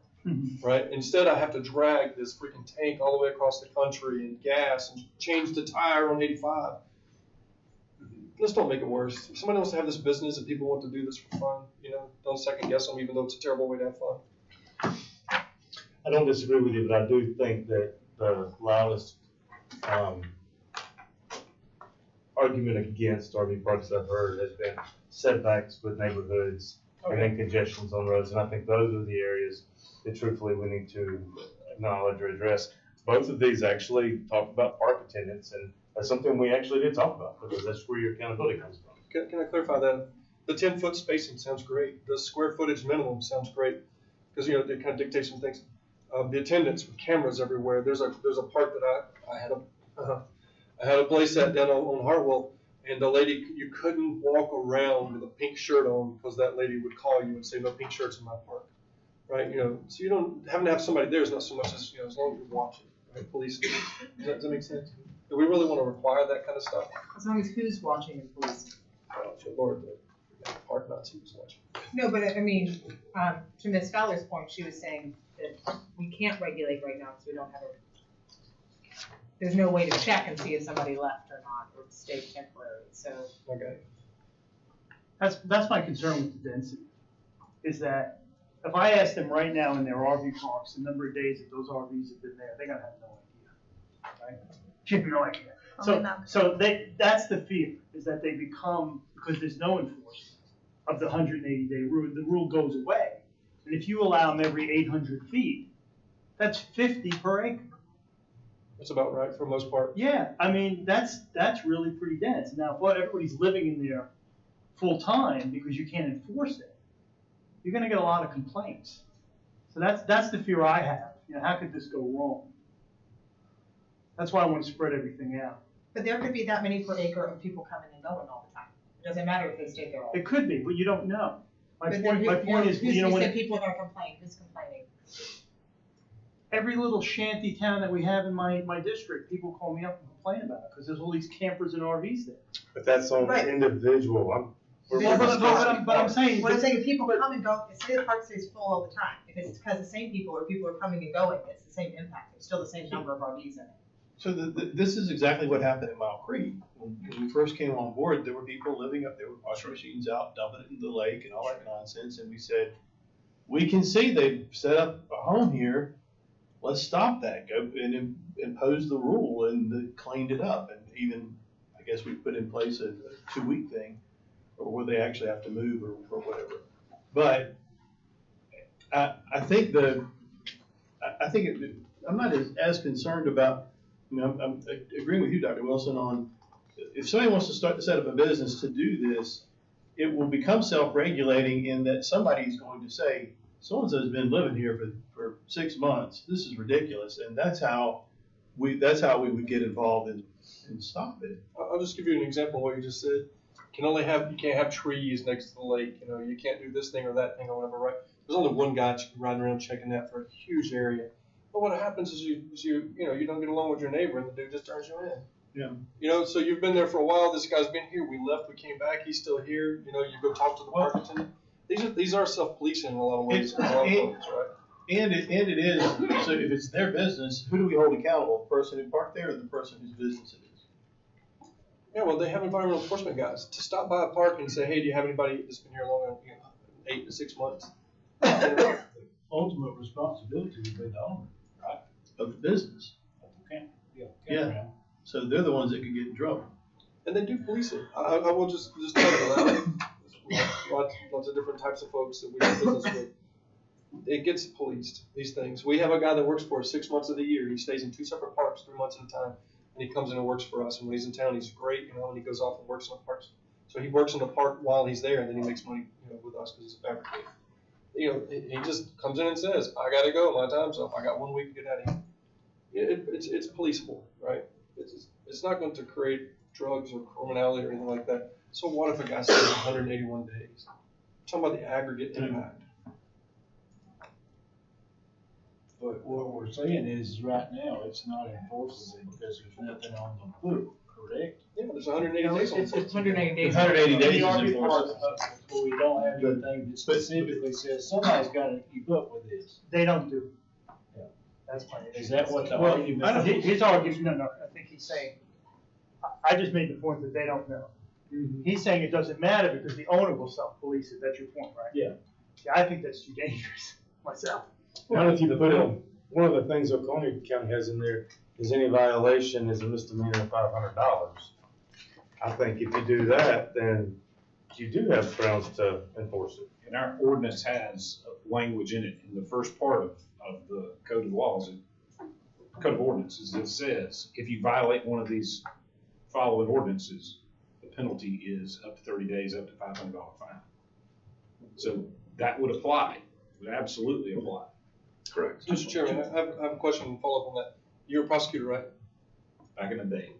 right? Instead, I have to drag this freaking tank all the way across the country and gas and change the tire on 85. Let's don't make it worse. If somebody wants to have this business and people want to do this for fun, you know, don't second guess them, even though it's a terrible way to have fun. I don't disagree with you, but I do think that the loudest argument against RV parks I've heard has been setbacks with neighborhoods and then congestions on roads. And I think those are the areas that truthfully we need to acknowledge or address. Both of these actually talk about park attendance, and that's something we actually did talk about because that's where your accountability comes from. Can I clarify that? The 10-foot spacing sounds great. The square footage minimum sounds great because, you know, it kind of dictates some things. The attendance with cameras everywhere. There's a park that I had a place at down on Hartwell, and the lady, you couldn't walk around with a pink shirt on because that lady would call you and say, no pink shirts in my park, right? You know, so you don't having to have somebody there is not so much as, you know, as long as you're watching, right? Police. Does that make sense? Do we really want to require that kind of stuff? As long as who's watching and policing. Oh, Lord, the park Nazi was watching. No, but I mean, to Ms. Fowler's point, she was saying that we can't regulate right now because we don't have there's no way to check and see if somebody left or not, or stayed temporary, so. Okay. That's my concern with the density, is that if I ask them right now in their RV parks, the number of days that those RVs have been there, they're gonna have no idea, right? You have no idea. So that's the fear, is that they become, because there's no enforcement of the 180-day rule, the rule goes away. And if you allow them every 800 feet, that's 50 per acre. That's about right for the most part. Yeah, I mean, that's really pretty dense. Now, if everybody's living in there full time because you can't enforce it, you're gonna get a lot of complaints. So that's the fear I have. You know, how could this go wrong? That's why I want to spread everything out. But there could be that many per acre of people coming and going all the time. It doesn't matter if they stay there all the time. It could be, but you don't know. My But point is, you know, you when said people are gonna complain, who's complaining? every little shanty town that we have in my district, people call me up and complain about it because there's all these campers and RVs there. But that's on Right. individual. But I'm saying. What I'm saying, if people come and go, say the park stays full all the time, if it's because the same people or people are coming and going, it's the same impact, it's still the same number of RVs in it. So this is exactly what happened at Mile Creek. When we first came on board, there were people living up there with washing machines out, dumping it in the lake and all that nonsense. And we said, we can see they've set up a home here. Let's stop that. Go and impose the rule, and they cleaned it up. And even, I guess we put in place a 2-week thing, or where they actually have to move or whatever. But I think I'm not as concerned about. I mean, I'm agreeing with you, Dr. Wilson, on if somebody wants to start to set up a business to do this, it will become self-regulating in that somebody's going to say, so-and-so's been living here for 6 months. This is ridiculous. And that's how we would get involved and stop it. I'll just give you an example of what you just said. You can't have trees next to the lake. You know, you can't do this thing or that thing or whatever, right? There's only one guy riding around checking that for a huge area. But what happens is you don't get along with your neighbor and the dude just turns you in. Yeah. You know, so you've been there for a while. This guy's been here. We left. We came back. He's still here. You know, you go talk to the park attendant. These are self-policing in a lot of ways. Right? And it is. So if it's their business, who do we hold accountable? The person who parked there, or the person whose business it is? Yeah, well, they have environmental enforcement guys to stop by a park and say, hey, do you have anybody that's been here longer than 8 to 6 months? Ultimate responsibility would be the owner, right? Of the business. Yeah. So they're the ones that could get in trouble. And they do police it. I will just tell you that. Lots of different types of folks that we do business with. It gets policed, these things. We have a guy that works for us 6 months of the year. He stays in 2 separate parks 3 months at a time. and he comes in and works for us. And when he's in town, he's great, and he goes off and works in the parks. So he works in the park while he's there, and then he makes money, with us because he's a fabricator. He just comes in and says, "I gotta go. My time's up. I got 1 week to get out of here." It's policeable, right? It's not going to create drugs or criminality or anything like that. So what if a guy spends 181 days? I'm talking about the aggregate impact. But what we're saying is right now, it's not enforceable because there's nothing on the book, correct? Yeah, there's 180 days. It's 180 days. 180 days is RV enforceable. parks, Well, we don't have anything that specifically says somebody's gotta keep up with this. They don't do. Yeah. That's my issue. Is that what the Well, argument is? his argument, no, I think he's saying, I just made the point that they don't know. He's saying it doesn't matter because the owner will self-police it, that's your point, right? Yeah. See, I think that's too dangerous, myself. Well, if you put in, one of the things Oconee County has in there is any violation is a misdemeanor of $500. I think if you do that, then you do have grounds to enforce it. And our ordinance has language in it, in the first part of the code of laws, code of ordinances, it says, if you violate one of these following ordinances, the penalty is up to 30 days, up to $500 fine. So that would apply, would absolutely apply. Correct. Mr. Chairman, I have a question and follow up on that. You're a prosecutor, right? Back in the day.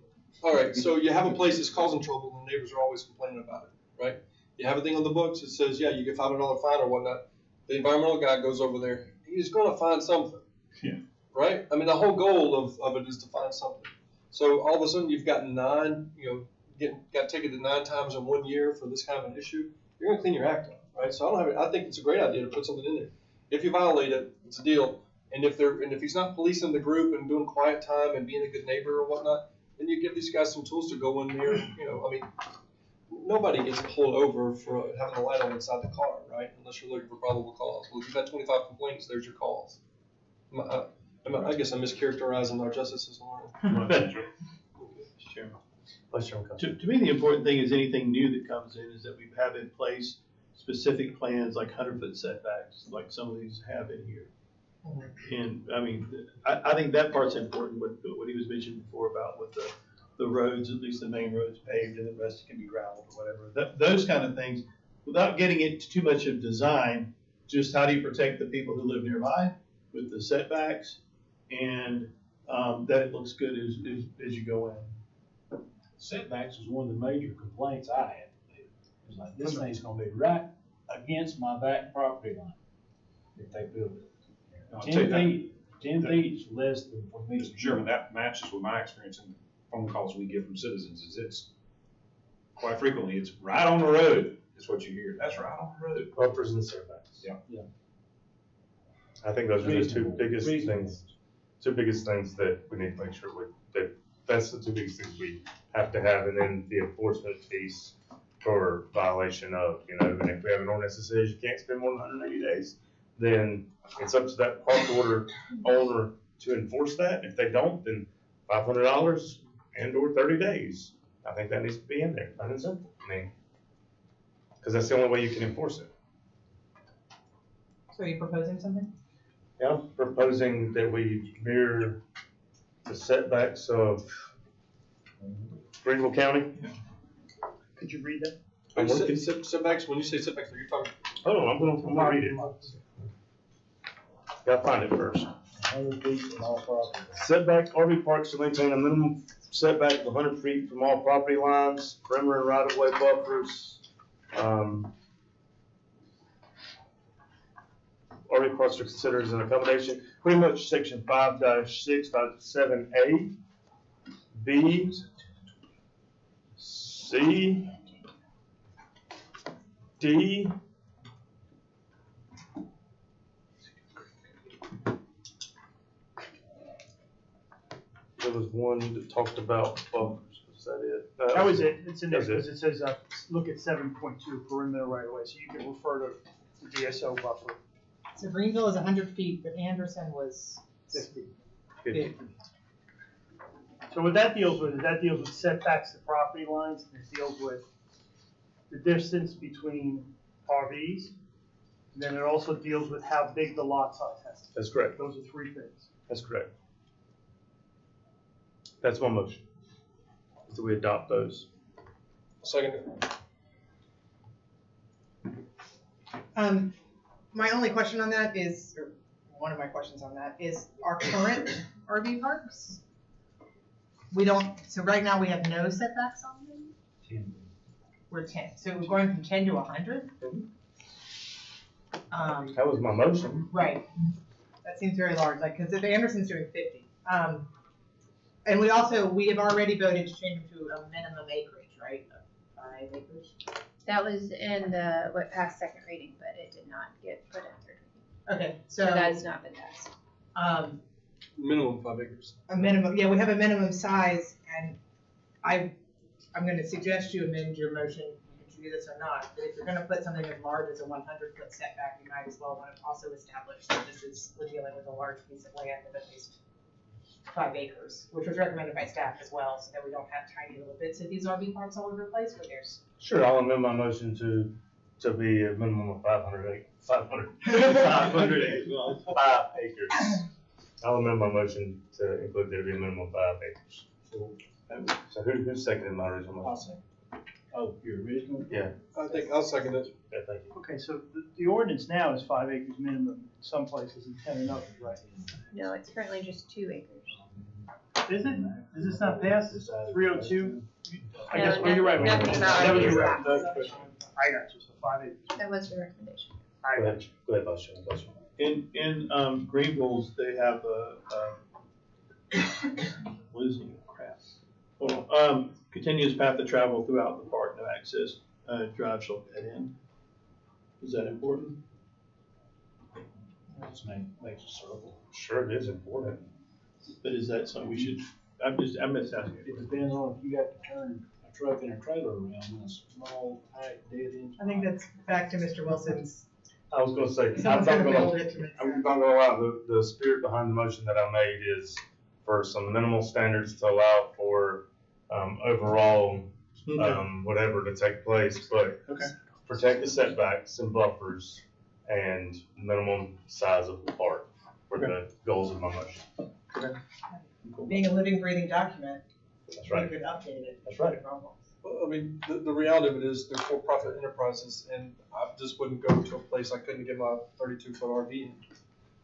All right, so you have a place that's causing trouble and the neighbors are always complaining about it, right? You have a thing on the books that says, yeah, you get $500 fine or whatnot. The environmental guy goes over there, he's gonna find something. Yeah. Right? I mean, the whole goal of it is to find something. So all of a sudden you've got got ticketed 9 times in 1 year for this kind of an issue. You're gonna clean your act up, right? So I think it's a great idea to put something in there. If you violate it, it's a deal. And if he's not policing the group and doing quiet time and being a good neighbor or whatnot, then you give these guys some tools to go in there. Nobody gets pulled over for having a light on inside the car, right? Unless you're looking for probable cause. Well, if you've had 25 complaints, there's your cause. I guess I'm mischaracterizing our justice system. To me, the important thing is anything new that comes in is that we have in place specific plans like 100-foot setbacks, like some of these have in here. And I think that part's important, what he was mentioning before about with the roads, at least the main roads paved and the rest can be graveled or whatever. Those kind of things, without getting into too much of design, just how do you protect the people who live nearby with the setbacks and that it looks good as you go in. Setbacks was one of the major complaints I had. It was like, this thing's gonna be right against my back property line if they build it. 10 feet is less than for me. Mr. Chairman, that matches with my experience in phone calls we get from citizens. It's quite frequently it's right on the road is what you hear. That's right on the road. Buffers and setbacks. Yeah. I think those are the two biggest things. Two biggest things that we need to make sure that's the two biggest things we have to have, and then the enforcement piece for violation of, and if we have an ordinance that says you can't spend more than 180 days, then it's up to that park order owner to enforce that. If they don't, then $500 and or 30 days. I think that needs to be in there, plain and simple. Because that's the only way you can enforce it. So are you proposing something? Yeah, I'm proposing that we mirror the setbacks of Greenville County. Could you read that? Setbacks, when you say setbacks, are you talking? Oh, I'm gonna read it. Gotta find it first. 100 feet from all property. Setback, RV parks shall maintain a minimum setback of 100 feet from all property lines, perimeter and right-of-way buffers. RV parks are considered as an accommodation, pretty much section 5-6.7A, B, C, D, there was one that talked about buffers. Was that it? That was it. It's in there That's it. because it says, look at 7.2 perimeter right away. So you can refer to the DSO buffer. So Greenville is 100 feet, but Anderson was 50. 50. So what that deals with is that deals with setbacks to property lines, and it deals with the distance between RVs. And then it also deals with how big the lot size has to be. That's correct. Those are 3 things. That's correct. That's my motion. So we adopt those. Second. My only question on that is, or one of my questions on that is, our current RV parks, we don't, so right now we have no setbacks on them? 10. We're 10, so we're going from 10 to 100? That was my motion. Right, that seems very large, like, because the Anderson's doing 50. And we have already voted to change them to a minimum acreage, right, of 5 acres? That was in the, what passed second reading, but it did not get put in third reading. Okay, So that has not been passed. Minimum 5 acres. A minimum, yeah, we have a minimum size, and I'm gonna suggest you amend your motion, you can do this or not, but if you're gonna put something as large as a 100-foot setback, you might as well want to also establish that we're dealing with a large piece of land of at least 5 acres, which was recommended by staff as well, so that we don't have tiny little bits of these RV parks all over the place where there's. Sure, I'll amend my motion to be a minimum of 500 acres. I'll amend my motion to include there be a minimum of 5 acres. So who seconded my original motion? Oh, your original? Yeah. I think I'll second it. Yeah, thank you. Okay, so the ordinance now is 5 acres minimum, in some places and 10 and up, right? No, it's currently just 2 acres. Is it? Is this not passed? 302? I No, guess, well, you're right. nothing about That was it. your recommendation. I got you, so 5 acres. That was your recommendation. Go ahead, Vice Chairman. Vice Chairman. In Greenville's, they have losing crap. Well, continuous path of travel throughout the park, no access, drive shall dead end. Is that important? Let's make a circle. Sure, it is important. But is that something we should, I'm just asking. It depends on if you got to turn a truck and a trailer around in a small, tight, dead end. I think that's back to Mr. Wilson's. I was gonna say, I'm Someone's not gonna gonna build it to make sense. lie, the spirit behind the motion that I made is for some minimal standards to allow for, overall, whatever to take place, but protect the setbacks and buffers and minimum size of the park were the goals of my motion. Being a living, breathing document, That's right. we could update it. That's right. Well, I mean, the reality of it is they're for-profit enterprises, and I just wouldn't go to a place I couldn't get my 32-foot RV in.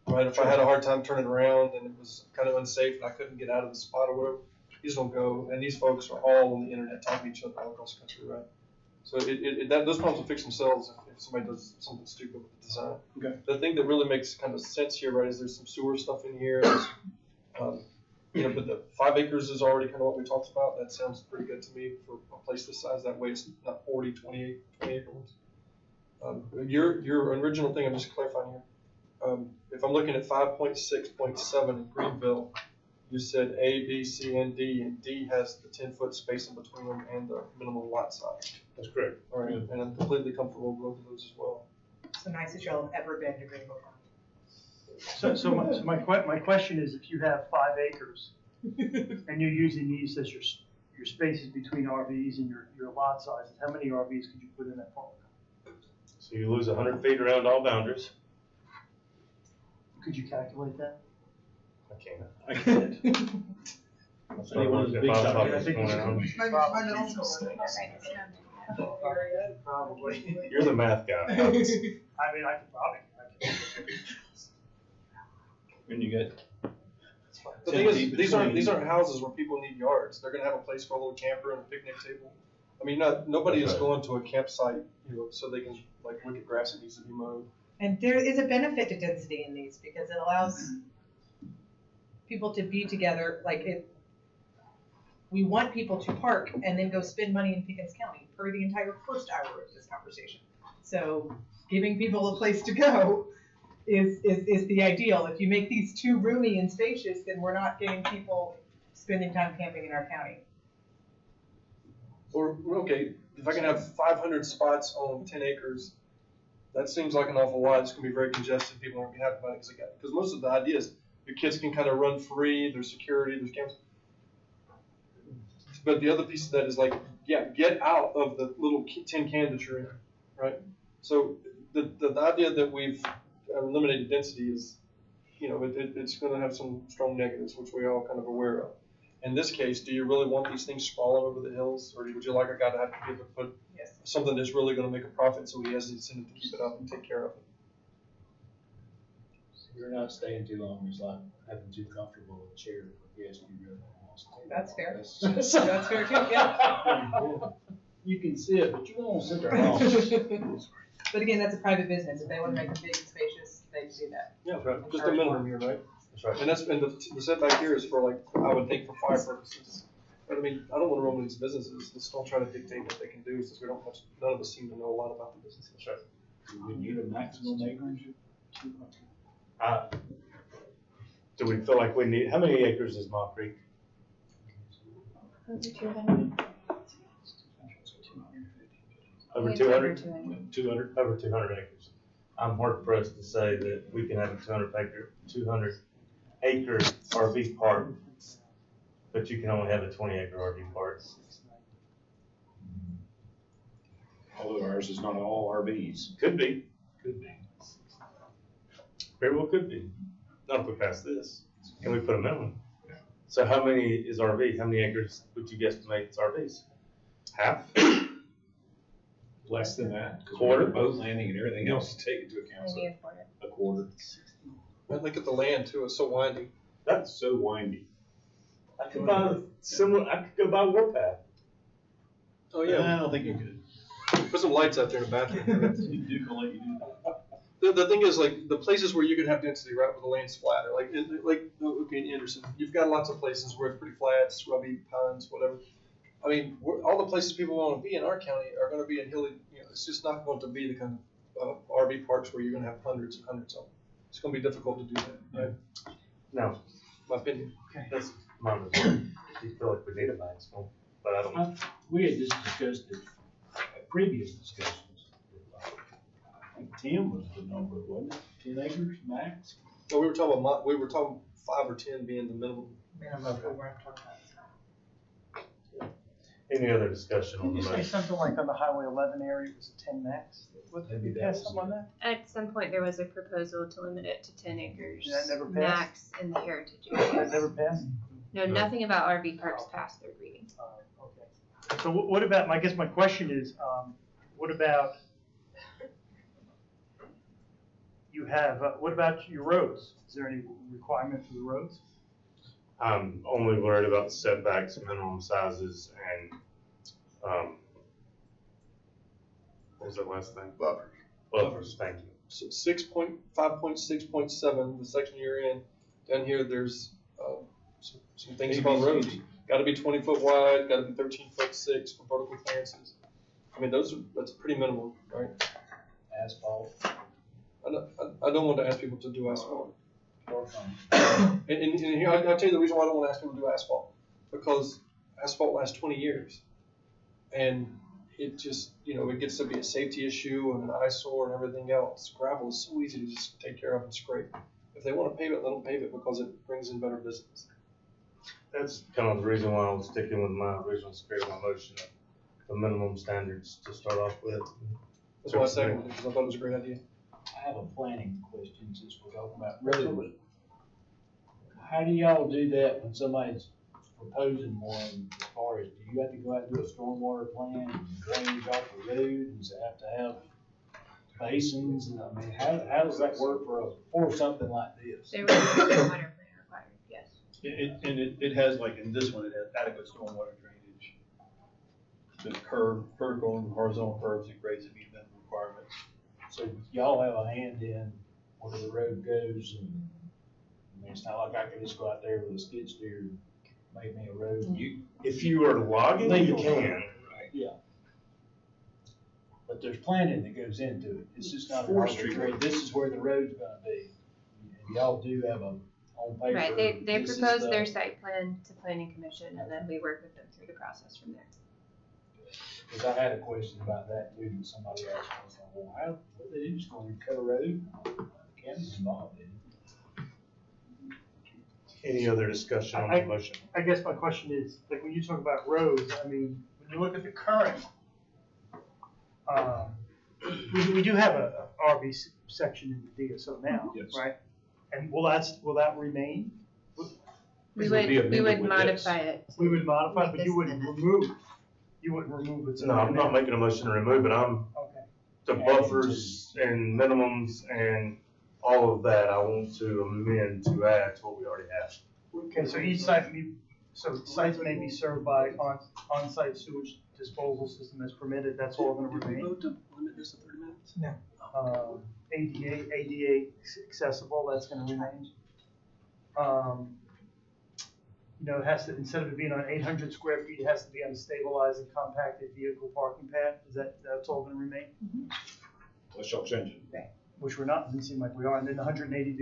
Right? If I had a hard time turning around and it was kind of unsafe and I couldn't get out of the spot or whatever, you just don't go. And these folks are all on the internet talking to each other all across the country, right? So those problems will fix themselves if somebody does something stupid with the design. Okay. The thing that really makes kind of sense here, right, is there's some sewer stuff in here. But the 5 acres is already kind of what we talked about. That sounds pretty good to me for a place this size. That way it's not 40, 20 acre ones. Your original thing, I'm just clarifying here. If I'm looking at 5.6.7 in Greenville, you said A, B, C, and D has the 10-foot space in between them and the minimum lot size. That's correct. All right, and I'm completely comfortable with both of those as well. So nice that y'all have ever been to Greenville County. So my question is, if you have 5 acres and you're using these as your spaces between RVs and your lot sizes, how many RVs could you put in that park? So you lose 100 feet around all boundaries. Could you calculate that? I can't. I can't. Anyone who's a big shot. I think you should Probably. You're the math guy. I mean, I could probably. When you get. The thing is, these aren't houses where people need yards. They're gonna have a place for a little camper and a picnic table. I mean, nobody is going to a campsite, so they can look at grass that needs to be mowed. And there is a benefit to density in these because it allows people to be together. We want people to park and then go spend money in Pickens County for the entire first hour of this conversation. So giving people a place to go is the ideal. If you make these too roomy and spacious, then we're not getting people spending time camping in our county. Or, okay, if I can have 500 spots on 10 acres, that seems like an awful lot. It's going to be very congested. People aren't going to be happy about it because most of the idea is your kids can kind of run free. There's security. There's camps. But the other piece of that is get out of the little tin can that you're in, right? So the idea that we've eliminated density is, it's going to have some strong negatives, which we're all kind of aware of. In this case, do you really want these things sprawling over the hills, or would you like a guy to have to be able to put something that's really gonna make a profit, so he has the incentive to keep it up and take care of it? You're not staying too long, it's like having too comfortable a chair, yes, you really want to stay. That's fair. That's That's fair too, yeah. You can sit, but you don't want to sit there long. But again, that's a private business. If they want to make them big and spacious, they can do that. Yeah, right. Just a minimum here, right? That's right. And the setback here is for like, I would think for fire purposes. But I mean, I don't want to run these businesses. Let's don't try to dictate what they can do, since we don't much, none of us seem to know a lot about the business. That's right. We need a maximum acreage. Do we feel like we need, how many acres is Mile Creek? Over 200. Over It's 200? 200. Over 200 acres. I'm hard pressed to say that we can have a 200 acre RV park, but you can only have a 20 acre RV park. Although ours is not all RVs. Could be. Very well could be. Not if we pass this. Can we put a minimum? So how many is RV? How many acres would you guesstimate it's RVs? Half? Less than that. 'Cause Quarter? Boat landing and everything else to take into account. So Maybe a quarter. a quarter. And look at the land too, it's so windy. That's so windy. I could buy similar, I could go buy Warpath. Oh, yeah. I don't think you could. Put some lights out there in the bathroom. You do call it, you do. The thing is, like, the places where you can have density, right, where the land's flat, or okay, in Anderson, you've got lots of places where it's pretty flat, scrubby, pines, whatever. I mean, all the places people want to be in our county are going to be in hilly, it's just not going to be the kind of RV parks where you're going to have hundreds and hundreds of them. It's going to be difficult to do that, right? No. My opinion. Okay. That's my opinion. You feel like we need a maximum, but I don't. We had just discussed it at previous discussions. I think 10 was the number, wasn't it? 10 acres max? No, we were talking 5 or 10 being the minimum. Minimum of what we're talking about. Any other discussion on Didn't the you say motion? something like on the Highway 11 area, it was a 10 max? What, did we pass something on that? At some point, there was a proposal to limit it to 10 acres. That never passed? Max in the heritage That areas. never passed? No, nothing about RV parks passed third reading. Okay. So what about, I guess my question is, what about, what about your roads? Is there any requirement for the roads? I'm only worried about setbacks, minimum sizes, and, what was that last thing? Buffers. Buffers, thank you. So 5.6.7, the section you're in, down here, there's some things about roads. Got to be 20 foot wide, got to be 13 foot 6 for vertical clearances. I mean, that's pretty minimal, right? Asphalt. I don't want to ask people to do asphalt. And here, I'll tell you the reason why I don't want to ask people to do asphalt. Because asphalt lasts 20 years. And it just, it gets to be a safety issue and an eyesore and everything else. Gravel is so easy to just take care of and scrape. If they want to pave it, let them pave it because it brings in better business. That's kind of the reason why I was sticking with my original spirit of my motion, the minimum standards to start off with. That's why I seconded it, because I thought it was a great idea. I have a planning question since we're talking about roads. How do y'all do that when somebody's proposing one, as far as, do you have to go out and do a stormwater plan and drainage off the road, and does it have to have basins, and I mean, how does that work for something like this? There was a stormwater plan required, yes. It has, like in this one, it has adequate stormwater drainage. The vertical and horizontal curves and grades that meet them requirements. So y'all have a hand in where the road goes, and I mean, it's not like I can just go out there with a skid steer and make me a road. If you are logging, you can. Right. Yeah. But there's planning that goes into it. It's just not an Forestry. arbitrary, this is where the road's gonna be. And y'all do have a, on paper. Right, they this is proposed the- their site plan to planning commission, and then we work with them through the process from there. Cause I had a question about that too, that somebody asked me, I was like, well, how, what they just gonna cut a road? The county's involved in it. Any other discussion on the motion? I guess my question is, like, when you talk about roads, I mean, when you look at the current, we do have a RV section in the DSO now, Yes. right? And will that remain? We Would be would amended with this. modify it. We would modify, Make but this you wouldn't amendment. remove it. No, I'm not making a motion to remove it. I'm, Okay. the buffers and minimums and all of that, I want to amend to add to what we already have. Okay, so each site, so sites may be served by on-site sewage disposal system as permitted, that's all gonna remain. Vote to limit this to 30 minutes? ADA accessible, that's gonna remain. You know, it has to, instead of it being on 800 square feet, it has to be on a stabilized and compacted vehicle parking pad, that's all gonna remain? Let's y'all change it. Which we're not, doesn't seem like we are, and then 180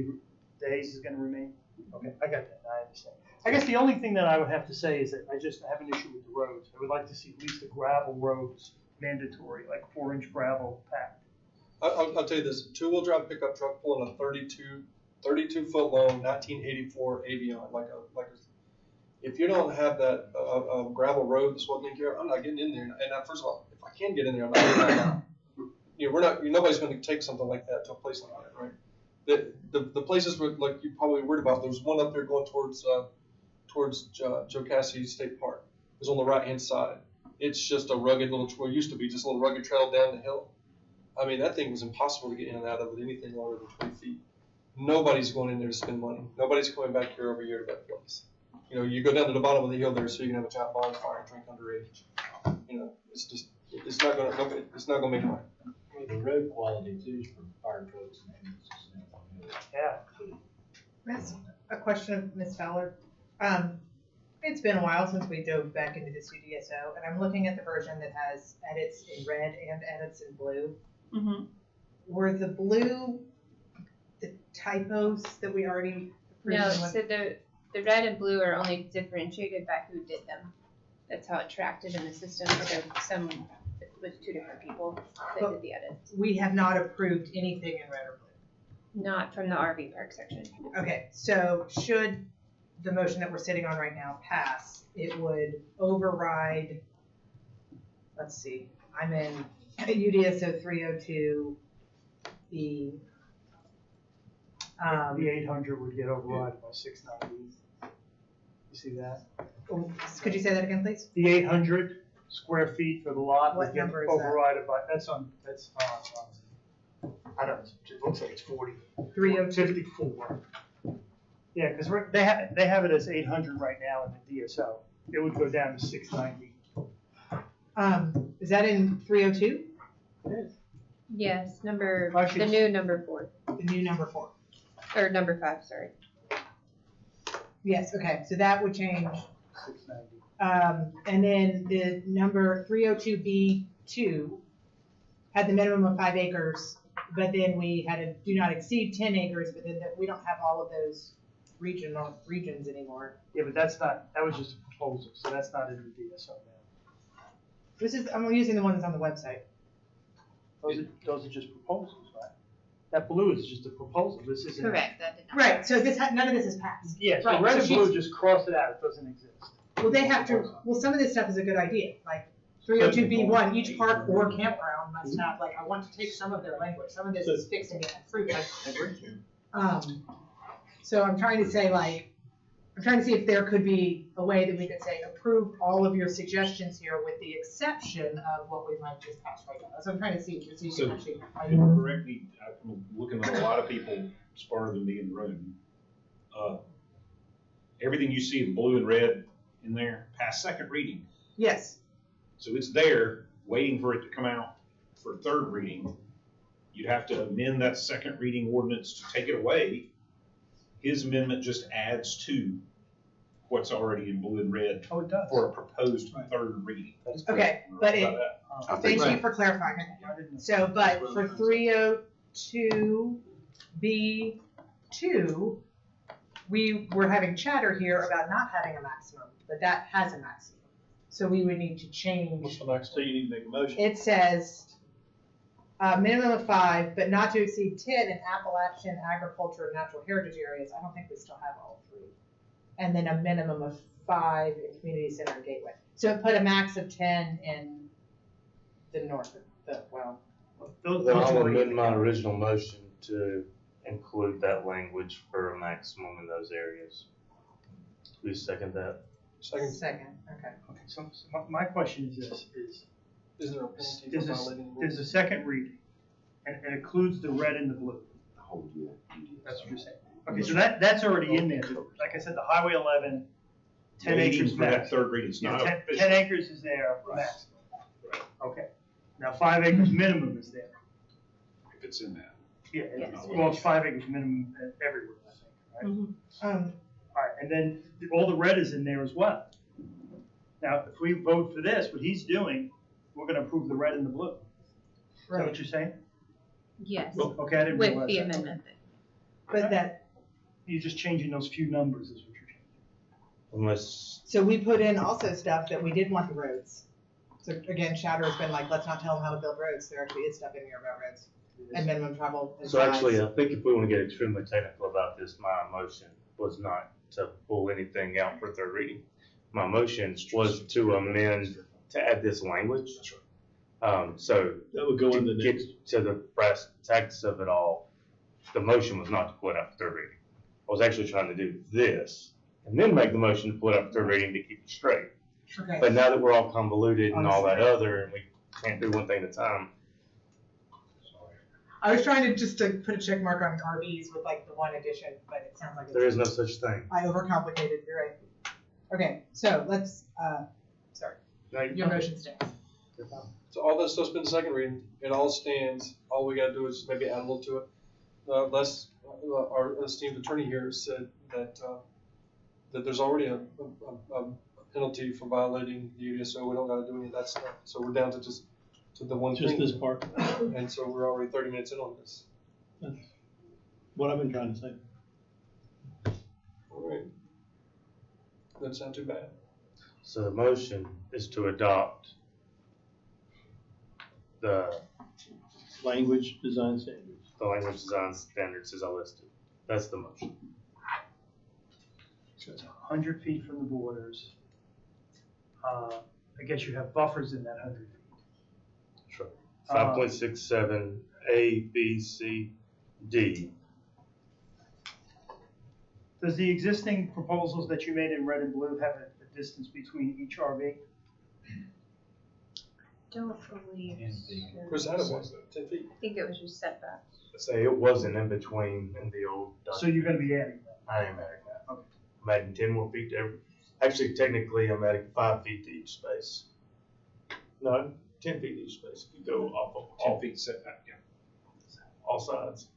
days is gonna remain? Okay, I got that, I understand. I guess the only thing that I would have to say is that I just have an issue with the roads. I would like to see at least the gravel roads mandatory, like 4-inch gravel packed. I'll tell you this, two-wheel drive pickup truck pulling a 32 foot long 1984 Avion, like a, if you don't have that, gravel road that's what taking care of, I'm not getting in there. And first of all, if I can get in there, I'm not getting in there. You know, nobody's going to take something like that to a place like that, right? The places where, like you probably worried about, there's one up there going towards Joe Cassidy State Park. It's on the right-hand side. It's just a rugged little, well, it used to be just a little rugged trail down the hill. I mean, that thing was impossible to get in and out of with anything longer than 20 feet. Nobody's going in there to spend money. Nobody's coming back year over year to that place. You know, you go down to the bottom of the hill there so you can have a giant bonfire and drink underage. You know, it's just, it's not gonna make money. The road quality too is for fire trucks and ambulances. Yeah. That's a question of Ms. Fowler. It's been a while since we dove back into this UDSO, and I'm looking at the version that has edits in red and edits in blue. Mm-hmm. Were the blue the typos that we already approved? No, in one- so the red and blue are only differentiated by who did them. That's how it tracked it in the system, so someone with 2 different people that did the edits. We have not approved anything in red or blue. Not from the RV park section. Okay, so should the motion that we're sitting on right now pass, it would override, let's see, I'm in UDSO 302, the 800 would get overridden by 690. You see that? Could you say that again, please? The 800 square feet for the lot What would get number is that? overridden by, that's I don't know, it looks like it's 40. 302. 54. Yeah, because they have it as 800 right now in the DSO. It would go down to 690. Is that in 302? It is. Yes, the new number 4. The new number 4. Or number 5, sorry. Yes, okay, so that would change. 690. And then the number 302B2 had the minimum of 5 acres, but then we had a do not exceed 10 acres, but then we don't have all of those regions anymore. Yeah, but that was just a proposal, so that's not in the DSO now. I'm using the one that's on the website. Those are just proposals, right? That blue is just a proposal, this isn't. Correct, that did not. Right, so none of this is passed. Yes, Right, red so and blue, just cross it out, it doesn't exist. Well, they have to, some of this stuff is a good idea, like 302B1, each park or campground must have, like, I want to take some of their language, some of this is fixing it and fruit. So I'm trying to say, like, I'm trying to see if there could be a way that we could say, approve all of your suggestions here with the exception of what we might just pass right now. So I'm trying to see if you So, can actually. correct me, I'm looking at a lot of people smarter than me in the room. Everything you see in blue and red in there, past second reading. Yes. So it's there, waiting for it to come out for third reading. You'd have to amend that second reading ordinance to take it away. His amendment just adds to what's already in blue and red Oh, it does. for a proposed third reading. Okay, but About that. thank you for clarifying. So, but for 302B2, we were having chatter here about not having a maximum, but that has a maximum. So we would need to change. So you need to make a motion. It says, minimum of 5, but not to exceed 10 in Appalachian agriculture and natural heritage areas. I don't think we still have all 3. And then a minimum of 5 in community center and gateway. So it put a max of 10 in the north, Then I'll amend my original motion to include that language for a maximum in those areas. We second that. Second, Second, okay. Okay, so my question is this, is there a penalty for violating the there's a rules? second reading, and it includes the red and the blue. That's what you're saying. Okay, so that's already in there. Like I said, the Highway 11, 10 Waiting acres for that max. third reading, it's Yeah, not 10 official. 10 acres is there, max. Okay, now 5 acres minimum is there. If it's in that. Yeah, Yes. well, it's 5 acres minimum everywhere, I think, right? Um, All right, and then all the red is in there as well. Now, if we vote for this, what he's doing, we're gonna approve the red and the blue. Is that what you're saying? Yes, Okay, I didn't with realize the that. amendment. but that, You're just changing those few numbers is what you're changing. Unless, so we put in also stuff that we didn't want the roads. So again, Chatter has been like, let's not tell them how to build roads, there actually is stuff in here about roads, and minimum travel. and so actually, size. I think if we want to get extremely technical about this, my motion was not to pull anything out for third reading. My motion was to amend, to add this language. So That would go in the to get next. to the brass tacks of it all, the motion was not to pull it out for third reading. I was actually trying to do this, and then make the motion to pull it out for third reading to keep it straight. Okay. But now that we're all convoluted and all that other, and we can't do one thing at a time, I was trying to just to put a check mark on RVs with like the one addition, but it sounds like there is no such thing. I overcomplicated, you're right. Okay, so let's, sorry, Now, your motion stands. So all that stuff's been second reading, it all stands, all we gotta do is maybe add a little to it. Our esteemed attorney here said that, that there's already a penalty for violating the UDSO, we don't gotta do any of that stuff. So we're down to just, to the one thing. Just this part. And so we're already 30 minutes in on this. That's what I've been trying to say. All right. Doesn't sound too bad. So the motion is to adopt the Language design standards. language design standards as I listed. That's the motion. So it's 100 feet from the borders. I guess you have buffers in that 100 feet. Sure. 5.67 A, B, C, D. Does the existing proposals that you made in red and blue have a distance between each RV? Don't believe Where's that was, 10 feet? I think it was just setback. Say it wasn't in between in the old So you're gonna be adding that? I am adding that. Okay. I'm adding 10 more feet to every, actually technically I'm adding 5 feet to each space. No, 10 feet to each space. You go off of 10 all, feet setback, yeah. all sides.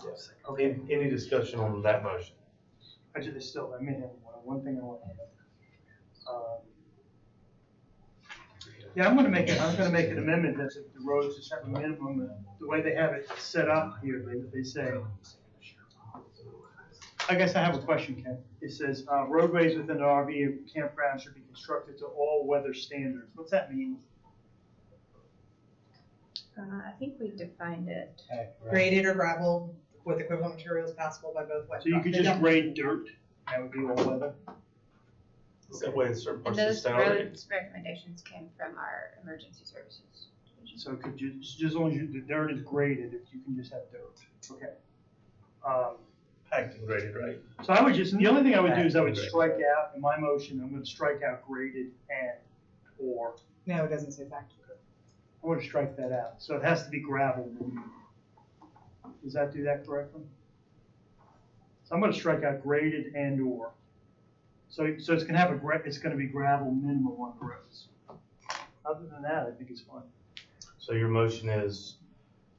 Yes. Okay. Any discussion on that motion? I may have one thing I want to add. Yeah, I'm gonna make an amendment that the roads just have a minimum, the way they have it set up here, they say. I guess I have a question, Ken. It says, roadways within the RV campground should be constructed to all weather standards. What's that mean? I think we defined it. Graded or gravel with equivalent materials passable by both wet. So you could just grade dirt, that would be all weather? That way in certain And parts of those the town. roads recommendations came from our emergency services. So could you, just as long as the dirt is graded, if you can just have dirt, okay. Packed and graded, right? So I would just, the only thing I would do is I would strike out, in my motion, I'm gonna strike out graded and or. No, it doesn't say fact. I want to strike that out, so it has to be gravel. Does that do that correctly? So I'm gonna strike out graded and or. So it's gonna have it's gonna be gravel minimum on the roads. Other than that, I think it's fine. So your motion is?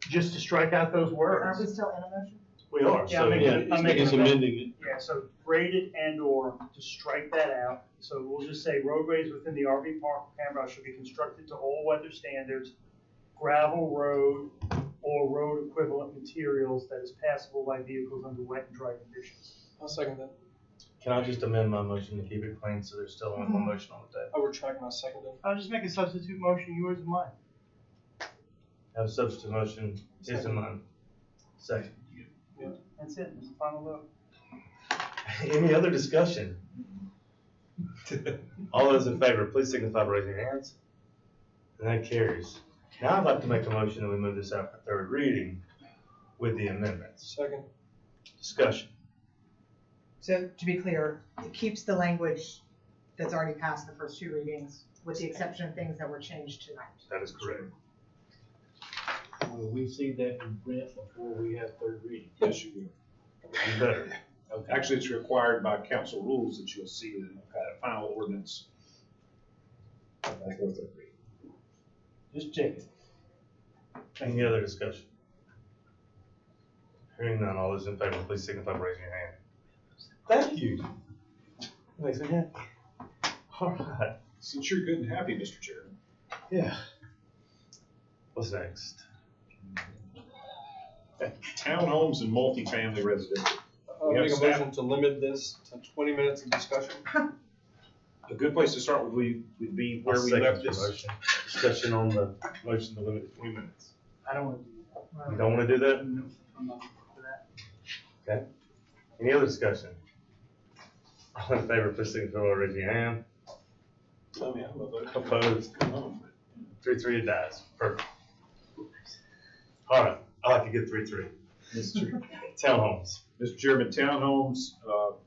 Just to strike out those words. Aren't we still in a motion? We are. Yeah, So I'm making He's amending it. Yeah, so graded and or, to strike that out. So we'll just say roadways within the RV park campground should be constructed to all weather standards, gravel road or road equivalent materials that is passable by vehicles under wet and dry conditions. I'll second that. Can I just amend my motion to keep it clean so there's still only one motion on the table? I retract my second. I'll just make a substitute motion, yours and mine. Have a substitute motion, his and mine. Second. That's it, it's the final vote. Any other discussion? All those in favor, please signify by raising your hands. And that carries. Now I'd like to make a motion that we move this out for third reading with the amendments. Second. Discussion. So to be clear, it keeps the language that's already passed the first two readings, with the exception of things that were changed tonight. That is correct. Will we see that in print before we have third reading? Yes, you will. You better. Okay. Actually, it's required by council rules that you'll see the final ordinance before third reading. Just checking. Any other discussion? Hearing none, all those in favor, please signify by raising your hand. Thank you. Makes me happy. All right. Since you're good and happy, Mr. Chairman. Yeah. What's next? Townhomes and multifamily residential. I'll We have make a staff- motion to limit this to 20 minutes of discussion. A good place to start would be where I'll we second left your this. motion. Discussion on the motion to limit to 20 minutes. I don't want to do that. You don't want to do that? No, I'm not for that. Okay. Any other discussion? All in favor, please signify by raising your hand. I mean, I'm a vote. Opposed? 3-3, it dies. Perfect. All right, I like a good 3-3. Townhomes. Mr. Chairman, townhomes, for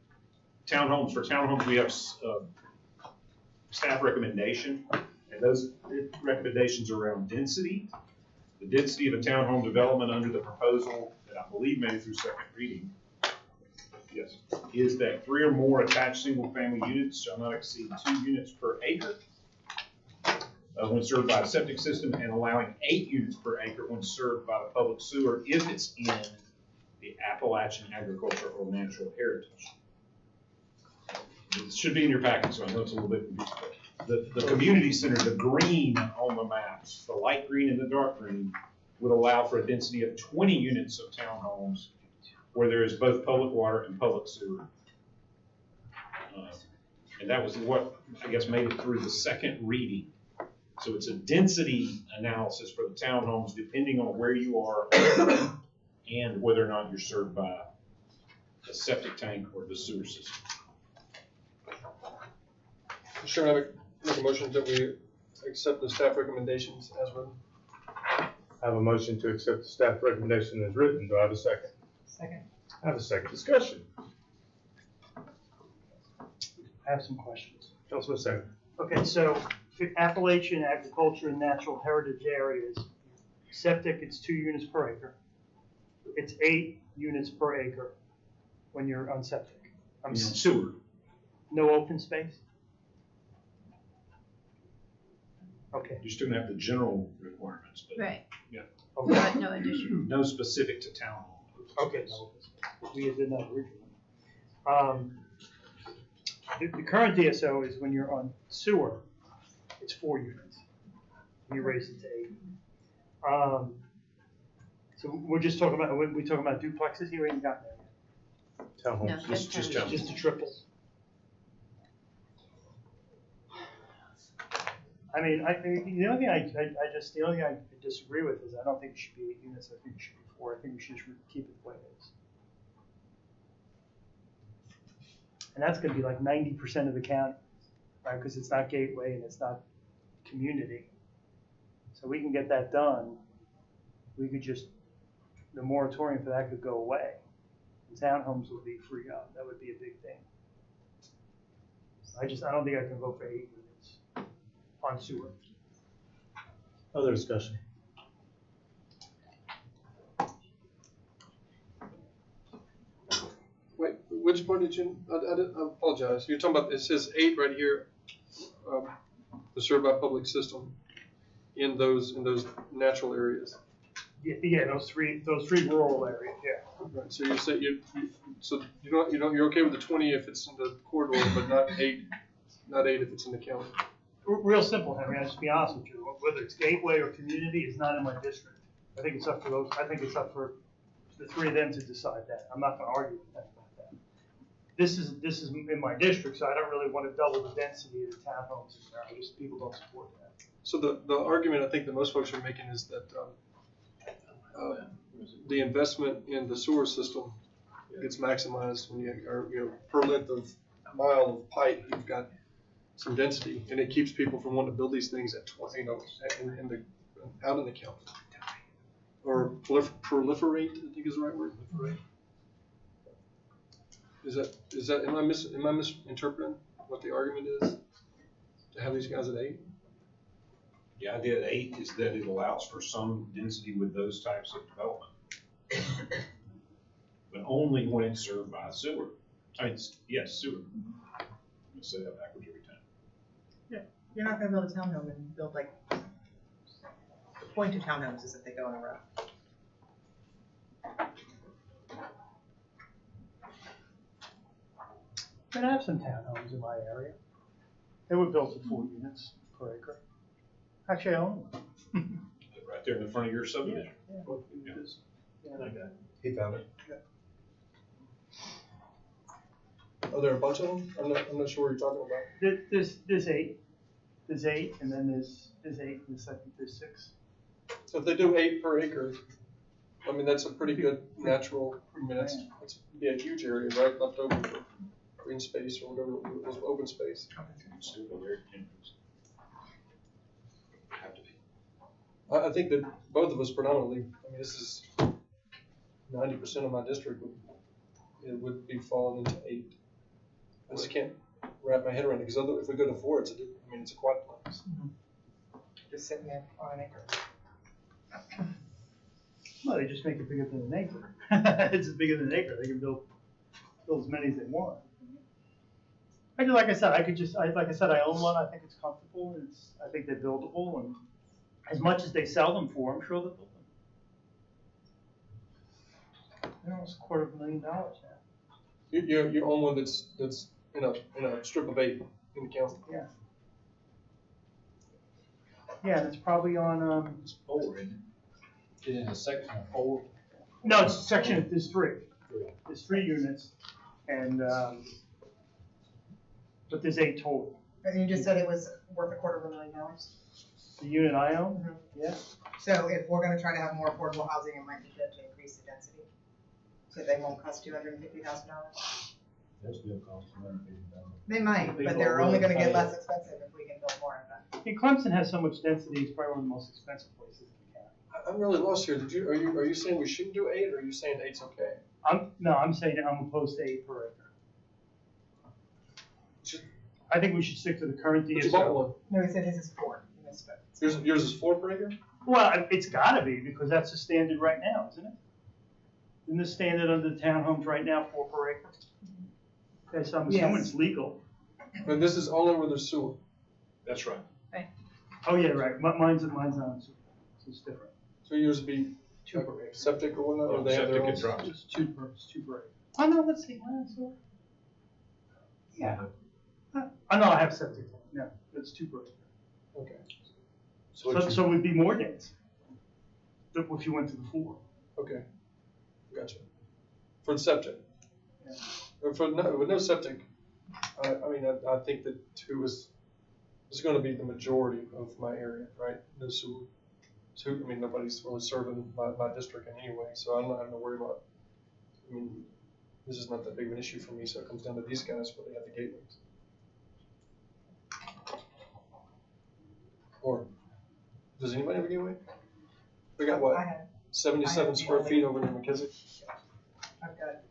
townhomes, we have, staff recommendation, and those recommendations are around density. The density of a townhome development under the proposal that I believe made through second reading, yes, is that 3 or more attached single-family units shall not exceed 2 units per acre when served by a septic system, and allowing 8 units per acre when served by the public sewer if it's in the Appalachian agriculture or natural heritage. It should be in your packet, so I know it's a little bit confusing. The community center, the green on the maps, the light green and the dark green, would allow for a density of 20 units of townhomes where there is both public water and public sewer. And that was what, I guess, made it through the second reading. So it's a density analysis for the townhomes depending on where you are and whether or not you're served by a septic tank or the sewer system. Sure, I make a motion that we accept the staff recommendations as written. I have a motion to accept the staff recommendation as written. Do I have a second? Second. I have a second. Discussion. I have some questions. Councilman Sarah. Okay, so for Appalachian agriculture and natural heritage areas, septic, it's 2 units per acre. It's 8 units per acre when you're on septic. Sewer. No open space? Okay. You still have the general requirements, but Right. yeah. Okay. No addition. No specific to townhome. Okay, no open space. We did that originally. The current DSO is when you're on sewer, it's 4 units. You raise it to 8. So we're just talking about, we talking about duplexes here, we ain't got there yet. Townhomes. No, Just townhomes. Just a triple. I mean, the only thing I disagree with is I don't think it should be 8 units, I think it should be 4. I think we should just keep it the way it is. And that's gonna be like 90% of the county, right? Because it's not gateway and it's not community. So we can get that done. We could just, the moratorium for that could go away. The townhomes would be free up. That would be a big thing. I don't think I can vote for 8 units on sewer. Other discussion. Wait, which part did you, I apologize. You're talking about, it says 8 right here, to serve by public system in those natural areas. Yeah, those three rural areas, yeah. Right, so you say you're okay with the 20 if it's in the corridor, but not 8 if it's in the county. Real simple, Henry, I'll just be honest with you. Whether it's gateway or community is not in my district. I think it's up for the 3 of them to decide that. I'm not gonna argue with them about that. This is in my district, so I don't really want to double the density of the townhomes in there. People don't support that. So the argument I think that most folks are making is that the investment in the sewer system gets maximized when per length of mile of pipe, you've got some density, and it keeps people from wanting to build these things at 20, out in the county. Or proliferate, I think is the right word. Is that, am I misinterpreting what the argument is? To have these guys at 8? The idea at 8 is that it allows for some density with those types of development. But only when it's served by sewer. I mean, yes, sewer. I'm gonna say that backwards every time. You're not gonna build a townhome and build like, the point of townhomes is that they go in a row. But I have some townhomes in my area. They were built at 4 units per acre. Actually, I own one. Right there in the front of your subdivision. Yeah. Yeah, I got it. He found it. Are there a bunch of them? I'm not sure what you're talking about. There's 8. There's 8, and then there's 8, and I think there's 6. So if they do 8 per acre, I mean, that's a pretty good natural, I mean, that's be a huge area, right, left over for green space or whatever, it was open space. I think that both of us predominantly, I mean, this is 90% of my district would be falling into 8. I just can't wrap my head around it, because if we go to 4, it's a quadplex. Just sitting there on an acre. Well, they just make it bigger than an acre. It's bigger than an acre. They can build as many as they want. Like I said, I own one. I think it's comfortable. I think they're buildable, and as much as they sell them for, I'm sure they'll build them. You know, it's $250,000 now. You own one that's in a strip of 8 in the county. Yeah. Yeah, and it's probably on It's 4, isn't it? Is it a section of 4? No, it's a section. There's 3. There's 3 units, and but there's 8 total. And you just said it was worth $250,000? The unit I own? Mhm. Yeah. So if we're gonna try to have more affordable housing, it might be good to increase the density, so they won't cost $250,000? They'll still cost $250,000. They might, but People they're are only willing gonna to get pay less expensive if we can build more of them. And Clemson has so much density, it's probably one of the most expensive places in the county. I'm really lost here. Are you saying we shouldn't do 8, or are you saying 8's okay? I'm saying I'm opposed to 8 per acre. I think we should stick to the current But you bought one. No, he said his is 4. He misspoke. Yours is 4 per acre? Well, it's gotta be, because that's the standard right now, isn't it? Isn't the standard under the townhomes right now 4 per acre? Okay, so I'm assuming Yes. it's legal. And this is only where there's sewer. That's right. Oh, yeah, right, mine's not, so it's different. So yours would be 2 per acre. septic or whatnot, or they have their Septic own? and trucks. It's 2 per acre. Oh, no, let's see, yeah. Oh, no, I have septic, no, it's 2 per acre. Okay. So it would be more dense if you went to the 4. Okay, gotcha. For the septic? Yeah. With no septic, I think that 2 is gonna be the majority of my area, right? No sewer. Nobody's really serving my district in any way, so I'm not having to worry about, this is not that big of an issue for me, so it comes down to these guys where they have the gateways. Or, does anybody have a gateway? We got what, I have, 77 square feet over in McKissick? I've got.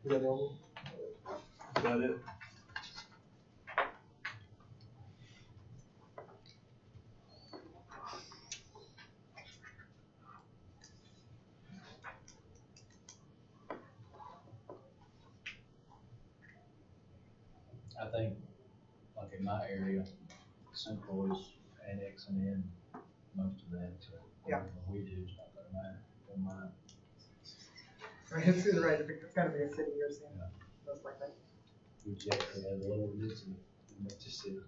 We got the only one? About it. I think, like in my area, Central is annexing in most of that, so. Yeah. whatever we do, it's not gonna matter, don't mind. Right, it's gotta be a city or something, most likely. We actually have a lower density than Mississippi.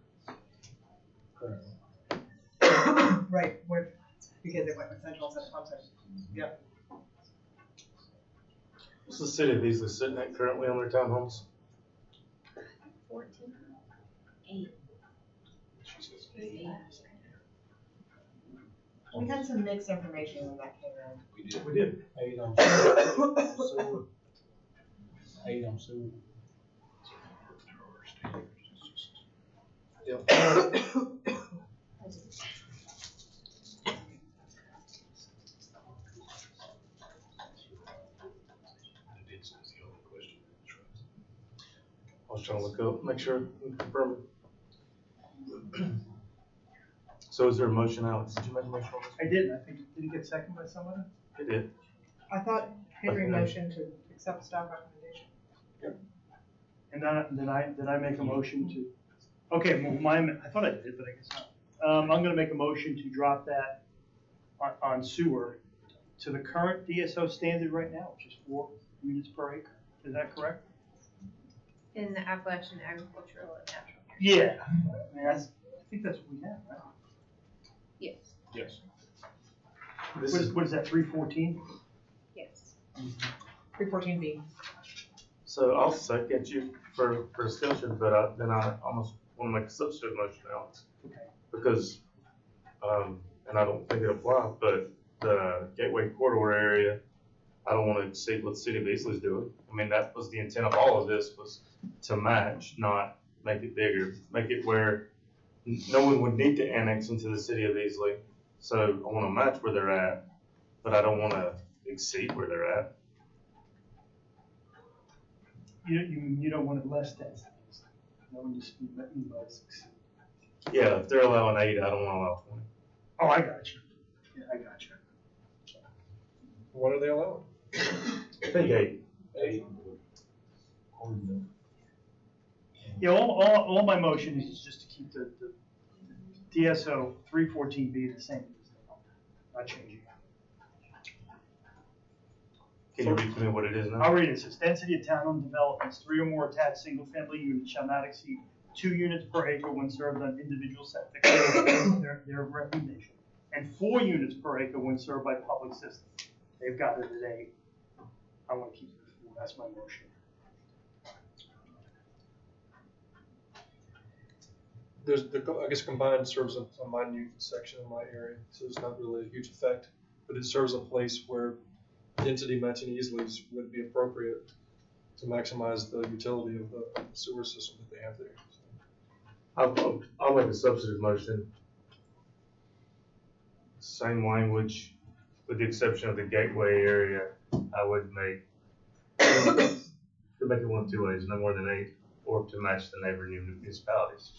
Currently. Right, because it went with Central instead of Clemson. Yep. What's the city of Beasley sitting at currently on their townhomes? 14. 8. We had some mixed information when that came in. We did. 8 on sewer. 8 on sewer. was trying to look up, make sure, and confirm it. So is there a motion, Alex? Did you make a motion on this? I didn't, I think, did it get seconded by somebody? I did. I thought Henry Okay. motioned to accept staff recommendation. And then I make a motion to, okay, well, I thought I did, but I guess not. I'm gonna make a motion to drop that on sewer to the current DSO standard right now, which is 4 units per acre. Is that correct? In the Appalachian agricultural and natural. Yeah. I mean, I think that's what we have, right? Yes. Yes. What is that, 314? Yes. 314B. So I'll second you for discussion, but then I almost want to make a substitute motion, Alex. Okay. Because, and I don't think it applies, but the Gateway Corridor area, I don't want to exceed what the city of Easley's doing. I mean, that was the intent of all of this, was to match, not make it bigger, make it where no one would need to annex into the city of Easley. So I want to match where they're at, but I don't want to exceed where they're at. You don't want it less density. No one just let me by 6. Yeah, if they're allowing 8, I don't want to allow 20. Oh, I got you. Yeah, I got you. What are they allowing? I think 8. 8. Yeah, all my motion is just to keep the DSO 314B the same as they are, not changing it. Can you read to me what it is now? I'll read it. It says density of town-owned developments, 3 or more attached single-family units shall not exceed 2 units per acre when served on individual septic, their recommendation, and 4 units per acre when served by public system. They've got it at 8. I want to keep it at 4. That's my motion. There's, I guess combined serves a minute section in my area, so it's not really a huge effect, but it serves a place where density matching easily would be appropriate to maximize the utility of the sewer system that they have there. I'll make a substitute motion. Same language, with the exception of the gateway area. I would make to make it one of 2 ways, no more than 8, or to match the neighboring municipalities.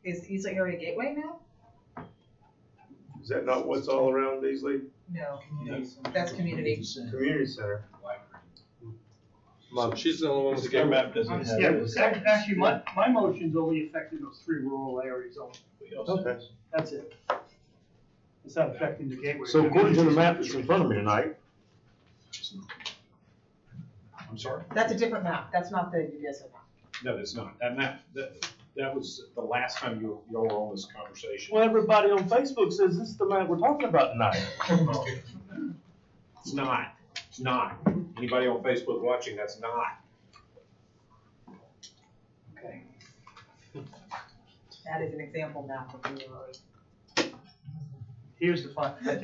Is Easley area gateway now? Is that not what's all around Easley? No, that's community. Community center. So she's the only one with the game map doesn't have Yeah, this. actually, my motion's only affecting those 3 rural areas only. Okay. That's it. It's not affecting the gateway. So according to the map that's in front of me tonight, I'm sorry? That's a different map. That's not the UDSO map. No, that's not. That was the last time you all were on this conversation. well, everybody on Facebook says this is the map we're talking about tonight. It's not. It's not. Anybody on Facebook watching, that's not. Okay. That is an example map of the road. Here's the final, I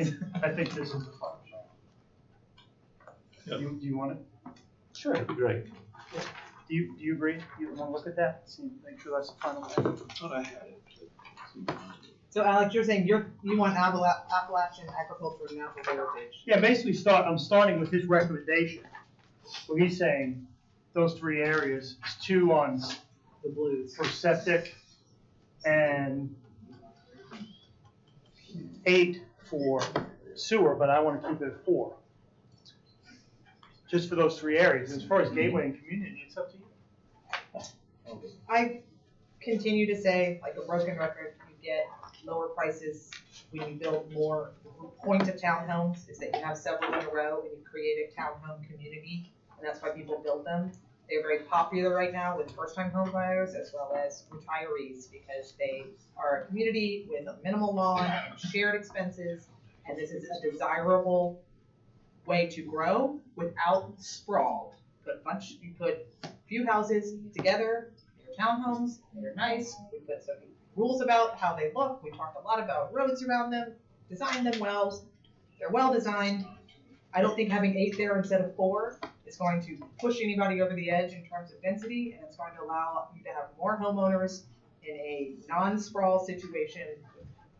think this is the final. Yep. Do you want it? Sure, that'd be great. Do you agree? You want to look at that? See, make sure that's the final map? I thought I had it. So Alex, you're saying you want Appalachian agriculture and natural heritage. Yeah, basically I'm starting with his recommendation. Well, he's saying those 3 areas, 2 on the blues for septic and 8 for sewer, but I want to keep it at 4. Just for those 3 areas. As far as gateway and community, it's up to you. I continue to say, like a broken record, you get lower prices when you build more. The point of townhomes is that you have several in a row and you create a townhome community, and that's why people build them. They're very popular right now with first-time home buyers as well as retirees because they are a community with a minimal lawn and shared expenses, and this is a desirable way to grow without sprawl. You put a few houses together, they're townhomes, they're nice. We put some rules about how they look. We talked a lot about roads around them, design them well. They're well designed. I don't think having 8 there instead of 4 is going to push anybody over the edge in terms of density, and it's going to allow you to have more homeowners in a non-sprawl situation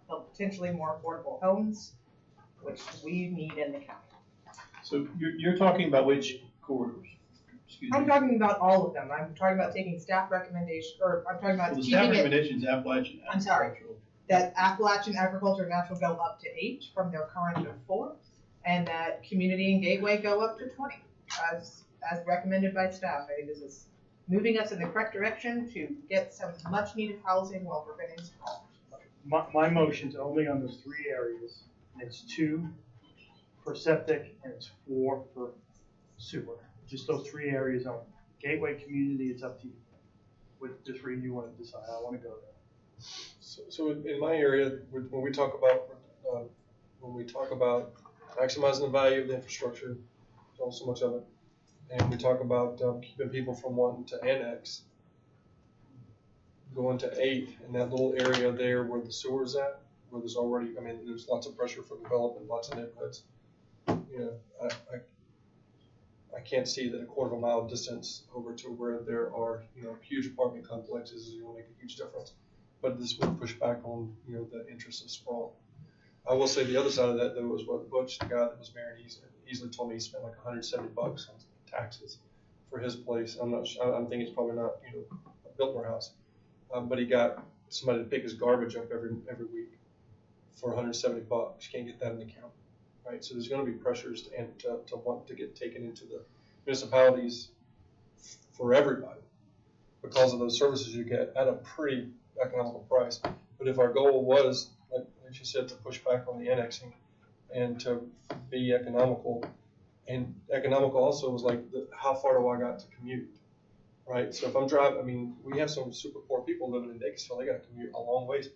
with potentially more affordable homes, which we need in the county. So you're talking about which corridors? Excuse I'm me. talking about all of them. I'm talking about taking staff recommendation, or I'm talking about Well, the staff keeping it, recommendations, Appalachian. I'm sorry. Agricultural. that Appalachian agriculture and natural go up to 8 from their current of 4, and that community and gateway go up to 20, as recommended by staff. I think this is moving us in the correct direction to get some much needed housing while preventing sprawl. My motion's only on those 3 areas. It's 2 for septic and it's 4 for sewer. Just those 3 areas only. Gateway community, it's up to you. Just where you want to decide. I want to go there. So in my area, when we talk about maximizing the value of the infrastructure, don't so much of it, and we talk about keeping people from wanting to annex, going to 8 in that little area there where the sewer's at, where there's already, I mean, there's lots of pressure for development, lots of neighborhoods. You know, I can't see that a quarter of a mile distance over to where there are, you know, huge apartment complexes is going to make a huge difference. But this would push back on, you know, the interest of sprawl. I will say the other side of that though was what Butch, the guy that was married, easily told me he spent like $170 on taxes for his place. I'm thinking it's probably not, you know, a Biltmore house, but he got somebody to pick his garbage up every week for $170. You can't get that in the county, right? So there's going to be pressures to want to get taken into the municipalities for everybody because of those services you get at a pretty economical price. But if our goal was, like you said, to push back on the annexing and to be economical, and economical also was like, how far do I got to commute, right? So if I'm driving, I mean, we have some super poor people living in Dacusville, they got to commute a long ways.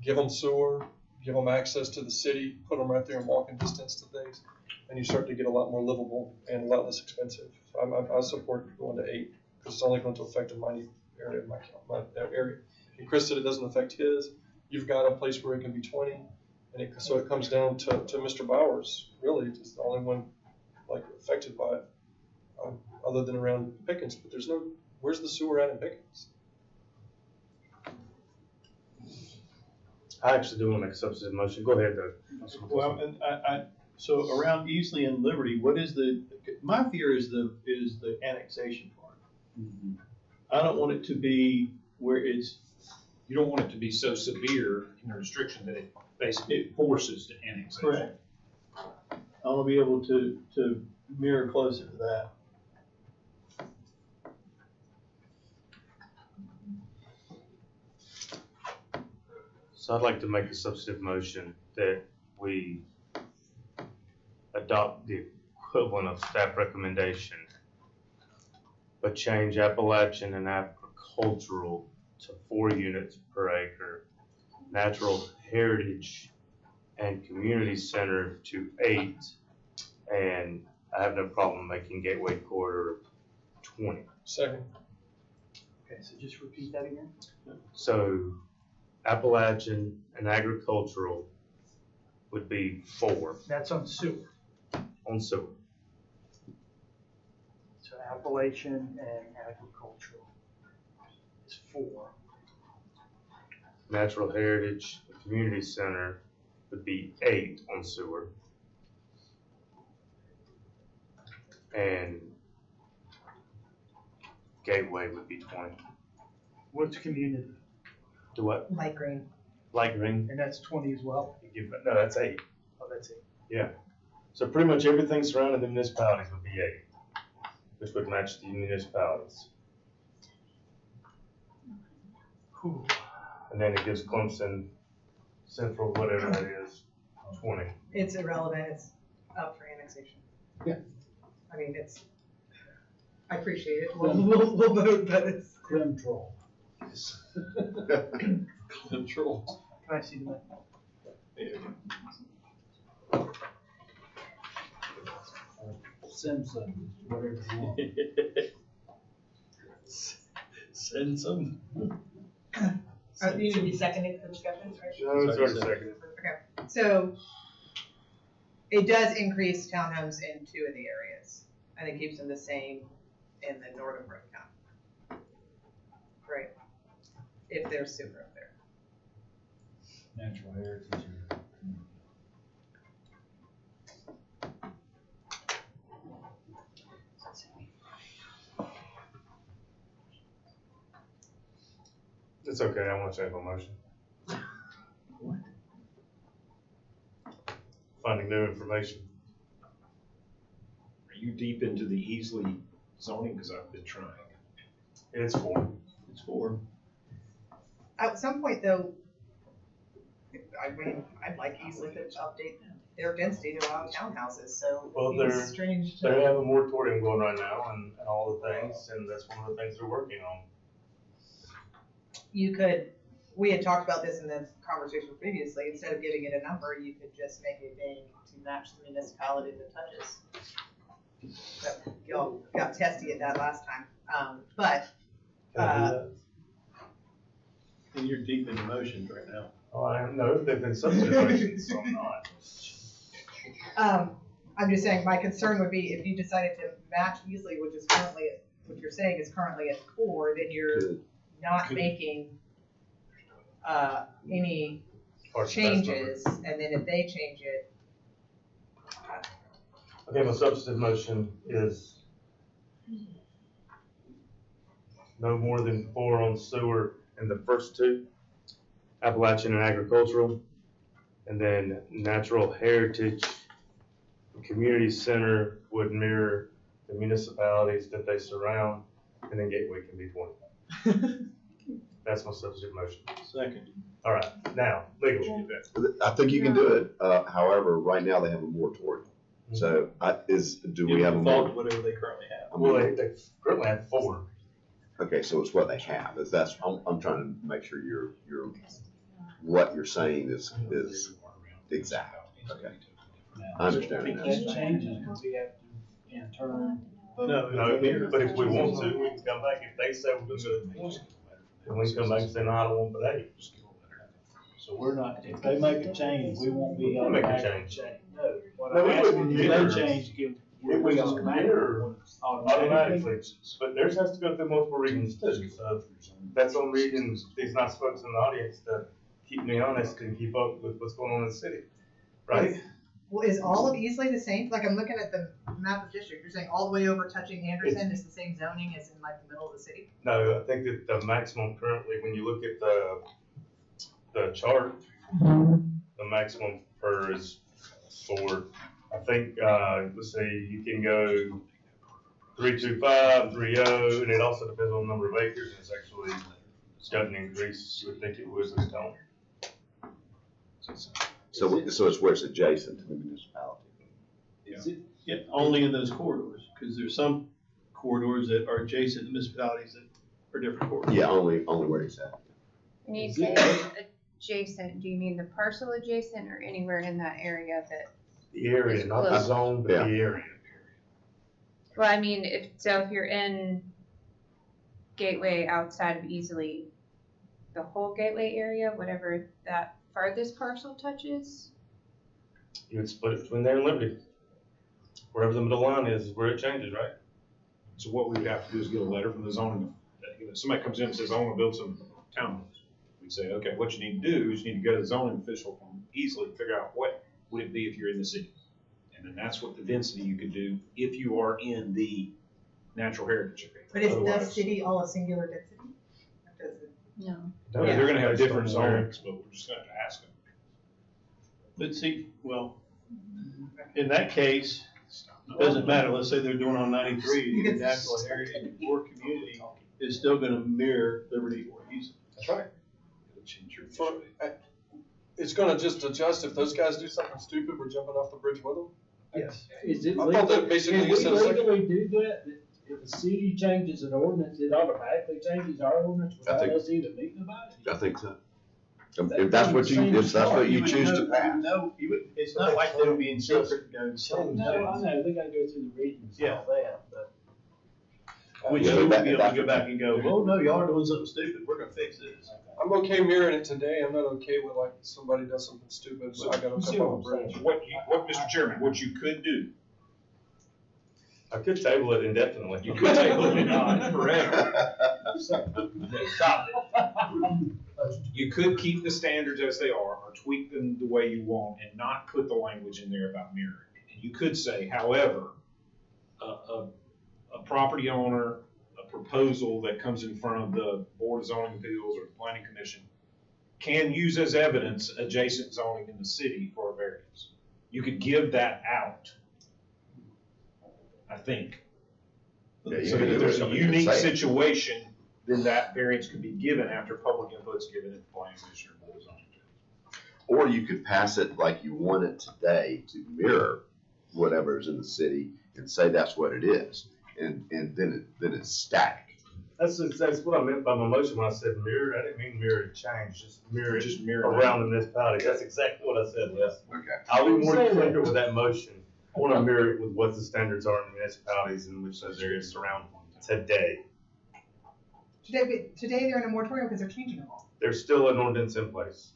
Give them sewer, give them access to the city, put them right there in walking distance to things, and you start to get a lot more livable and a lot less expensive. So I support going to 8 because it's only going to affect a minor area of my area. And Chris said it doesn't affect his. You've got a place where it can be 20, and so it comes down to Mr. Bowers. Really, it's the only one like affected by it, other than around Pickens. But there's no. Where's the sewer at in Pickens? I actually do want to make a substantive motion. Go ahead, Doug. Well, and so around Easley and Liberty, what is my fear is the annexation part. Mm-hmm. I don't want it to be where you don't want it to be so severe in the restriction that it basically forces to annexation. Correct. I want to be able to mirror closer to that. So I'd like to make a substantive motion that we adopt the equivalent of staff recommendation, but change Appalachian and agricultural to 4 units per acre, natural heritage and community center to 8, and I have no problem making Gateway Corridor 20. Second. Okay, so just repeat that again. So Appalachian and agricultural would be 4 That's on sewer. on sewer. So Appalachian and agricultural is 4. Natural heritage and community center would be 8 on sewer. And Gateway would be 20. What's community? Do what? Light green. Light green? And that's 20 as well? No, that's 8. Oh, that's 8. Yeah. So pretty much everything surrounding the municipalities would be 8, which would match the municipalities. Whew. And then it gives Clemson Central, whatever that is, 20. It's irrelevant. It's up for annexation. Yeah. I mean, I appreciate it. We'll vote, but it's. Control. Control. Can I see the map? Simpson, whatever you want. Send some. You need to be seconded for discussion, right? No, it's already seconded. Okay, so it does increase townhomes in 2 of the areas, and it keeps them the same in the northern part of town. Right? If there's sewer up there. Natural heritage. It's okay, I want to change my motion. Finding new information. Are you deep into the easily zoning? Because I've been trying. It's 4. It's 4. At some point though, I mean, I'd like easily to update their density to allow townhouses, so Well, it seems strange to. They have a moratorium going right now and all the things, and that's one of the things they're working on. You could, we had talked about this in the conversation previously, instead of giving it a number, you could just make a thing to match the municipality that touches. But y'all got testy at that last time, but, Can I do that? And you're deep in emotions right now. Oh, I don't know, they've been substitute motions, so I'm not. I'm just saying, my concern would be if you decided to match easily, which is currently, what you're saying is currently at 4, then you're not making, any changes, and then if they change it. Okay, my substantive motion is no more than 4 on sewer in the first 2, Appalachian and agricultural, and then natural heritage community center would mirror the municipalities that they surround, and then Gateway can be 20. That's my substantive motion. Second. All right, now, legal. I think you can do it. However, right now they have a moratorium. So do we have a moratorium? Whatever they currently have. Well, they currently have 4. Okay, so it's what they have. I'm trying to make sure what you're saying is exact. Okay. I understand It that. changes because we have to in turn. No, but if we want to, we can come back. If they say we're going to go to 20, then we can come back and say, no, I don't want but 8. So we're not, if they make a change, we won't be. We'll make a automatic change. No, what No, we I'm asking wouldn't is mirror. they change, give. It would just mirror Automatically. automatically, but theirs has to go through multiple readings too, so that's on me and these nice folks in the audience to keep me honest and keep up with what's going on in the city, right? Well, is all of Easley the same? Like, I'm looking at the map of district, you're saying all the way over touching Anderson is the same zoning as in like the middle of the city? No, I think that the maximum currently, when you look at the chart, the maximum per is 4. I think, let's see, you can go 325, 30, and it also depends on the number of acres, and it's actually gotten increased. You would think it was this time. So it's where it's adjacent to the municipality. Yeah, only in those corridors, because there's some corridors that are adjacent to municipalities that are different corridors. Yeah, only where it's at. When you say adjacent, do you mean the parcel adjacent or anywhere in that area that? The area, not the zone, but the area. Well, I mean, if you're in Gateway outside of Easley, the whole Gateway area, whatever that farthest parcel touches? You would split it between there and Liberty. Wherever the middle line is where it changes, right? So what we would have to do is get a letter from the zoning. Somebody comes in and says, I want to build some townhomes. We'd say, okay, what you need to do is you need to go to the zoning official from Easley and figure out what would it be if you're in the city. And then that's what the density you could do if you are in the natural heritage area. But is the Otherwise- city all a singular density? Or does it- No. No, Yeah, they're gonna have based on different where- zonings, but we're just gonna have to ask them. But see, well, in that case, it doesn't matter, let's say they're doing on 93, the natural heritage or community is still gonna mirror Liberty or Easley. That's right. It'll change your. It's gonna just adjust if those guys do something stupid, we're jumping off the bridge with them? Yes. Is it I legal? thought that basically Can you we said it's like- legally do that? That if the city changes an ordinance, it automatically changes our ordinance without think- us even meeting about it? I think so. If that's what you choose to pass. No, it's not like they would be interpreted and go. No, I know, we gotta go through the readings and all that, but. Which Yeah, we would that- be able to that's go what- back and go, well, no, y'all are doing something stupid, we're gonna fix this. I'm okay mirroring it today, I'm not okay with like somebody does something stupid, so I gotta You see jump what on I'm the bridge. saying? Mr. Chairman, what you could do, I could table it indefinitely. you could table it on forever. Stop it. You could keep the standards as they are, or tweak them the way you want, and not put the language in there about mirroring. And you could say, however, a property owner, a proposal that comes in front of the Board of Zoning Appeals or the Planning Commission can use as evidence adjacent zoning in the city for a variance. You could give that out, I think. Yeah, So that if there's a unique situation, then that variance could be given after public input's given at the Planning Commission or Board of Zoning. Or you could pass it like you want it today to mirror whatever's in the city and say that's what it is. And then it's static. That's what I meant by my motion when I said mirror. I didn't mean mirror to change, just mirror mirror around the municipality. That's exactly what I said, Les. Okay. I'll be more clear with that motion. I want to mirror it with what the standards are in the municipalities in which those areas surround today. Today they're in a moratorium because they're changing them all. There's still an ordinance in place.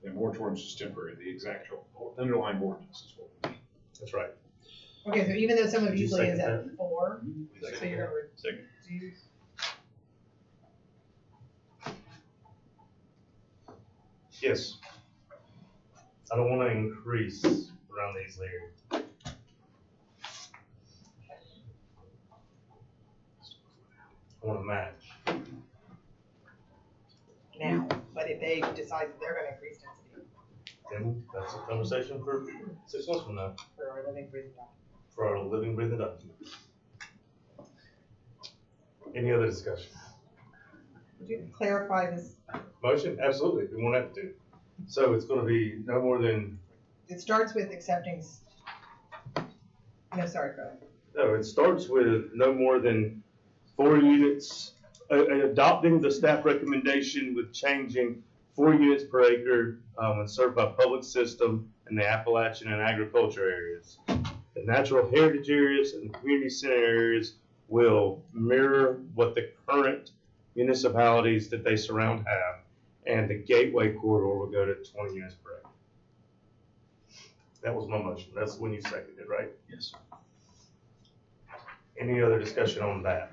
The moratorium is just temporary, the exact underlying ordinance is what we need. That's right. Okay, so even though some of Did you usually is second at 4, so you're gonna Second. reduce. Yes. I don't want to increase around these areas. I want to match. Now, but if they decide that they're gonna increase density Then that's a conversation for 6 months from now, for our living, breathing document. for our living, breathing document. Any other discussion? Would you clarify this? Motion? Absolutely, we won't have to. So it's gonna be no more than, It starts with accepting, no, sorry, go ahead. no, it starts with no more than 4 units, adopting the staff recommendation with changing 4 units per acre when served by public system in the Appalachian and agriculture areas. The natural heritage areas and the community center areas will mirror what the current municipalities that they surround have, and the gateway corridor will go to 20 units per acre. That was my motion. That's when you seconded, right? Yes. Any other discussion on that?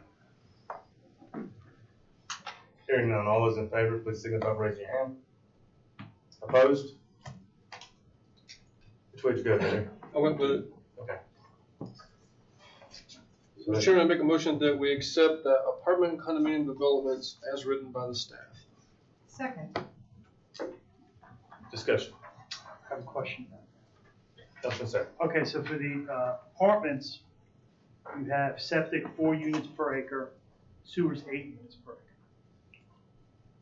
Hearing none, all those in favor, please signify by raising your hand. Opposed? Which way did you go, Henry? I went with it. Okay. Mr. Chairman, I make a motion that we accept the apartment and condominium developments as written by the staff. Second. Discussion. I have a question. Councilman Sarah. Okay, so for the apartments, you have septic 4 units per acre, sewers 8 units per acre.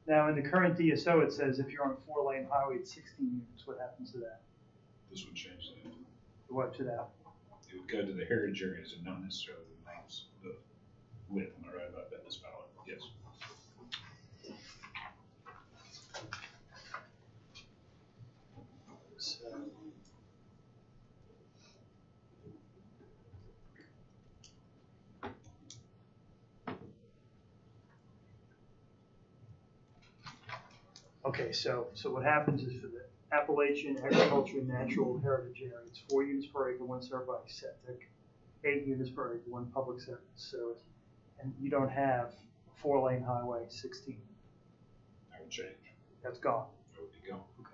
Now, in the current DSO, it says if you're on a 4-lane highway, it's 16 units. What happens to that? This would change that. What to that? It would go to the heritage areas and not necessarily the names, the width. Am I right about that, Ms. Fowler? Yes. Okay, so what happens is for the Appalachian agriculture and natural heritage area, it's 4 units per acre, 1 served by septic, 8 units per acre, 1 public service. So, and you don't have 4-lane highway, 16. That would change. That's gone. That would be gone. Okay.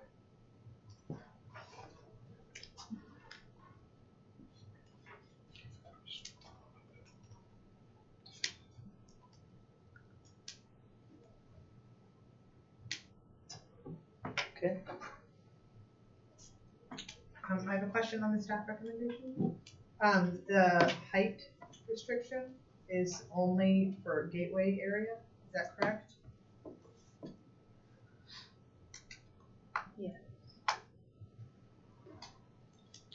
Okay. I have a question on the staff recommendation. The height restriction is only for gateway area, is that correct? Yes.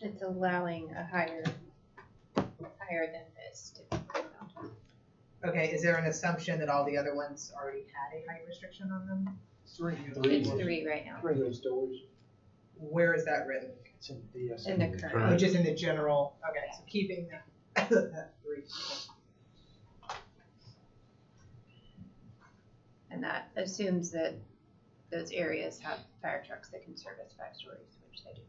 It's allowing a higher than this to be put on. Okay, is there an assumption that all the other ones already had a height restriction on them? 3. It's 3 right now. 3 stories. Where is that written? It's in the DSO. In the current. Which is in the general, okay, so keeping that 3. And that assumes that those areas have fire trucks that can service 5 stories, which they do.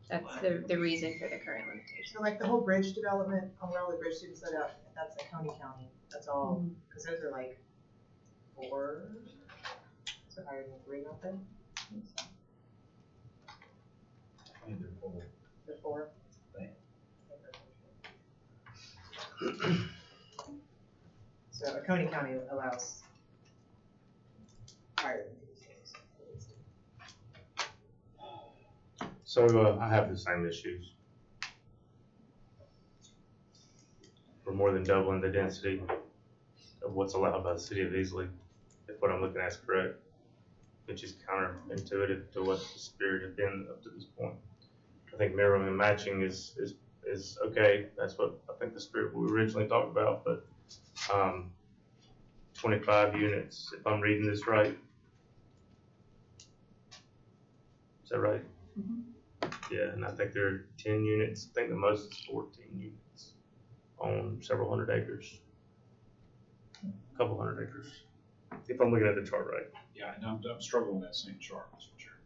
That's the reason for the current limitation. So like the whole bridge development, Raleigh Bridge student set up, that's like County County, that's all, because those are like 4, so higher than 3, not they? They're 4. but Coney County allows higher than these days. So I have the same issues. We're more than doubling the density of what's allowed by the city of Easley, if what I'm looking at is correct, which is counterintuitive to what the spirit had been up to this point. I think mirroring and matching is okay. That's what I think the spirit we originally talked about, but 25 units, if I'm reading this right. Is that right? Mm-hmm. Yeah, and I think there are 10 units. I think the most is 14 units on several hundred acres. A couple hundred acres, if I'm looking at the chart right. Yeah, and I'm struggling with that same chart, that's for sure.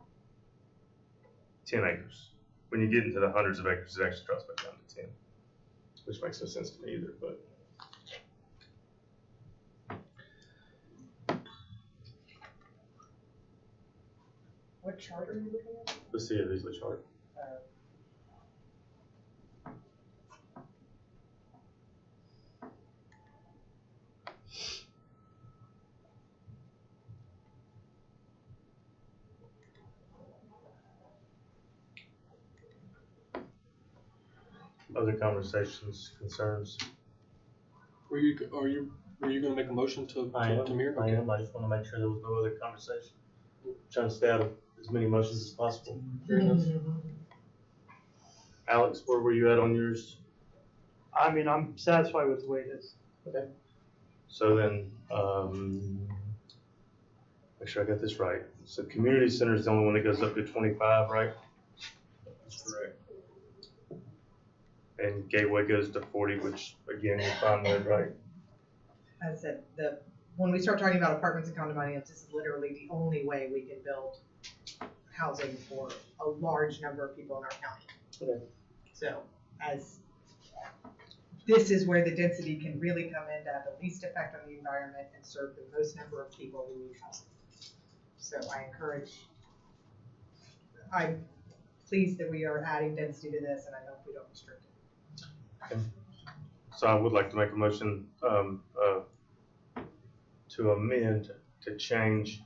10 acres. When you get into the hundreds of acres, it actually drops back down to 10, which makes no sense to me either, but. What chart are you looking at? The City of Easley chart. Other conversations, concerns? Are you gonna make a motion to mirror? I am. I just want to make sure there was no other conversation. Trying to stay out of as many motions as possible. Fair enough. Alex, where were you at on yours? I mean, I'm satisfied with the way it is. Okay. So then, make sure I got this right. So community center is the only one that goes up to 25, right? That's correct. And gateway goes to 40, which again, you're fine with, right? As I said, when we start talking about apartments and condominiums, this is literally the only way we can build housing for a large number of people in our county. Okay. So this is where the density can really come in to have the least effect on the environment and serve the most number of people who need housing. So I'm pleased that we are adding density to this, and I hope we don't restrict it. Okay. So I would like to make a motion to amend, to change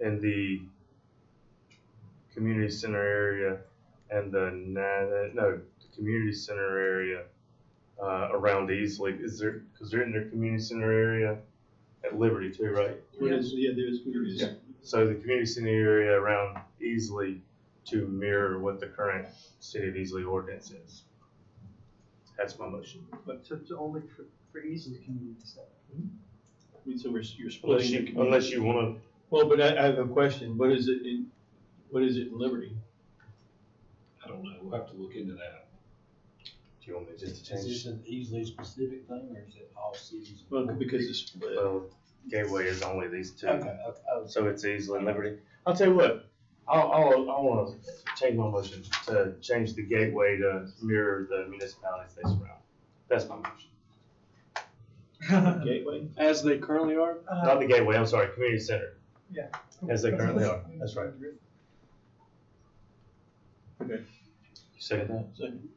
in the community center area and the community center area around Easley. Because they're in their community center area at Liberty too, right? Yeah, there's community. Yeah. So the community center area around Easley to mirror what the current City of Easley ordinance is. That's my motion. But it's only for Easley community center. I mean, so you're splitting. Unless you want to. Well, but I have a question. What is it in Liberty? I don't know, we'll have to look into that. Do you want me just to change? Is this an easily specific thing, or is it all cities? Well, because it's split. Well, Gateway is only these two. Okay. So it's Easley and Liberty. I will tell you what, I want to change my motion to change the Gateway to mirror the municipalities they surround. That's my motion. Gateway? As they currently are? Not the Gateway, I'm sorry, community center. Yeah. As they currently are, that's right. Okay. You second that? Second.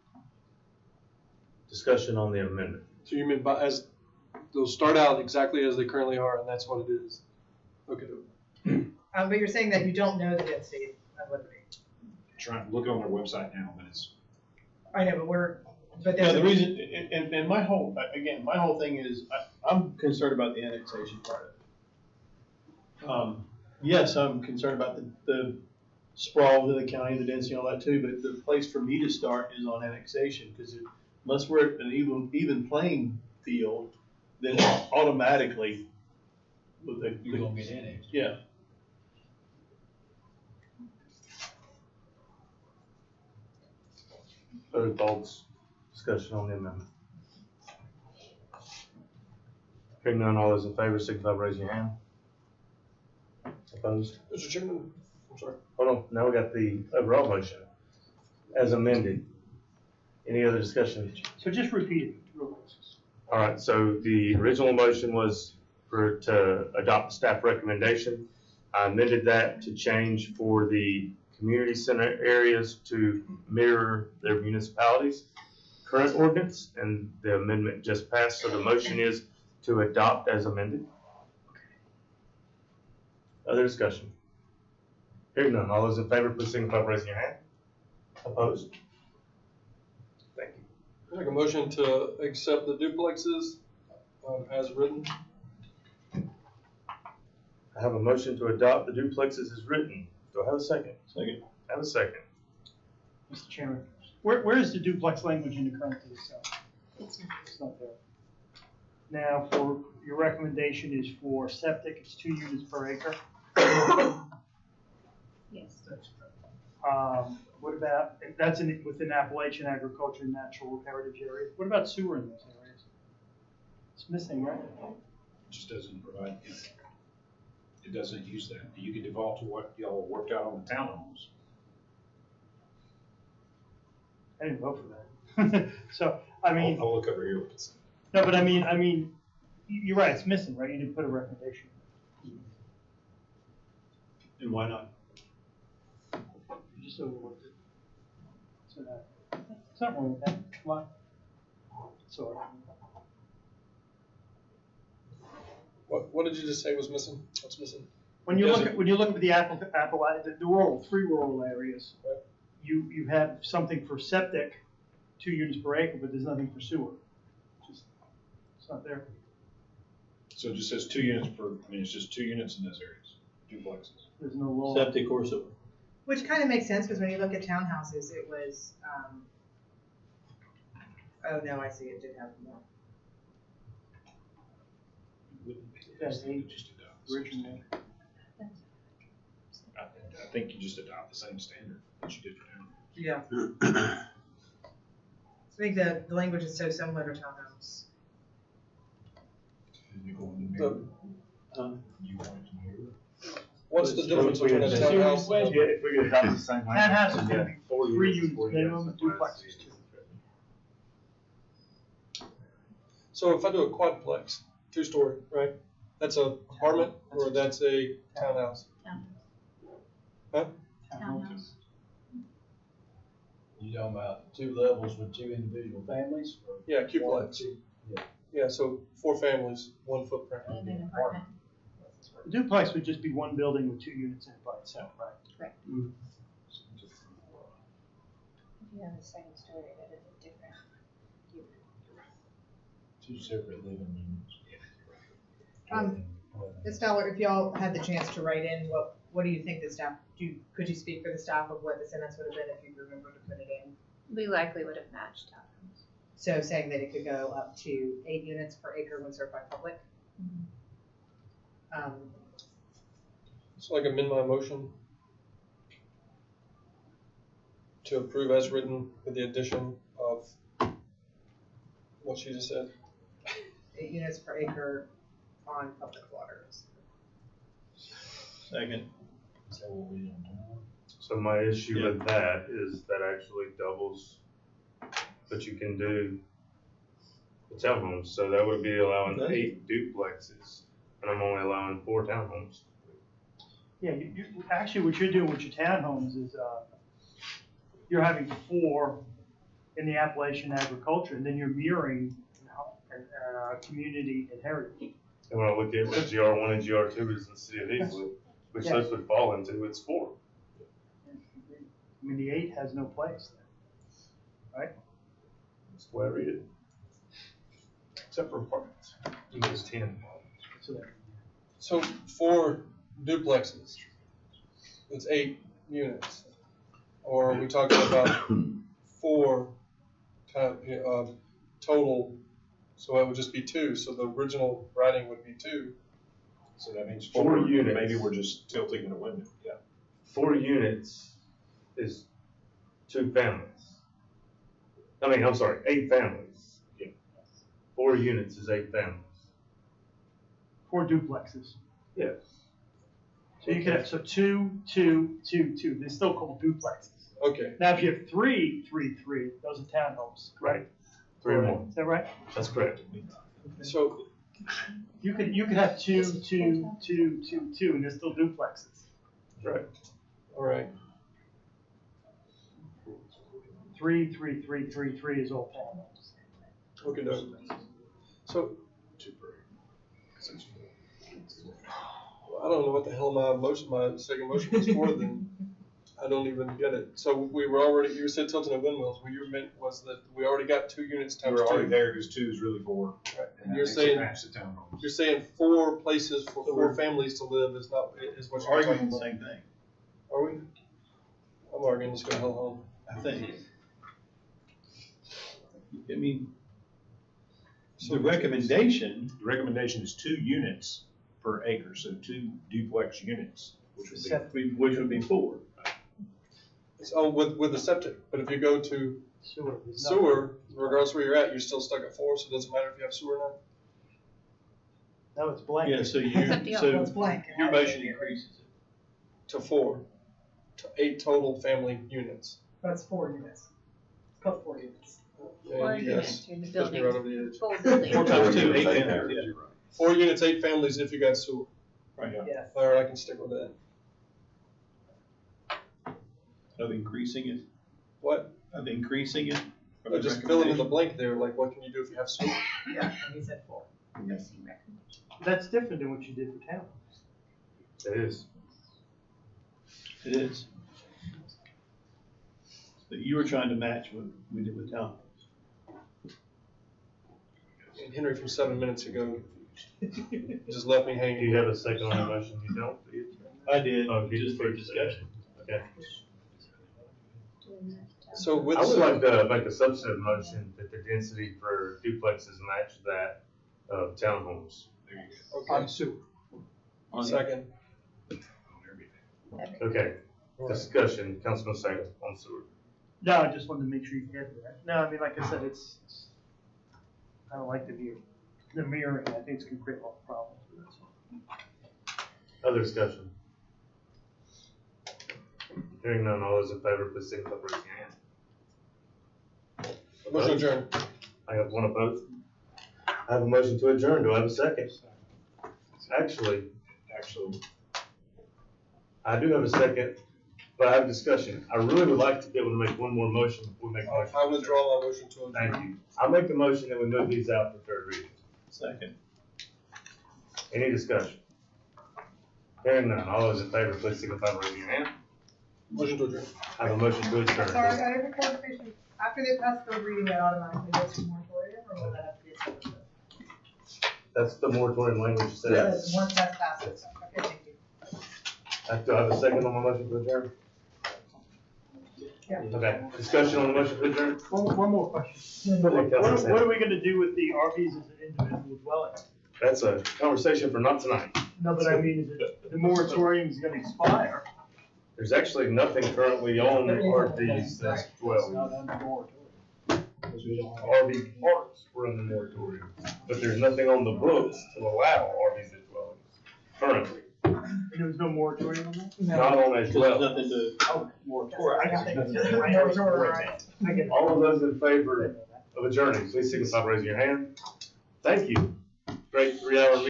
Discussion on the amendment. So you mean they'll start out exactly as they currently are, and that's what it is? Okay. But you're saying that you don't know the density of Liberty. Trying to look on their website now, but it's. I know, but Yeah, there's the reason, and my whole thing is, I'm concerned about the annexation part of it. Yes, I'm concerned about the sprawl within the county, the density, all that too, but the place for me to start is on annexation, because unless we're at an even playing field, then automatically, You're gonna get annexed. yeah. Other thoughts, discussion on the amendment. Hearing none, all those in favor, signify by raising your hand. Opposed? Mr. Chairman, I'm sorry. Hold on, now we got the overall motion as amended. Any other discussion? So just repeat it. All right, so the original motion was to adopt the staff recommendation. I amended that to change for the community center areas to mirror their municipalities' current ordinance, and the amendment just passed. So the motion is to adopt as amended. Other discussion? Hearing none, all those in favor, please signify by raising your hand. Opposed? Thank you. Make a motion to accept the duplexes as written. I have a motion to adopt the duplexes as written. Do I have a second? Second. I have a second. Mr. Chairman, where is the duplex language in the current code itself? It's not there. Now, for your recommendation is for septic, it's 2 units per acre. Yes. What about, that's within Appalachian agriculture and natural heritage areas. What about sewer in those areas? It's missing, right? It just doesn't provide, it doesn't use that. You can default to what y'all worked out on the townhomes. I didn't vote for that. So, I mean. I'll look over here what it's. No, but I mean, you're right, it's missing, right? You didn't put a recommendation. And why not? You just overlooked it. So it's not wrong with that. Come on. Sorry. What did you just say was missing? What's missing? When you look at the rural, 3 rural areas, you have something for septic, 2 units per acre, but there's nothing for sewer. It's not there. So it just says 2 units per, I mean, it's just 2 units in those areas, duplexes. There's no law. Septic or sewer. Which kind of makes sense, because when you look at townhouses, it was, oh no, I see, it did have more. That's You just adopt. originally. I think you just adopt the same standard that you did for town. Yeah. I think the language is so similar to townhomes. What's the difference between a townhouse? If we could adopt the same language. Townhouse is gonna be 4 3 units, units 4 minimum, units. duplexes 2. So if I do a quadplex, 2-story, right? That's a apartment or that's a townhouse? Huh? Townhouse. You talking about 2 levels with 2 individual families? Or Yeah, cuplex. Yeah. Yeah, so 4 families, 1 footprint. And an apartment. The duplex would just be 1 building with 2 units in it by itself, right? Correct. If you have a second story, that is a different unit. 2 separate living units. Ms. Fowler, if y'all had the chance to write in, what do you think the staff, could you speak for the staff of what the sentence would have been if you remembered to put it in? We likely would have matched townhomes. So saying that it could go up to 8 units per acre when served by public? So I can amend my motion to approve as written with the addition of what she just said. 8 units per acre on public waters. Second. Is that what we doing? So my issue with that is that actually doubles what you can do with townhomes. So that would be allowing 8 duplexes, and I'm only allowing 4 townhomes. Yeah, actually what you're doing with your townhomes is, you're having 4 in the Appalachian agriculture, and then you're mirroring, community and heritage. And when I look at what GR1 and GR2 is in the city of Easley, which those would fall into, it's 4. I mean, the 8 has no place there, right? That's the way I read it. Except for apartments. It's 10. So 4 duplexes, it's 8 units. Or are we talking about 4 total, so it would just be 2, so the original writing would be 2. So that means 4 4 units. Maybe we're just tilting in a window, yeah. 4 units is 2 families. I mean, I'm sorry, 8 families. Yeah. 4 units is 8 families. 4 duplexes. Yes. So you could have, 2, 2, 2, 2, they're still called duplexes. Okay. Now, if you have 3, 3, 3, those are townhomes. Right. 3 or more. Is that right? That's correct. So You could have 2, 2, 2, 2, 2, and they're still duplexes. Right. all right. 3, 3, 3, 3, 3 is all townhomes. Okay, so I don't know what the hell my second motion was for then. I don't even get it. So we were already, you said Tilton and Windmills, what you meant was that we already got 2 units You times were already 2. there, because 2 is really 4. Right. And You're that makes it saying- match the townhomes. You're saying 4 places for 4 families to live is what We're you're talking arguing the about. same thing, Are we? I'm arguing, let's go hell home. I think. I mean, the recommendation, The recommendation is 2 units per acre, so 2 duplex units, which would be 4. So with the septic, but if you go to Sewer. there's sewer, regardless where you're at, you're still stuck at 4, so it doesn't matter if you have sewer now? No, it's blank. yeah, so It's up to y'all. Well, it's so blank. your motion increases it. To 4, to 8 total family units. That's 4 units. It's called 4 units. Or And you yes, can do the puts me right building, over the edge. full building. 4 times 2, 8 Same families, there, yeah. you're right. 4 units, 8 families if you got sewer. Right, yeah. Yes. All right, I can stick with that. Of increasing it, What? of increasing it. from the Just fill in the recommendation. blank there, like what can you do if you have sewer? Yeah, and he said 4. That's different than what you did for town. It is. It is. But you were trying to match what we did with town. And Henry from 7 minutes ago just left me Do hanging. you have a second on the motion? You don't? do you? I did, Oh, you just just for did. discussion. Okay. So with I would like to make a subset motion that the density for duplexes match that of townhomes. Okay, sewer. second. Okay, discussion, Councilman Sagan on sewer. No, I just wanted to make sure you had that. No, I mean, like I said, I don't like the mirroring. I think it's gonna create a lot of problems with this one. Other discussion? Hearing none, all those in favor, please signify by raising your hand. Motion adjourned. I have one opposed. I have a motion to adjourn. Do I have a second? Actually, I do have a second, but I have a discussion. I really would like to be able to make one more motion before we make a motion. I withdraw my motion to adjourn. Thank you. I'll make the motion that we move these out for third reading. Second. Any discussion? Hearing none, all those in favor, please signify by raising your hand. Motion to adjourn. I have a motion to adjourn. Sorry, I have a clarification. After they pass third reading, that automatically goes to moratorium, or will that have to be a separate? That's the moratorium language says. Yes. Once that passes, okay, thank you. Do I have a second on my motion to adjourn? Yeah. Okay, discussion on the motion to adjourn? One more question. Okay, What Councilman are we gonna do with the RVs as an individual dwelling? That's a conversation for not tonight. No, but I mean, the moratorium is gonna expire. There's actually nothing currently on RVs that's It's dwelling. not under moratorium. Because we don't have. RV parks were in the moratorium, but there's nothing on the books to allow RVs as dwellings currently. And there was no moratorium on that? Not on as There's well. nothing to, Oh, moratorium. I Yeah. just- I get it. All of those in favor of adjourning, please signify by raising your hand. Thank you. Great 3-hour meeting.